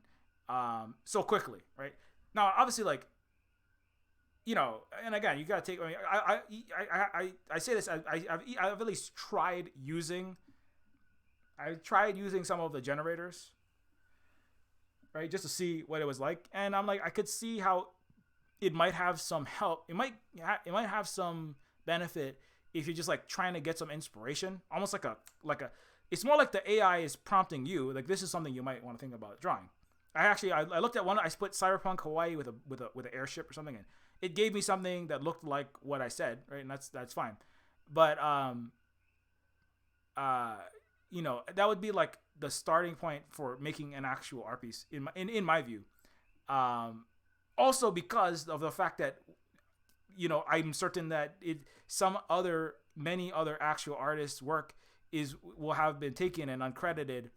so quickly, right? Now, obviously, and again, you gotta take. I say this. I've at least tried using. I tried using some of the generators, right, just to see what it was like, and I'm like, I could see how it might have some help. It might have some benefit if you're just trying to get some inspiration, almost like a. It's more like the AI is prompting you, like this is something you might want to think about drawing. I looked at one. I split Cyberpunk Hawaii with an airship or something, and it gave me something that looked like what I said, right? And that's fine. But that would be like the starting point for making an actual art piece in my view. Also because of the fact that I'm certain that many other actual artists' work will have been taken and uncredited,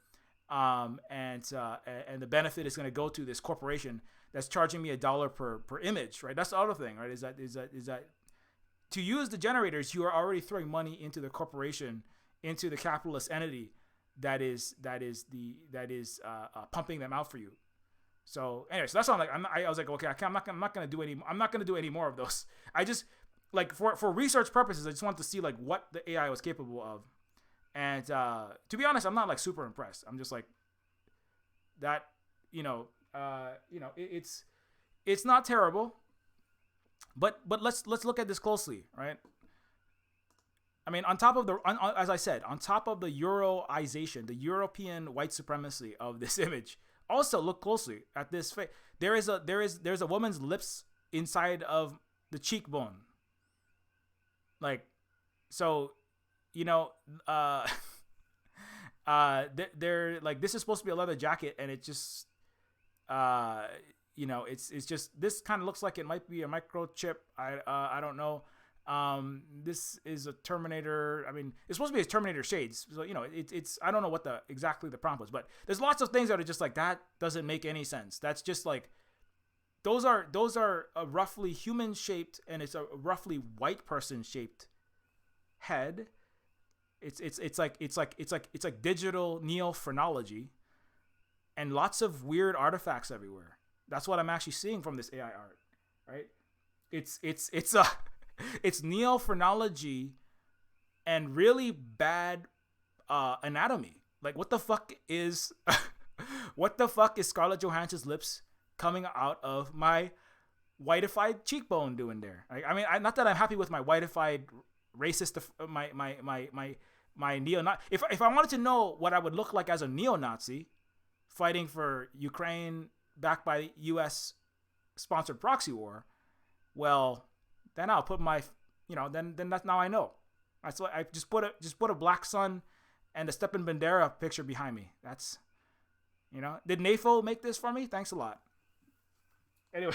and the benefit is going to go to this corporation that's charging me $1 per image, right? That's the other thing, right? Is that to use the generators, you are already throwing money into the corporation, into the capitalist entity that is pumping them out for you. So anyway, so that's why I was like, okay, I'm not gonna do any more of those. I just for research purposes, I just wanted to see what the AI was capable of, and to be honest, I'm not super impressed. I'm just that, it's not terrible, but let's look at this closely, right? I mean, as I said, on top of the Euroization, the European white supremacy of this image. Also, look closely at this face. There's a woman's lips inside of the cheekbone. They're this is supposed to be a leather jacket, and it just, it's just, this kind of looks like it might be a microchip. I don't know. This is a Terminator. I mean, it's supposed to be a Terminator shades. So, it's, I don't know what exactly the prompt was, but there's lots of things that are just that doesn't make any sense. That's just those are a roughly human shaped, and it's a roughly white person shaped head. It's like digital neophrenology, and lots of weird artifacts everywhere. That's what I'm actually seeing from this AI art, right? It's it's neophrenology and really bad anatomy. Like, what the fuck is what the fuck is Scarlett Johansson's lips coming out of my whiteified cheekbone doing there? I mean, not that I'm happy with my whiteified racist, my neo-Nazi. If I wanted to know what I would look like as a neo-Nazi fighting for Ukraine backed by U.S. sponsored proxy war, well, then I'll put my, then that's, now I know. That's what I just put a black sun and a Stepan Bandera picture behind me. That's, did Neofeud make this for me? Thanks a lot. Anyway.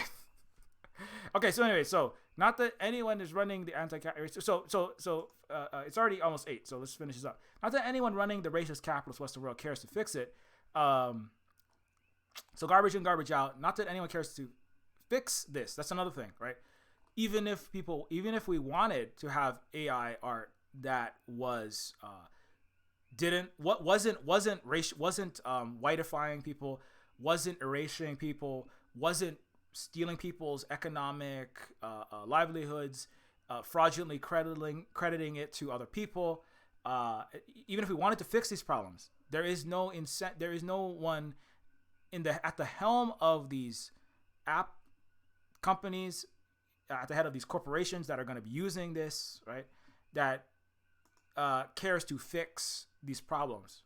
Okay, so not that anyone is running the anti-capitalist. So it's already almost 8. So let's finish this up. Not that anyone running the racist capitalist Western world cares to fix it. So garbage in, garbage out. Not that anyone cares to fix this. That's another thing, right? Even if we wanted to have AI art that was wasn't whiteifying people, wasn't erasing people, wasn't stealing people's economic livelihoods, fraudulently crediting it to other people. Even if we wanted to fix these problems, there is no one at the helm of these app companies, at the head of these corporations that are going to be using this, right, that cares to fix these problems.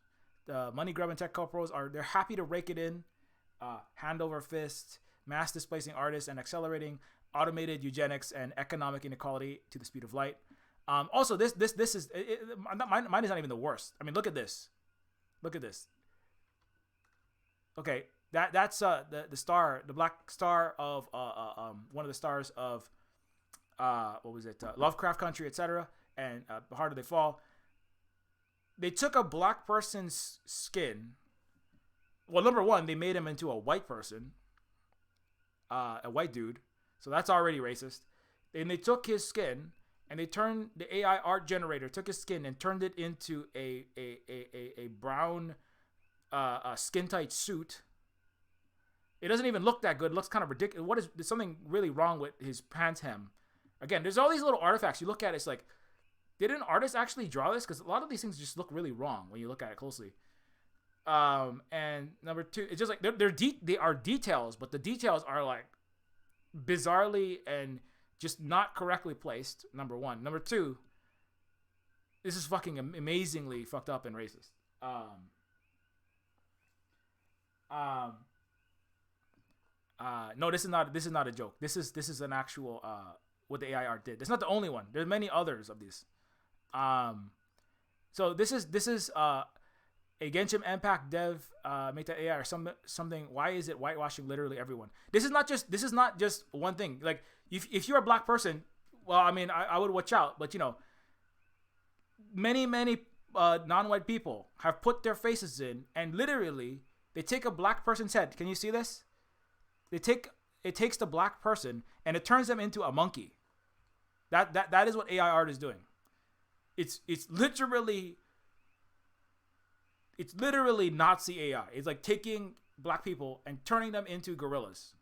The money grubbing tech corporals they're happy to rake it in, hand over fist, mass displacing artists and accelerating automated eugenics and economic inequality to the speed of light. Also, this is mine is not even the worst. I mean, look at this. Okay, that's the star, the black star of one of the stars of what was it? Lovecraft Country, etc. And The Harder They Fall. They took a black person's skin. Well, number one, they made him into a white person. A white dude, so that's already racist. And they took his skin and they turned the AI art generator took his skin and turned it into a brown skin tight suit. It doesn't even look that good. It looks kind of ridiculous. There's something really wrong with his pants hem. Again, there's all these little artifacts. You look at it, it's like, did an artist actually draw this? Because a lot of these things just look really wrong when you look at it closely. And number two, it's just like they are details, but the details are like bizarrely and just not correctly placed. Number one. Number two, this is fucking amazingly fucked up and racist. No, this is not a joke. This is an actual what the AI art did. It's not the only one. There's many others of these. So this is a Genshin Impact dev make that AI or something. Why is it whitewashing literally everyone? This is not just one thing. Like if you're a black person, well, I mean, I would watch out. But many non-white people have put their faces in, and literally they take a black person's head. Can you see this? It takes the black person and it turns them into a monkey. That is what AI art is doing. It's literally Nazi AI. It's like taking black people and turning them into gorillas,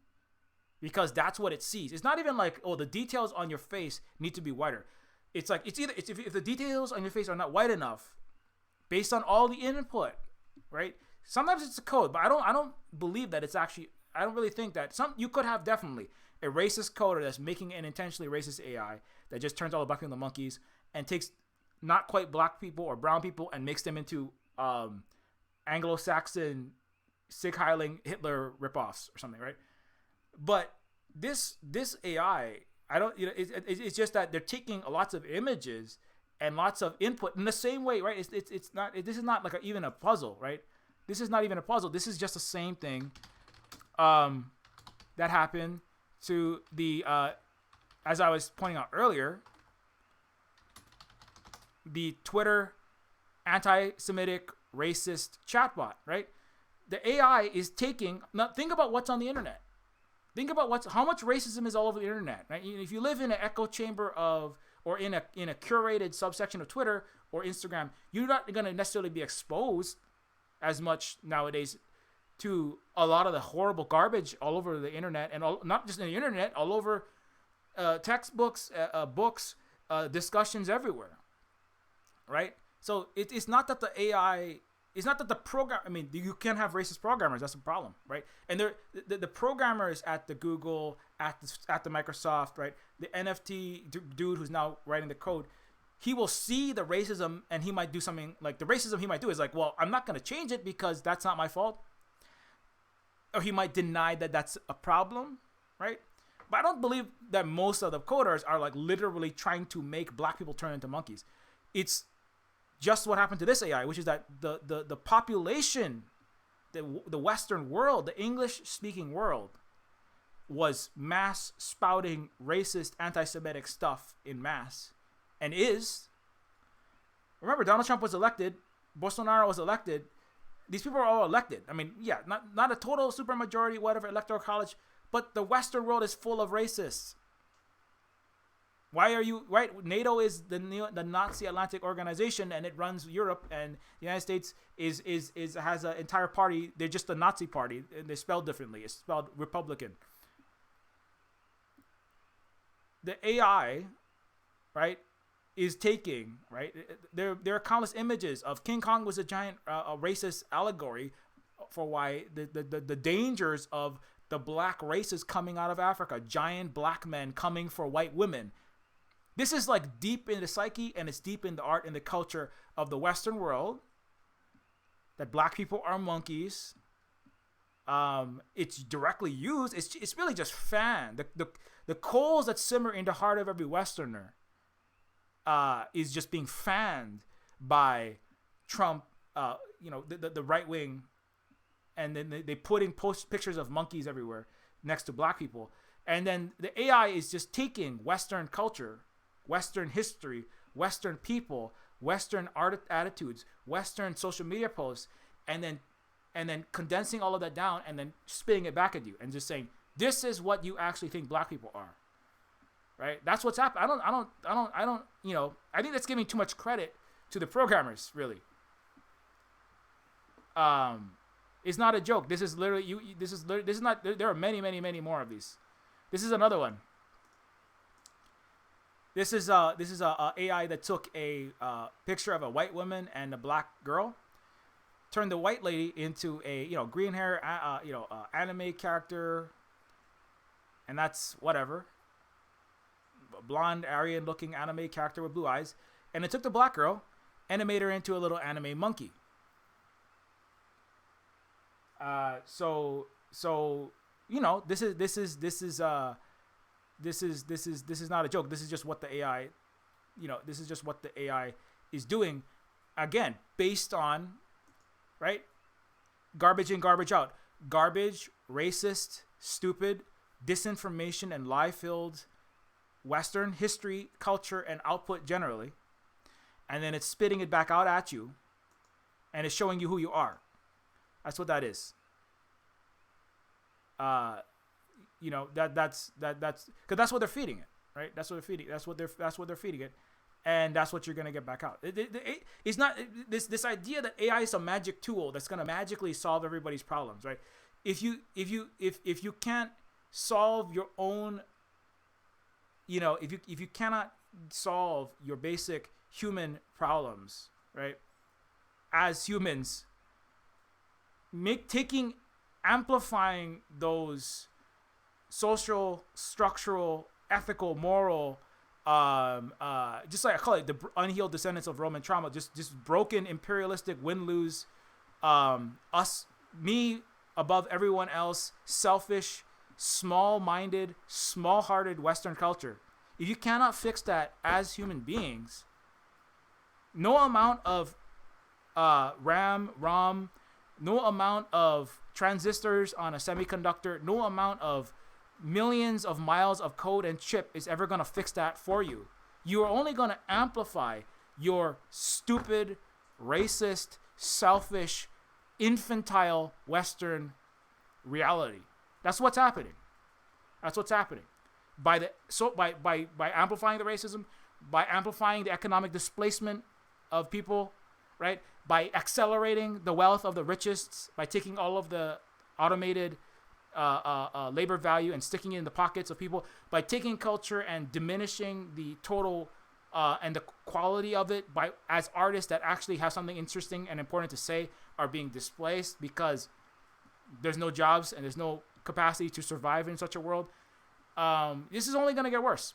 because that's what it sees. It's not even like, oh, the details on your face need to be whiter. It's like if the details on your face are not white enough, based on all the input, right? Sometimes it's a code, but I don't believe that it's actually. I don't really think that you could have definitely a racist coder that's making an intentionally racist AI that just turns all the black people into monkeys and takes not quite black people or brown people and makes them into Anglo-Saxon Sig Heiling Hitler ripoffs or something, right? But this AI, I don't, it's just that they're taking lots of images and lots of input in the same way, right? It's not. This is not like even a puzzle, right? This is not even a puzzle. This is just the same thing that happened to the as I was pointing out earlier, the Twitter anti-Semitic racist chatbot, right? The AI is taking, now think about what's on the internet. Think about how much racism is all over the internet, right? If you live in an echo chamber of, or in a curated subsection of Twitter or Instagram, you're not going to necessarily be exposed as much nowadays to a lot of the horrible garbage all over the internet, and not just in the internet, all over textbooks, books, discussions everywhere, right? So it's not that the AI, it's not that the program. I mean, you can have racist programmers. That's a problem, right? And the programmers at the Google, at the Microsoft, right? The NFT dude who's now writing the code, he will see the racism, and he might do something like the racism he might do is like, well, I'm not going to change it because that's not my fault. Or he might deny that that's a problem, right? But I don't believe that most of the coders are like literally trying to make black people turn into monkeys. It's just what happened to this AI, which is that the population, the Western world, the English-speaking world, was mass spouting racist, anti-Semitic stuff in mass, and is. Remember, Donald Trump was elected, Bolsonaro was elected. These people are all elected. I mean, yeah, not a total supermajority, whatever, electoral college, but the Western world is full of racists. Why are you right? NATO is the Nazi Atlantic organization, and it runs Europe, and the United States has an entire party. They're just a Nazi party, and they're spelled differently. It's spelled Republican. The AI, right, is taking, right? There are countless images of King Kong was a giant a racist allegory for why the dangers of the black races coming out of Africa, giant black men coming for white women. This is like deep in the psyche, and it's deep in the art and the culture of the Western world, that black people are monkeys. It's directly used. It's really just fanned. The coals that simmer in the heart of every Westerner is just being fanned by Trump, the right wing, and then they post pictures of monkeys everywhere next to black people. And then the AI is just taking Western culture, Western history, Western people, Western art attitudes, Western social media posts, and then condensing all of that down and then spitting it back at you and just saying, this is what you actually think black people are. Right? That's what's happened. I don't, I think that's giving too much credit to the programmers, really. It's not a joke. This is literally this is not, there are many, many, many more of these. This is another one. This is a AI that took a picture of a white woman and a black girl, turned the white lady into a green hair anime character, and that's whatever, a blonde Aryan looking anime character with blue eyes, and it took the black girl and it made her into a little anime monkey. So this is not a joke. This is just what the AI, this is just what the AI is doing, again, based on, right, garbage in, garbage out, garbage, racist, stupid, disinformation, and lie-filled Western history, culture, and output generally, and then it's spitting it back out at you, and it's showing you who you are. That's what that is. That's because that's what they're feeding it, right? That's what they're feeding. That's what they're feeding it, and that's what you're gonna get back out. It's not this idea that AI is a magic tool that's gonna magically solve everybody's problems, right? If you can't solve your own, if you cannot solve your basic human problems, right? As humans, amplifying those social, structural, ethical, moral, just like I call it, the unhealed descendants of Roman trauma, just broken imperialistic win-lose, me above everyone else, selfish, small-minded, small-hearted Western culture. If you cannot fix that as human beings, no amount of ROM, no amount of transistors on a semiconductor, no amount of millions of miles of code and chip is ever going to fix that for you. You are only going to amplify your stupid, racist, selfish, infantile Western reality. That's what's happening. That's what's happening. By amplifying the racism, by amplifying the economic displacement of people, right? By accelerating the wealth of the richest, by taking all of the automated labor value and sticking it in the pockets of people, by taking culture and diminishing the total and the quality of it, by as artists that actually have something interesting and important to say are being displaced because there's no jobs and there's no capacity to survive in such a world. This is only going to get worse.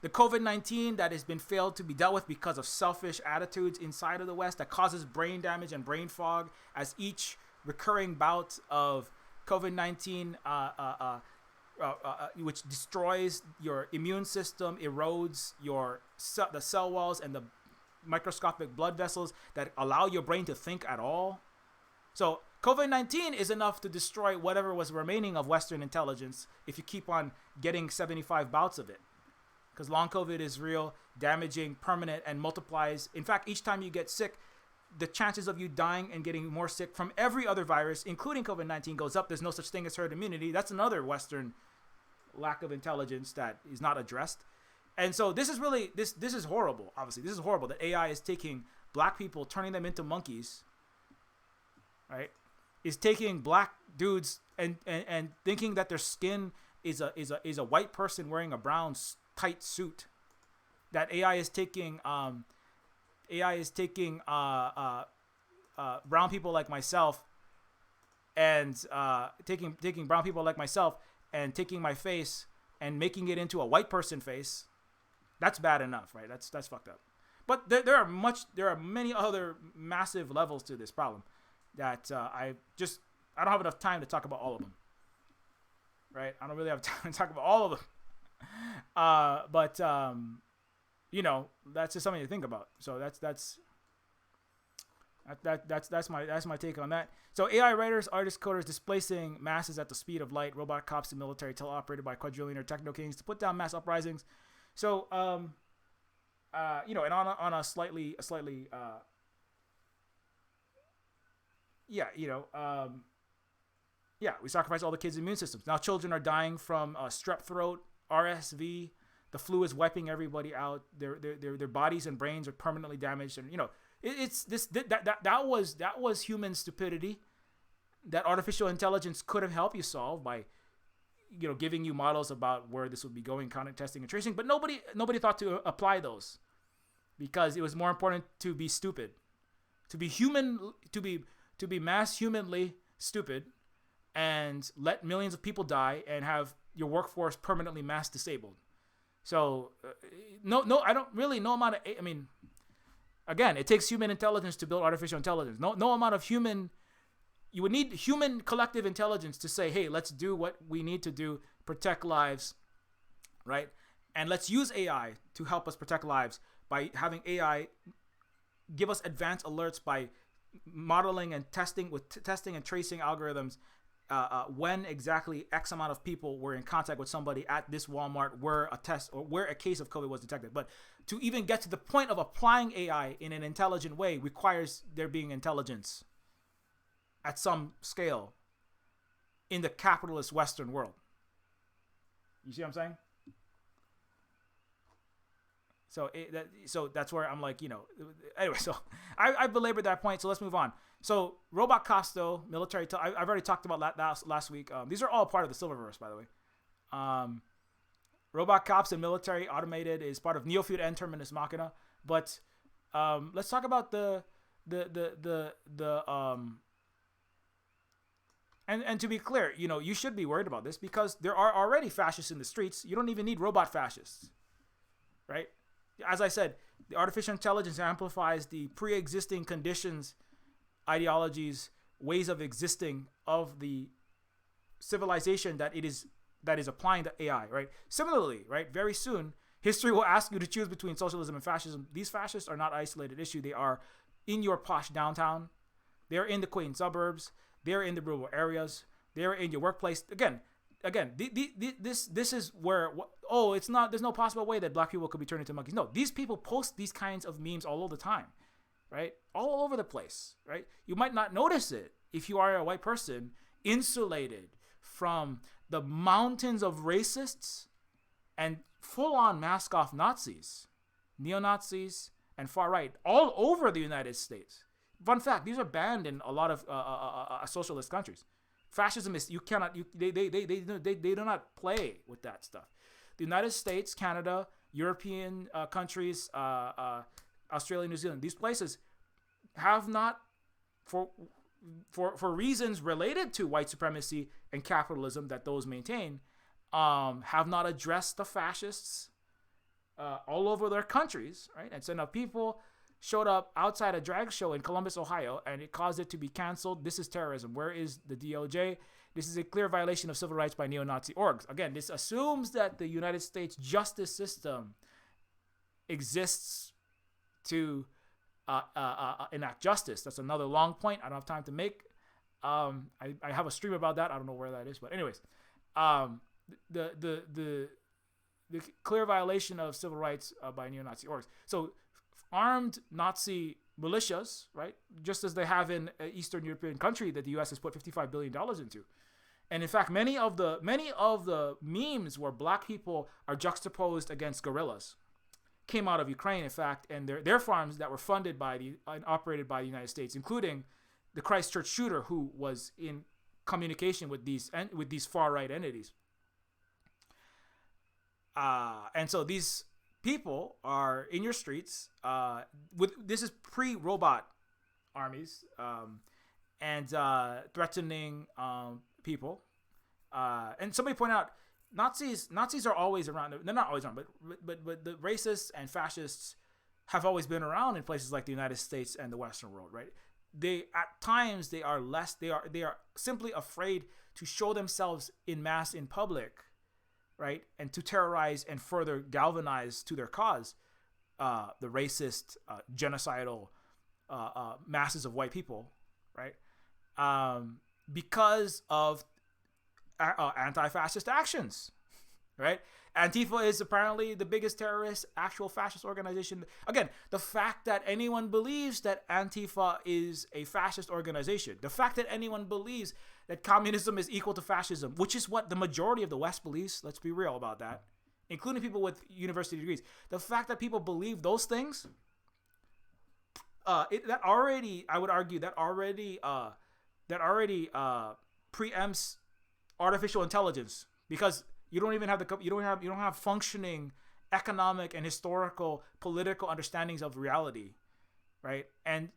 The COVID-19 that has been failed to be dealt with because of selfish attitudes inside of the West that causes brain damage and brain fog as each recurring bout of COVID-19 which destroys your immune system, erodes the cell walls and the microscopic blood vessels that allow your brain to think at all. So COVID-19 is enough to destroy whatever was remaining of Western intelligence if you keep on getting 75 bouts of it. Because long COVID is real, damaging, permanent, and multiplies. In fact, each time you get sick, the chances of you dying and getting more sick from every other virus, including COVID-19, goes up. There's no such thing as herd immunity. That's another Western lack of intelligence that is not addressed. And so this is really, this is horrible, obviously. This is horrible that AI is taking black people, turning them into monkeys, right? Is taking black dudes and thinking that their skin is a white person wearing a brown tight suit. That AI is taking brown people like myself and taking brown people like myself and taking my face and making it into a white person face. That's bad enough, right? That's fucked up. But there are many other massive levels to this problem that I don't have enough time to talk about all of them. Right? I don't really have time to talk about all of them. But that's just something to think about. So that's my take on that. So AI writers, artists, coders displacing masses at the speed of light, robot cops and military teleoperated by quadrillionaire techno kings to put down mass uprisings. So and on a slightly we sacrifice all the kids' immune systems. Now children are dying from strep throat, RSV. The flu is wiping everybody out. Their bodies and brains are permanently damaged, and that was human stupidity that artificial intelligence could have helped you solve by giving you models about where this would be going, contact testing and tracing. But nobody thought to apply those because it was more important to be stupid, to be human, to be mass humanly stupid, and let millions of people die and have your workforce permanently mass disabled. So I don't really no amount of, I mean, again, it takes human intelligence to build artificial intelligence. No amount of you would need human collective intelligence to say, hey, let's do what we need to do, protect lives, right? And let's use AI to help us protect lives by having AI give us advanced alerts by modeling and testing and tracing algorithms when exactly X amount of people were in contact with somebody at this Walmart where a case of COVID was detected. But to even get to the point of applying AI in an intelligent way requires there being intelligence at some scale in the capitalist Western world. You see what I'm saying? So that's where I'm like, anyway, so I belabored that point. So let's move on. So robot cops, though, military, I've already talked about that last week. These are all part of the Silververse, by the way. Robot cops and military automated is part of Neofeud and Terminus Machina. But let's talk about and to be clear, you should be worried about this because there are already fascists in the streets. You don't even need robot fascists, right? As I said, the artificial intelligence amplifies the pre-existing conditions, ideologies, ways of existing of the civilization that is applying the AI, right? Similarly, right, very soon, history will ask you to choose between socialism and fascism. These fascists are not an isolated issue. They are in your posh downtown. They're in the quaint suburbs. They're in the rural areas. They're in your workplace. Again, this is where it's not. There's no possible way that black people could be turned into monkeys. No, these people post these kinds of memes all the time, right? All over the place, right? You might not notice it if you are a white person, insulated from the mountains of racists and full-on mask-off Nazis, neo-Nazis, and far-right all over the United States. Fun fact: these are banned in a lot of socialist countries. Fascism is they do not play with that stuff. The United States, Canada, European countries, Australia, New Zealand, these places have not, for reasons related to white supremacy and capitalism that those maintain, have not addressed the fascists all over their countries, right? And so now people showed up outside a drag show in Columbus, Ohio, and it caused it to be canceled. This is terrorism. Where is the DOJ? This is a clear violation of civil rights by neo-Nazi orgs. Again, this assumes that the United States justice system exists to enact justice. That's another long point I don't have time to make. I have a stream about that. I don't know where that is, but anyways, the clear violation of civil rights by neo-Nazi orgs. So armed Nazi militias, right, just as they have in an Eastern European country that the U.S. has put $55 billion into. And in fact, many of the memes where black people are juxtaposed against guerrillas came out of Ukraine, in fact, and their farms that were funded by and operated by the United States, including the Christchurch shooter, who was in communication with these far right entities. And so these people are in your streets. This is pre-robot armies, and threatening people. And somebody pointed out, Nazis are always around. They're not always around, but the racists and fascists have always been around in places like the United States and the Western world, right? At times they are simply afraid to show themselves in mass in public, right? And to terrorize and further galvanize to their cause the racist, genocidal masses of white people, right? Because of anti-fascist actions, right? Antifa is apparently the biggest terrorist, actual fascist organization. Again, the fact that anyone believes that Antifa is a fascist organization, the fact that anyone believes that communism is equal to fascism, which is what the majority of the West believes, let's be real about that, including people with university degrees. The fact that people believe those things, I would argue that already preempts artificial intelligence, because you don't have functioning economic and historical political understandings of reality, right? And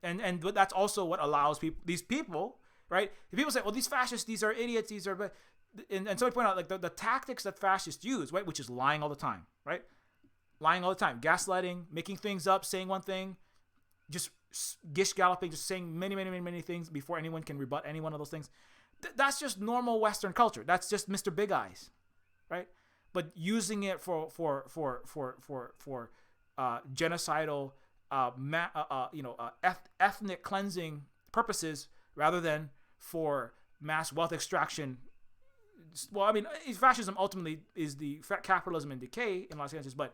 that's also what allows these people, right? If people say, well, these fascists, these are idiots, and so I point out, like, the tactics that fascists use, right, which is lying all the time, right? Lying all the time, gaslighting, making things up, saying one thing, just gish galloping, just saying many things before anyone can rebut any one of those things. That's just normal Western culture. That's just Mr. Big Eyes, right? But using it for genocidal, ethnic cleansing purposes rather than for mass wealth extraction. Well, I mean, fascism ultimately is the capitalism in decay in Los Angeles, but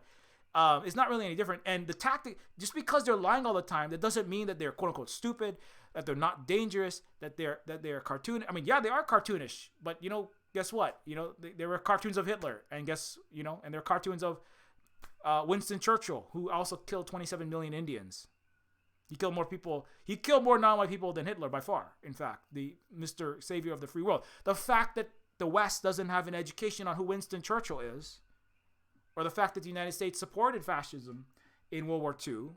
it's not really any different. And the tactic, just because they're lying all the time, that doesn't mean that they're quote unquote stupid, that they're not dangerous, that they're cartoon. I mean, yeah, they are cartoonish, but guess what? There were cartoons of Hitler, and and they're cartoons of Winston Churchill, who also killed 27 million Indians. He killed more people. He killed more non-white people than Hitler by far. In fact, the Mr. Savior of the free world. The fact that the West doesn't have an education on who Winston Churchill is, or the fact that the United States supported fascism in World War II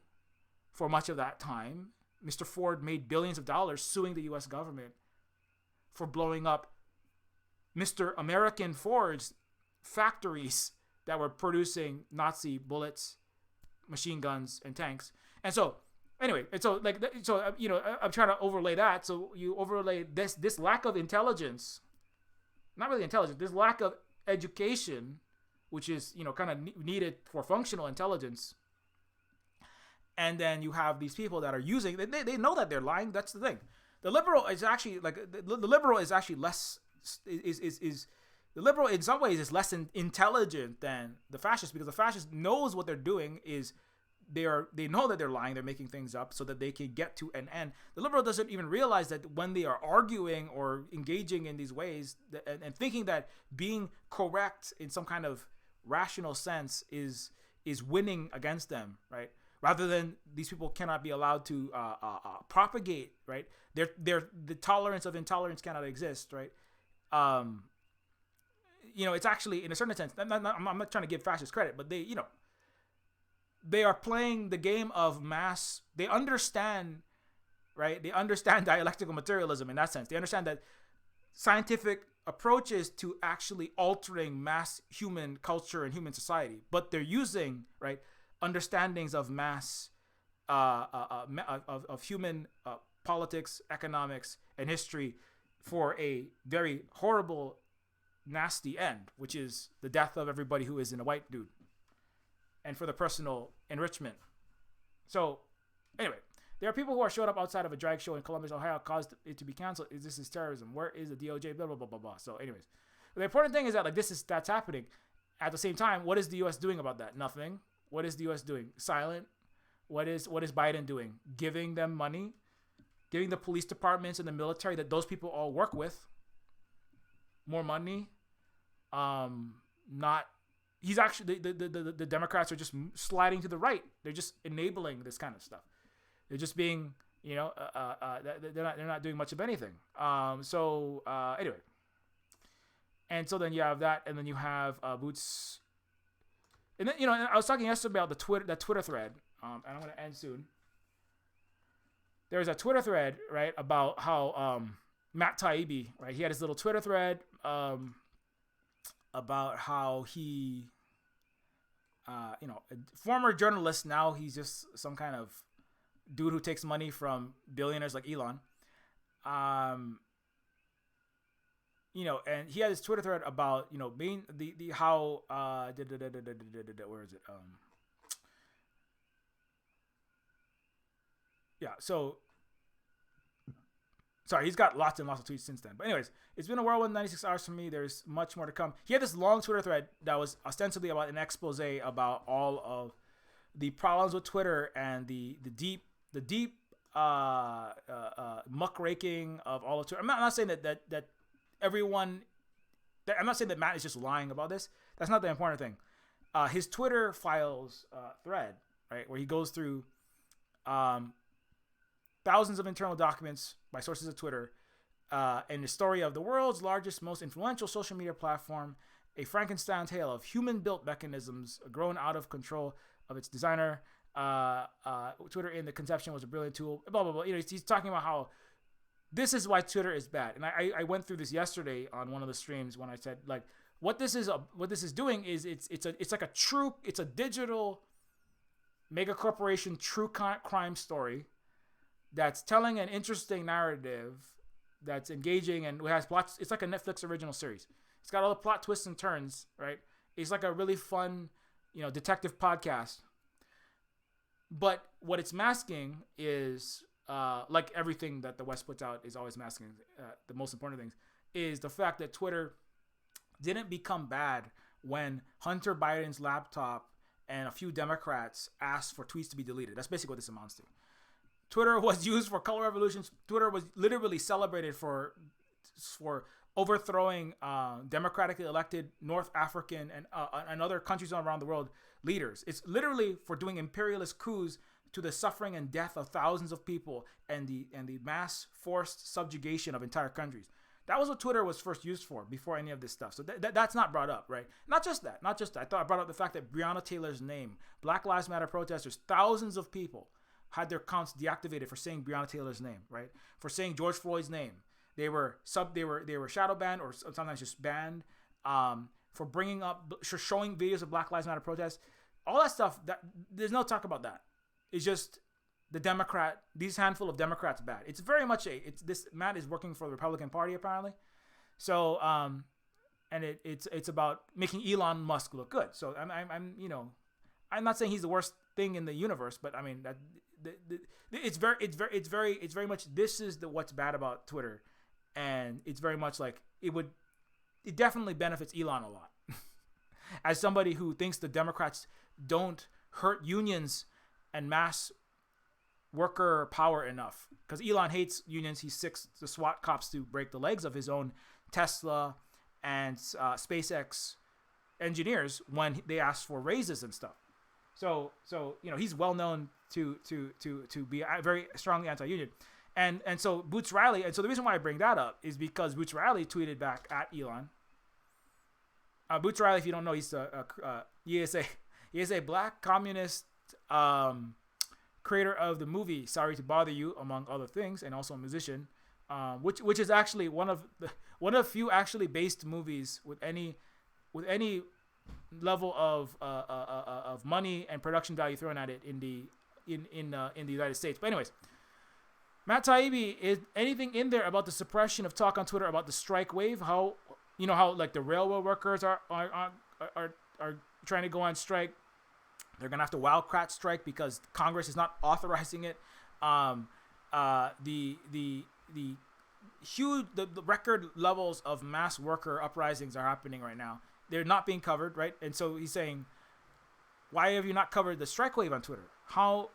for much of that time. Mr. Ford made billions of dollars suing the U.S. government for blowing up Mr. American Ford's factories that were producing Nazi bullets, machine guns, and tanks. And so, anyway, I'm trying to overlay that. So you overlay this lack of intelligence, not really intelligence, this lack of education, which is, kind of needed for functional intelligence. And then you have these people that are using, they know that they're lying. That's the thing. The liberal is actually less, the liberal in some ways is less intelligent than the fascist, because the fascist knows what they're doing is they know that they're lying, they're making things up so that they can get to an end. The liberal doesn't even realize that when they are arguing or engaging in these ways and thinking that being correct in some kind of rational sense is winning against them, right? Rather than these people cannot be allowed to propagate, right? The tolerance of intolerance cannot exist, right? It's actually, in a certain sense, I'm not trying to give fascists credit, but they are playing the game of mass. They understand, right? They understand dialectical materialism in that sense. They understand that scientific approaches to actually altering mass human culture and human society, but they're using, right, understandings of mass, of human politics, economics, and history for a very horrible, nasty end, which is the death of everybody who isn't a white dude, and for the personal enrichment. So, anyway, there are people who are showing up outside of a drag show in Columbus, Ohio, caused it to be canceled. This is terrorism. Where is the DOJ? Blah blah blah blah blah. So, anyways, the important thing is that that's happening. At the same time, what is the U.S. doing about that? Nothing. What is the U.S. doing? Silent. What is Biden doing? Giving them money, giving the police departments and the military that those people all work with more money. He's actually the Democrats are just sliding to the right. They're just enabling this kind of stuff. They're just being, they're not doing much of anything. Anyway, and so then you have that, and then you have Boots. And then, I was talking yesterday about that Twitter thread, and I'm going to end soon. There's a Twitter thread, right, about how Matt Taibbi, right, he had his little Twitter thread about how he, a former journalist, now he's just some kind of dude who takes money from billionaires like Elon. And he had his Twitter thread about, being how, where is it? So, sorry, he's got lots and lots of tweets since then. But anyways, it's been a whirlwind 96 hours for me. There's much more to come. He had this long Twitter thread that was ostensibly about an expose about all of the problems with Twitter and the deep muckraking of all of Twitter. I'm not saying that everyone. I'm not saying that Matt is just lying about this. That's not the important thing. His Twitter files thread, right, where he goes through thousands of internal documents by sources of Twitter, and the story of the world's largest, most influential social media platform, a Frankenstein tale of human-built mechanisms grown out of control of its designer. Twitter in the conception was a brilliant tool. Blah blah blah. He's talking about how this is why Twitter is bad. And I went through this yesterday on one of the streams when I said, like, what this is doing is it's a digital mega corporation true crime story that's telling an interesting narrative that's engaging and has plots. It's like a Netflix original series. It's got all the plot twists and turns, right? It's like a really fun, detective podcast. But what it's masking is, like everything that the West puts out is always masking, the most important things, is the fact that Twitter didn't become bad when Hunter Biden's laptop and a few Democrats asked for tweets to be deleted. That's basically what this amounts to. Twitter was used for color revolutions. Twitter was literally celebrated for overthrowing democratically elected North African and other countries around the world leaders. It's literally for doing imperialist coups to the suffering and death of thousands of people and the mass forced subjugation of entire countries. That was what Twitter was first used for before any of this stuff. So that's not brought up, right? Not just that. I thought I brought up the fact that Breonna Taylor's name, Black Lives Matter protesters, thousands of people had their accounts deactivated for saying Breonna Taylor's name, right? For saying George Floyd's name. They were shadow banned or sometimes just banned for bringing up, showing videos of Black Lives Matter protests. All that stuff, there's no talk about that. It's just these handful of Democrats bad. It's very much this Matt is working for the Republican Party apparently. So, and it's about making Elon Musk look good. So I'm not saying he's the worst thing in the universe, but I mean that it's very much this is what's bad about Twitter, and it's very much like it definitely benefits Elon a lot. As somebody who thinks the Democrats don't hurt unions and mass worker power enough. Because Elon hates unions. He's sick to SWAT cops to break the legs of his own Tesla and SpaceX engineers when they ask for raises and stuff. So he's well known to be very strongly anti-union, and so Boots Riley, and so the reason why I bring that up is because Boots Riley tweeted back at Elon. Boots Riley, if you don't know, he is a black communist creator of the movie Sorry to Bother You, among other things, and also a musician, which is actually one of the few actually based movies with any level of money and production value thrown at it in the United States. But anyways, Matt Taibbi, is anything in there about the suppression of talk on Twitter about the strike wave? How like the railroad workers are trying to go on strike. They're gonna have to wildcat strike because Congress is not authorizing it. The huge the record levels of mass worker uprisings are happening right now. They're not being covered, right? And so he's saying, why have you not covered the strike wave on Twitter? How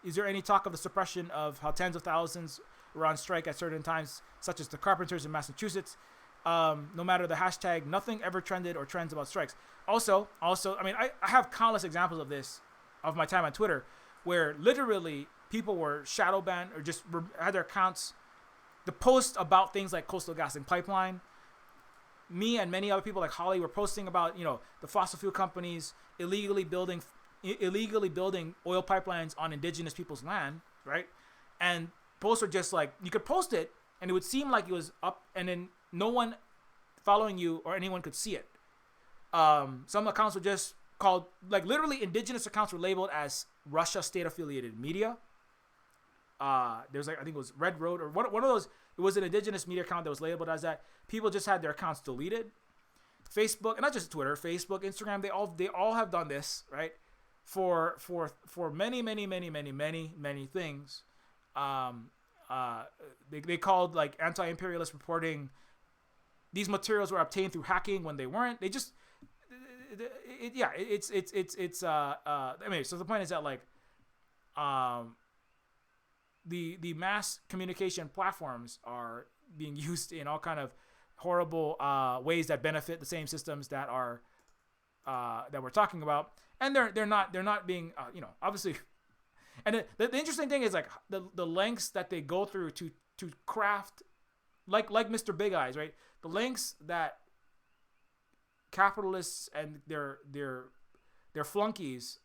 is there any talk of the suppression of how tens of thousands were on strike at certain times, such as the carpenters in Massachusetts? No matter the hashtag, nothing ever trended or trends about strikes. Also, I mean, I have countless examples of this, of my time on Twitter, where literally people were shadow banned or just had their accounts. The post about things like Coastal GasLink Pipeline. Me and many other people like Holly were posting about, the fossil fuel companies illegally building oil pipelines on indigenous people's land, right? And posts were just like, you could post it and it would seem like it was up, and then no one following you or anyone could see it. Some accounts were just called, like, literally indigenous accounts were labeled as Russia state affiliated media. There's like, I think it was Red Road or one of those. It was an indigenous media account that was labeled as that. People just had their accounts deleted. Facebook, and not just Twitter, Facebook, Instagram, they all have done this, right? For many things. They called, like, anti-imperialist reporting. These materials were obtained through hacking when they weren't. They just, I mean, so the point is that, like, the mass communication platforms are being used in all kind of horrible ways that benefit the same systems that are that we're talking about, and they're not being obviously. And the interesting thing is, like, the lengths that they go through to craft, like Mr. Big Eyes, right? The lengths that capitalists and their flunkies,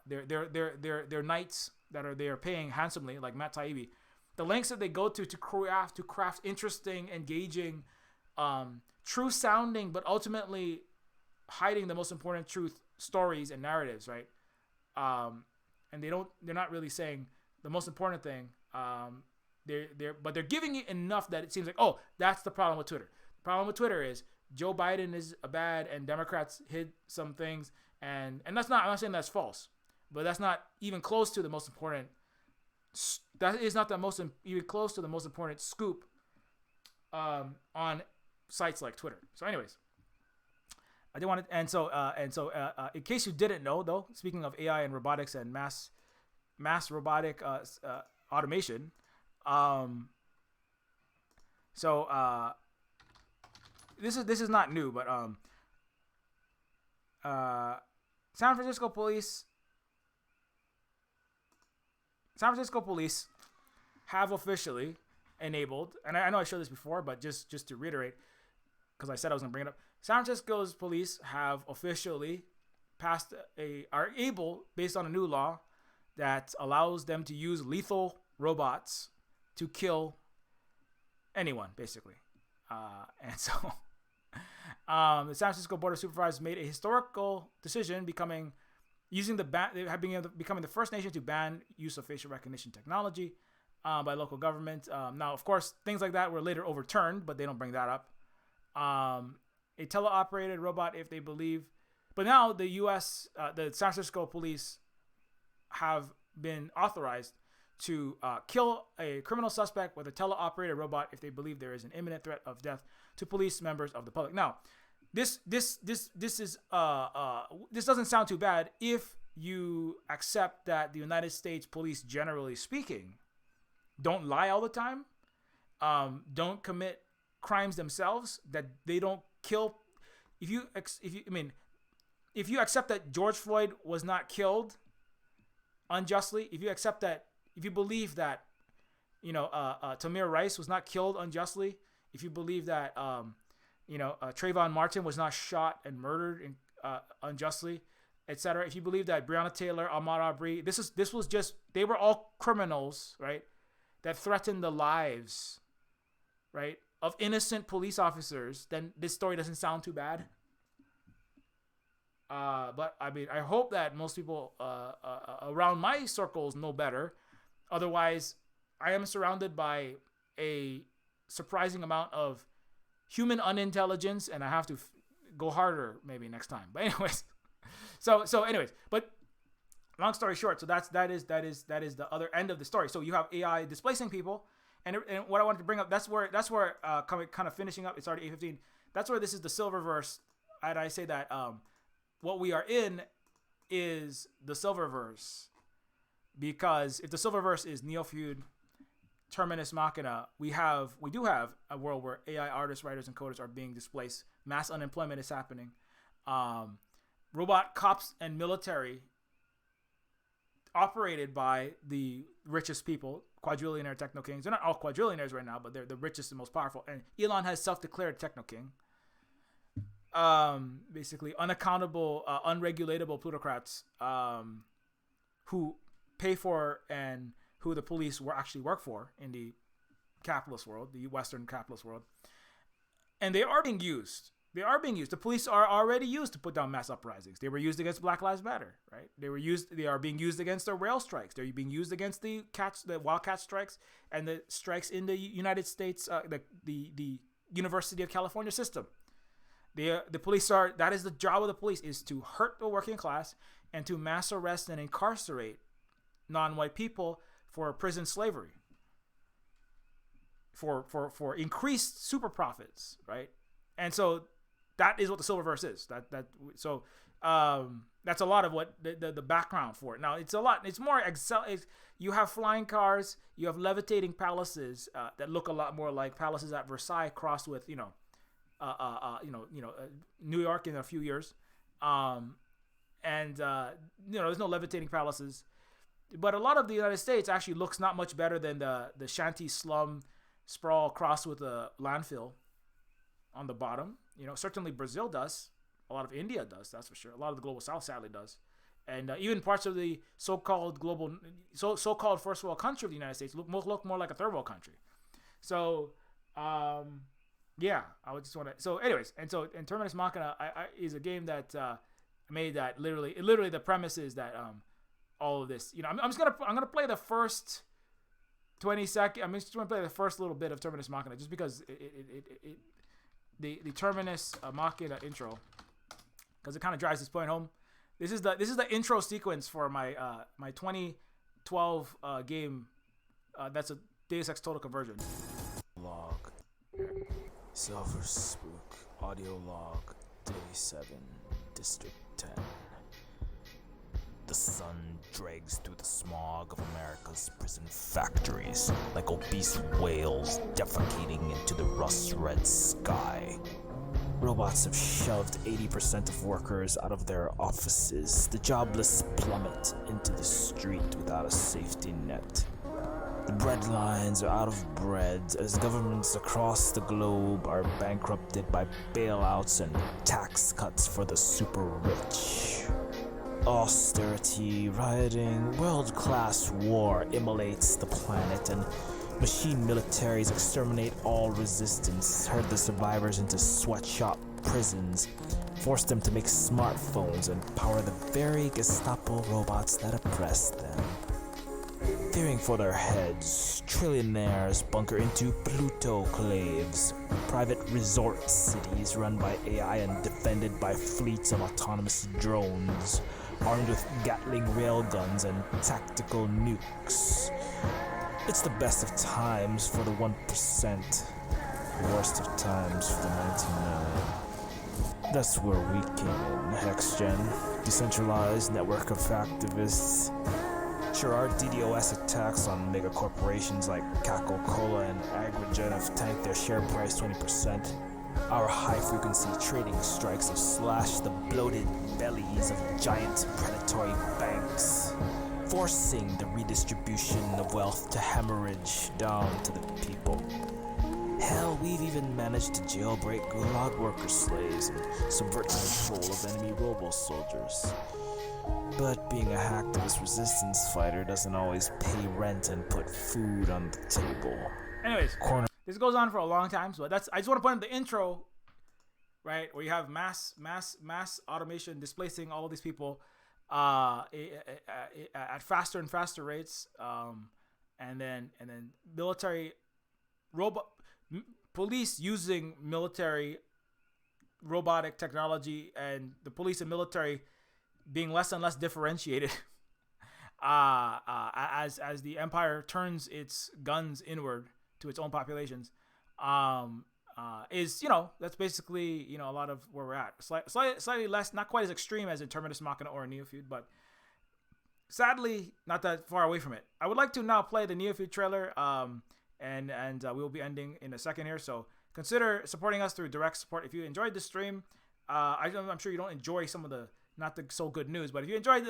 their knights that they are paying handsomely, like Matt Taibbi, the lengths that they go to craft interesting, engaging, true sounding, but ultimately hiding the most important truth stories and narratives, right? And they're not really saying the most important thing. But they're giving it enough that it seems like, oh, that's the problem with Twitter. The problem with Twitter is Joe Biden is bad and Democrats hid some things, and that's not, I'm not saying that's false, but that's not even close to the most important. That is not the most even close to the most important scoop on sites like Twitter. So, anyways, I did want to, and so in case you didn't know, though, speaking of AI and robotics and mass robotic automation, this is not new, but San Francisco police have officially enabled, and I know I showed this before, but just to reiterate, because I said I was going to bring it up, San Francisco's police have officially are able, based on a new law that allows them to use lethal robots to kill anyone, basically. And so the San Francisco Board of Supervisors made a historical decision, becoming the first nation to ban use of facial recognition technology by local government. Now, of course, things like that were later overturned, but they don't bring that up. A teleoperated robot, if they believe. But now the U.S., the San Francisco police have been authorized to kill a criminal suspect with a teleoperated robot if they believe there is an imminent threat of death to police members of the public. Now, this doesn't sound too bad if you accept that the United States police, generally speaking, don't lie all the time, don't commit crimes themselves, that they don't kill. If you accept that George Floyd was not killed unjustly, if you accept that, if you believe that, Tamir Rice was not killed unjustly, if you believe that, Trayvon Martin was not shot and murdered unjustly, etc. If you believe that Breonna Taylor, Ahmaud Arbery, they were all criminals, right, that threatened the lives, right, of innocent police officers, then this story doesn't sound too bad. But I mean, I hope that most people around my circles know better. Otherwise, I am surrounded by a surprising amount of human unintelligence, and I have to go harder maybe next time. But anyways, so anyways, but long story short, so that is the other end of the story. So you have AI displacing people, and what I wanted to bring up, that's where kind of finishing up. It's already 8:15. That's where this is the Silververse, and I say that what we are in is the Silververse, because if the Silververse is Neofeud, Terminus Machina, we do have a world where AI artists, writers, and coders are being displaced. Mass unemployment is happening. Robot cops and military, operated by the richest people, quadrillionaire techno kings. They're not all quadrillionaires right now, but they're the richest and most powerful. And Elon has self-declared techno king. Basically unaccountable, unregulatable plutocrats who pay for and who the police actually work for in the capitalist world, the Western capitalist world. And they are being used. They are being used. The police are already used to put down mass uprisings. They were used against Black Lives Matter, right? They are being used against the rail strikes. They're being used against the wildcat strikes and the strikes in the United States, the University of California system. The police that is the job of the police, is to hurt the working class and to mass arrest and incarcerate non-white people for prison slavery, for increased super profits, right? And so that is what the Silververse is. That's a lot of what the background for it. Now it's a lot. It's more you have flying cars, you have levitating palaces that look a lot more like palaces at Versailles crossed with New York in a few years, there's no levitating palaces. But a lot of the United States actually looks not much better than the shanty slum sprawl crossed with a landfill on the bottom. Certainly Brazil does. A lot of India does, that's for sure. A lot of the global south sadly does. And even parts of the so-called first world country of the United States look more like a third world country. So, yeah, I would just want to. So, anyways, and Terminus Machina is a game that made that literally the premise is that all of this. I'm gonna play the first 20 seconds. I'm just gonna play the first little bit of Terminus Machina just because the Terminus Machina intro, because it kind of drives this point home. This is the intro sequence for my 2012 game. That's a Deus Ex Total Conversion. Log. Silver Spook. Audio log. Day 7. District 10. The sun drags through the smog of America's prison factories like obese whales defecating into the rust-red sky. Robots have shoved 80% of workers out of their offices. The jobless plummet into the street without a safety net. The bread lines are out of bread as governments across the globe are bankrupted by bailouts and tax cuts for the super rich. Austerity, rioting, world-class war immolates the planet, and machine militaries exterminate all resistance, herd the survivors into sweatshop prisons, force them to make smartphones, and power the very Gestapo robots that oppress them. Fearing for their heads, trillionaires bunker into Plutoclaves, private resort cities run by AI and defended by fleets of autonomous drones, armed with Gatling railguns and tactical nukes. It's the best of times for the 1%, the worst of times for the 99. That's where we came in, HexGen. Decentralized network of activists. Sure, our DDoS attacks on mega corporations like Coca-Cola and Agrigen have tanked their share price 20%. Our high-frequency trading strikes have slashed the bloated bellies of giant predatory banks, forcing the redistribution of wealth to hemorrhage down to the people. Hell, we've even managed to jailbreak gulag worker slaves and subvert control of enemy robo-soldiers. But being a hacktivist resistance fighter doesn't always pay rent and put food on the table. Anyways, this goes on for a long time, so I just want to put in the intro, right, where you have mass automation displacing all of these people at faster and faster rates, and then military police using military robotic technology, and the police and military being less and less differentiated as the empire turns its guns inward to its own populations, is, that's basically, a lot of where we're at. Slightly less, not quite as extreme as in Terminus Machina or Neofeud, but sadly not that far away from it. I would like to now play the Neofeud trailer, and we'll be ending in a second here, so consider supporting us through direct support. If you enjoyed this stream, I'm sure you don't enjoy some of the not the so good news, but if you enjoyed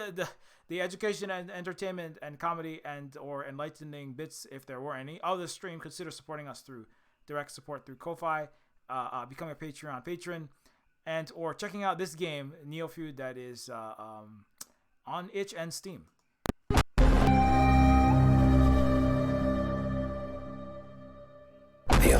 the education and entertainment and comedy and or enlightening bits, if there were any, of the stream, consider supporting us through direct support through Ko-Fi, becoming a Patreon patron, and or checking out this game, Neofeud, that is on itch and Steam. The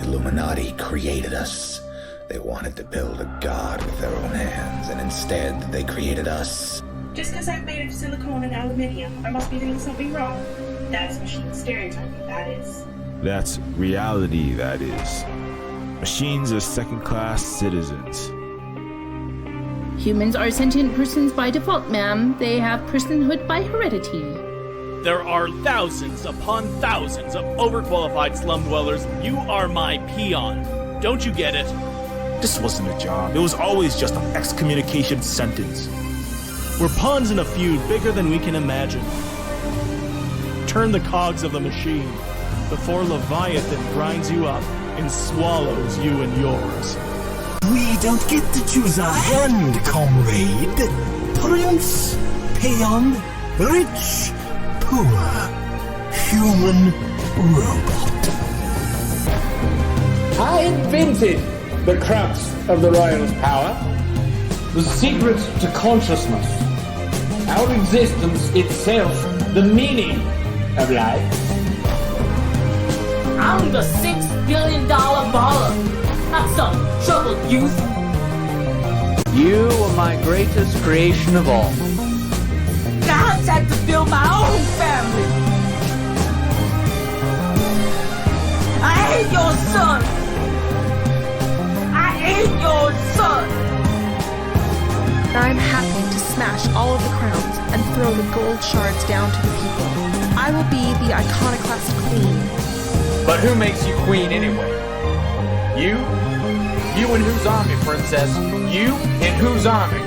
Illuminati created us. They wanted to build a god with their own hands, and instead they created us. Just because I'm made of silicone and aluminium, I must be doing something wrong. That's machine stereotyping, that is. That's reality, that is. Machines are second-class citizens. Humans are sentient persons by default, ma'am. They have personhood by heredity. There are thousands upon thousands of overqualified slum dwellers. You are my peon. Don't you get it? This wasn't a job. It was always just an excommunication sentence. We're pawns in a feud bigger than we can imagine. Turn the cogs of the machine before Leviathan grinds you up and swallows you and yours. We don't get to choose our hand, comrade. Prince, peon, rich, poor, human, robot. I invented the crux of the royal power, the secret to consciousness, our existence itself, the meaning of life. I'm the $6 billion baller, not some troubled youth. You are my greatest creation of all. God's had to build my own family. I hate your son. I hate your son. I'm happy to smash all of the crowns and throw the gold shards down to the people. I will be the iconoclast queen. But who makes you queen anyway? You? You in whose army, princess? You in whose army?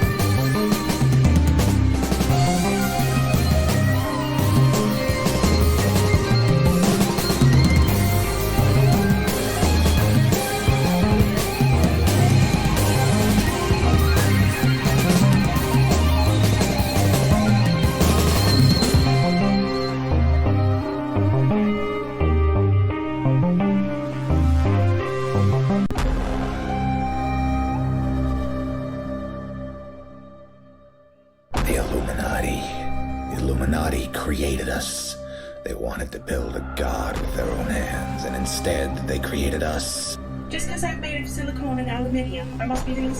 Created us. They wanted to build a god with their own hands, and instead they created us. Just because I'm made of silicone and aluminium, I must be doing.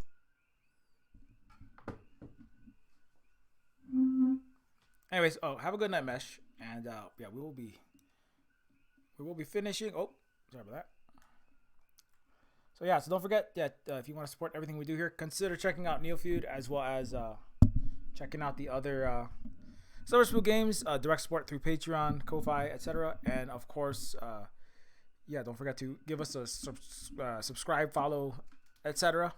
Anyways, have a good night, Mesh, and yeah, we will be finishing. Oh, sorry about that. So yeah, so don't forget that if you want to support everything we do here, consider checking out Neofeud as well as checking out the other cyberpunk games, direct support through Patreon, Ko-Fi, etc. And of course, yeah, don't forget to give us a subscribe, follow, etc.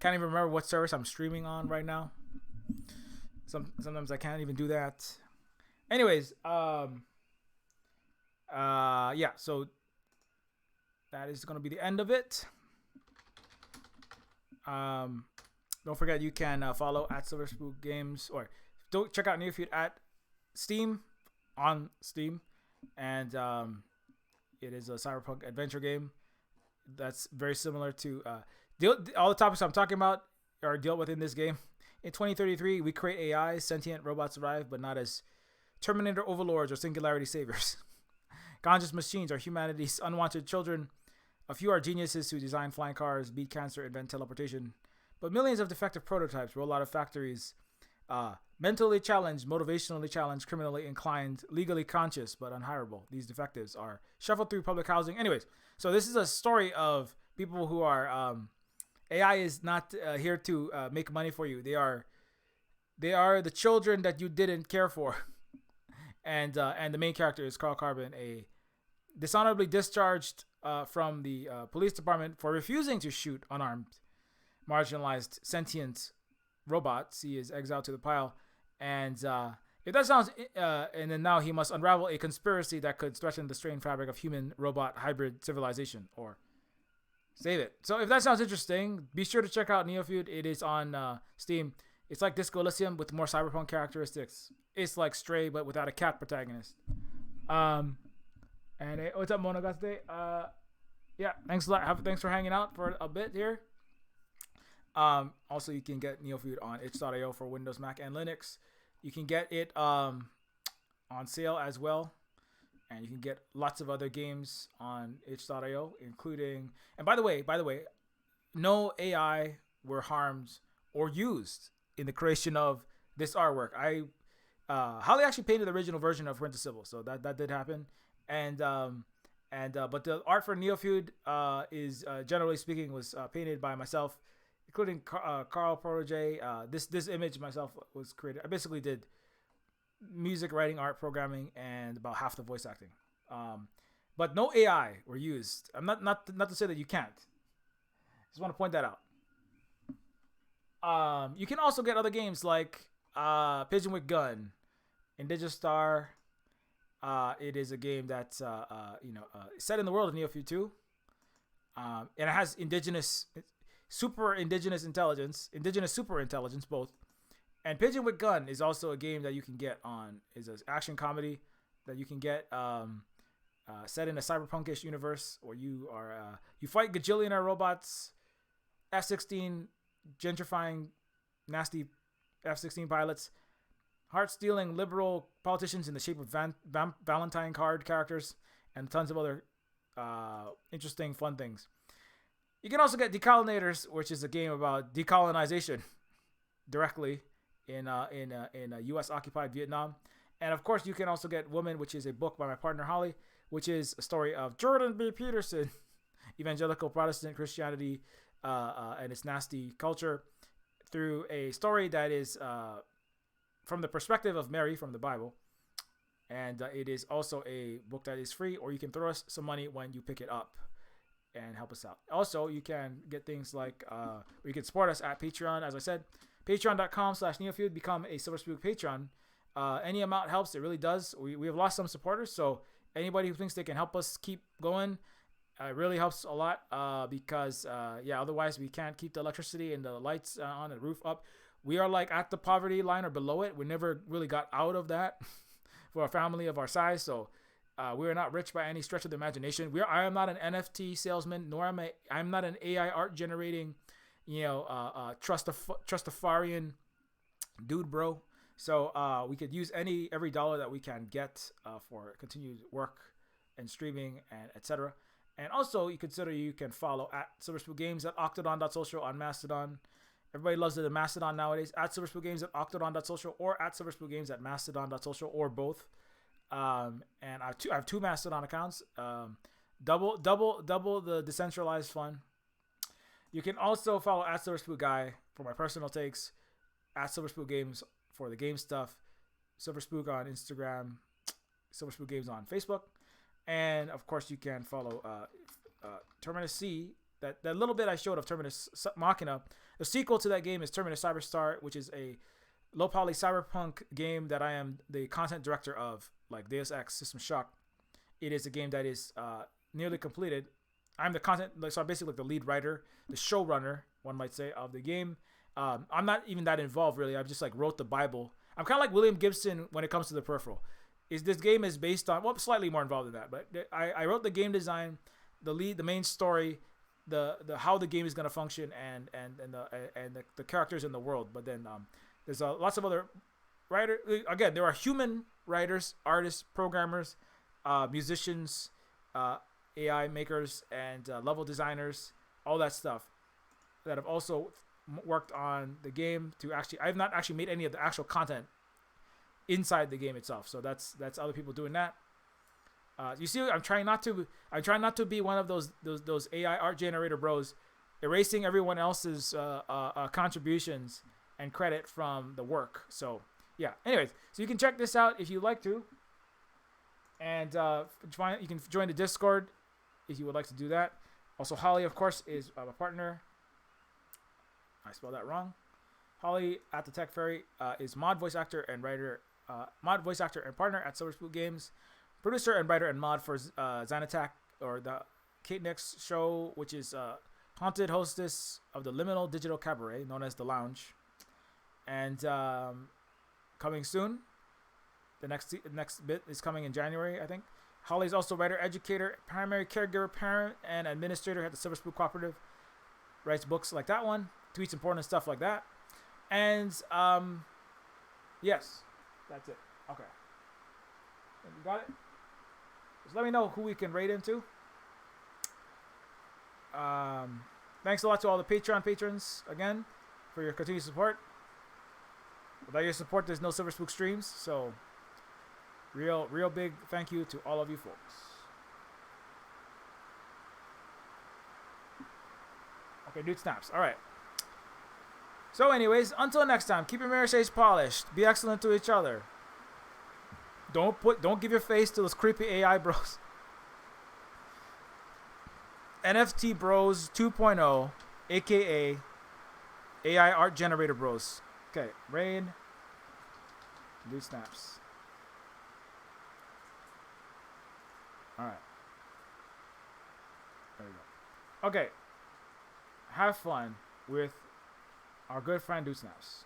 Can't even remember what service I'm streaming on right now. Sometimes I can't even do that. Anyways, yeah, so that is going to be the end of it. Don't forget you can follow at Silver Spook Games, or don't check out Neofeud at Steam, on Steam, and it is a cyberpunk adventure game that's very similar to all the topics I'm talking about are dealt with in this game. In 2033, we create AIs, sentient robots arrive, but not as Terminator overlords or singularity saviors. Conscious machines are humanity's unwanted children. A few are geniuses who design flying cars, beat cancer, invent teleportation. But millions of defective prototypes roll out of factories. Mentally challenged, motivationally challenged, criminally inclined, legally conscious, but unhireable. These defectives are shuffled through public housing. Anyways, so this is a story of people who are... AI is not here to make money for you. They are the children that you didn't care for. And the main character is Carl Carbon, a dishonorably discharged from the police department for refusing to shoot unarmed, marginalized, sentient robots. He is exiled to the pile. And if that sounds... and then now he must unravel a conspiracy that could threaten the strained fabric of human-robot hybrid civilization, or save it. So if that sounds interesting, be sure to check out Neofeud. It is on Steam. It's like Disco Elysium with more cyberpunk characteristics. It's like Stray, but without a cat protagonist. And what's up, Monogatsu? Yeah, thanks a lot. Thanks for hanging out for a bit here. Also, you can get Neofeud on itch.io for Windows, Mac, and Linux. You can get it on sale as well. And you can get lots of other games on itch.io, including... And by the way, no AI were harmed or used in the creation of this artwork. Holly actually painted the original version of Rent a Civil, so that did happen. And but the art for Neofeud is generally speaking was painted by myself, including Carl Protege. This image myself was created. I basically did music, writing, art, programming, and about half the voice acting. But no AI were used. I'm not to say that you can't. Just want to point that out. You can also get other games like Pigeon with Gun, Indigistar. It is a game that's set in the world of Neofeud 2. And it has indigenous super intelligence both. And Pigeon with Gun is also a game that you can get is an action comedy that you can get set in a cyberpunkish universe where you fight gajillionaire robots, F-16 gentrifying nasty F-16 pilots, heart-stealing liberal politicians in the shape of Valentine card characters, and tons of other interesting fun things. You can also get Decolonators, which is a game about decolonization directly in U.S. occupied Vietnam. And of course, you can also get Woman, which is a book by my partner Holly, which is a story of Jordan B. Peterson, evangelical Protestant Christianity and its nasty culture, through a story that is from the perspective of Mary from the Bible. And it is also a book that is free, or you can throw us some money when you pick it up and help us out. Also, you can get things like, you can support us at Patreon, as I said, patreon.com/Neofeud, become a Silver Spook patron. Any amount helps. It really does. We have lost some supporters, so anybody who thinks they can help us keep going, it really helps a lot because otherwise we can't keep the electricity and the lights on, the roof up. We are like at the poverty line or below it. We never really got out of that for a family of our size, so we are not rich by any stretch of the imagination. I am not an NFT salesman, nor I'm not an AI art generating, Trustafarian dude, bro. So we could use every dollar that we can get for continued work and streaming and etc. And also, you can follow at Silver Spook Games at Octodon.social on Mastodon. Everybody loves the Mastodon nowadays. At Silver Spook Games at Octodon.social, or at Silver Spook Games at Mastodon.social, or both. And I have two Mastodon accounts. Double the decentralized fun. You can also follow at Silver Spook Guy for my personal takes, at Silver Spook Games for the game stuff, Silver Spook on Instagram, Silver Spook Games on Facebook, and of course you can follow Terminus C that little bit I showed of Terminus Machina. The sequel to that game is Terminus Cyberstar, which is a low poly cyberpunk game that I am the content director of, like Deus Ex, System Shock. It is a game that is nearly completed. I'm the content, so I'm basically like the lead writer, the showrunner, one might say, of the game. I'm not even that involved really. I just like wrote the Bible. I'm kind of like William Gibson when it comes to the Peripheral. This game is based on, well, slightly more involved in that, but I wrote the game design, the main story, the how the game is gonna function, and the characters in the world. But then there's lots of other writers. Again, there are human writers, artists, programmers, musicians, AI makers, and level designers, all that stuff that have also worked on the game. To actually, I've not actually made any of the actual content inside the game itself, so that's other people doing that. You see, I'm trying not to be one of those AI art generator bros, erasing everyone else's contributions and credit from the work. So yeah. Anyways, so you can check this out if you like to, and you can join the Discord if you would like to do that. Also, Holly, of course, is a partner. I spelled that wrong. Holly at the Tech Fairy is mod voice actor and writer, mod voice actor and partner at Silver Spook Games, producer and writer and mod for Xanattack, or the Kate Nix show, which is haunted hostess of the liminal digital cabaret known as The Lounge, and coming soon. The next bit is coming in January, I think. Holly's also writer, educator, primary caregiver, parent, and administrator at the Silver Spook Cooperative. Writes books like that one, tweets important stuff like that. And yes, that's it. Okay. You got it? Just let me know who we can raid into. Thanks a lot to all the Patreon patrons again for your continued support. Without your support, there's no Silver Spook streams. So real big thank you to all of you folks. Okay, dude snaps. All right. So anyways, until next time, keep your mirror shades polished. Be excellent to each other. Don't give your face to those creepy AI bros. NFT Bros 2.0, aka AI art generator bros. Okay, rain. Dude snaps. Alright. There we go. Okay. Have fun with our good friend Dude Snaps.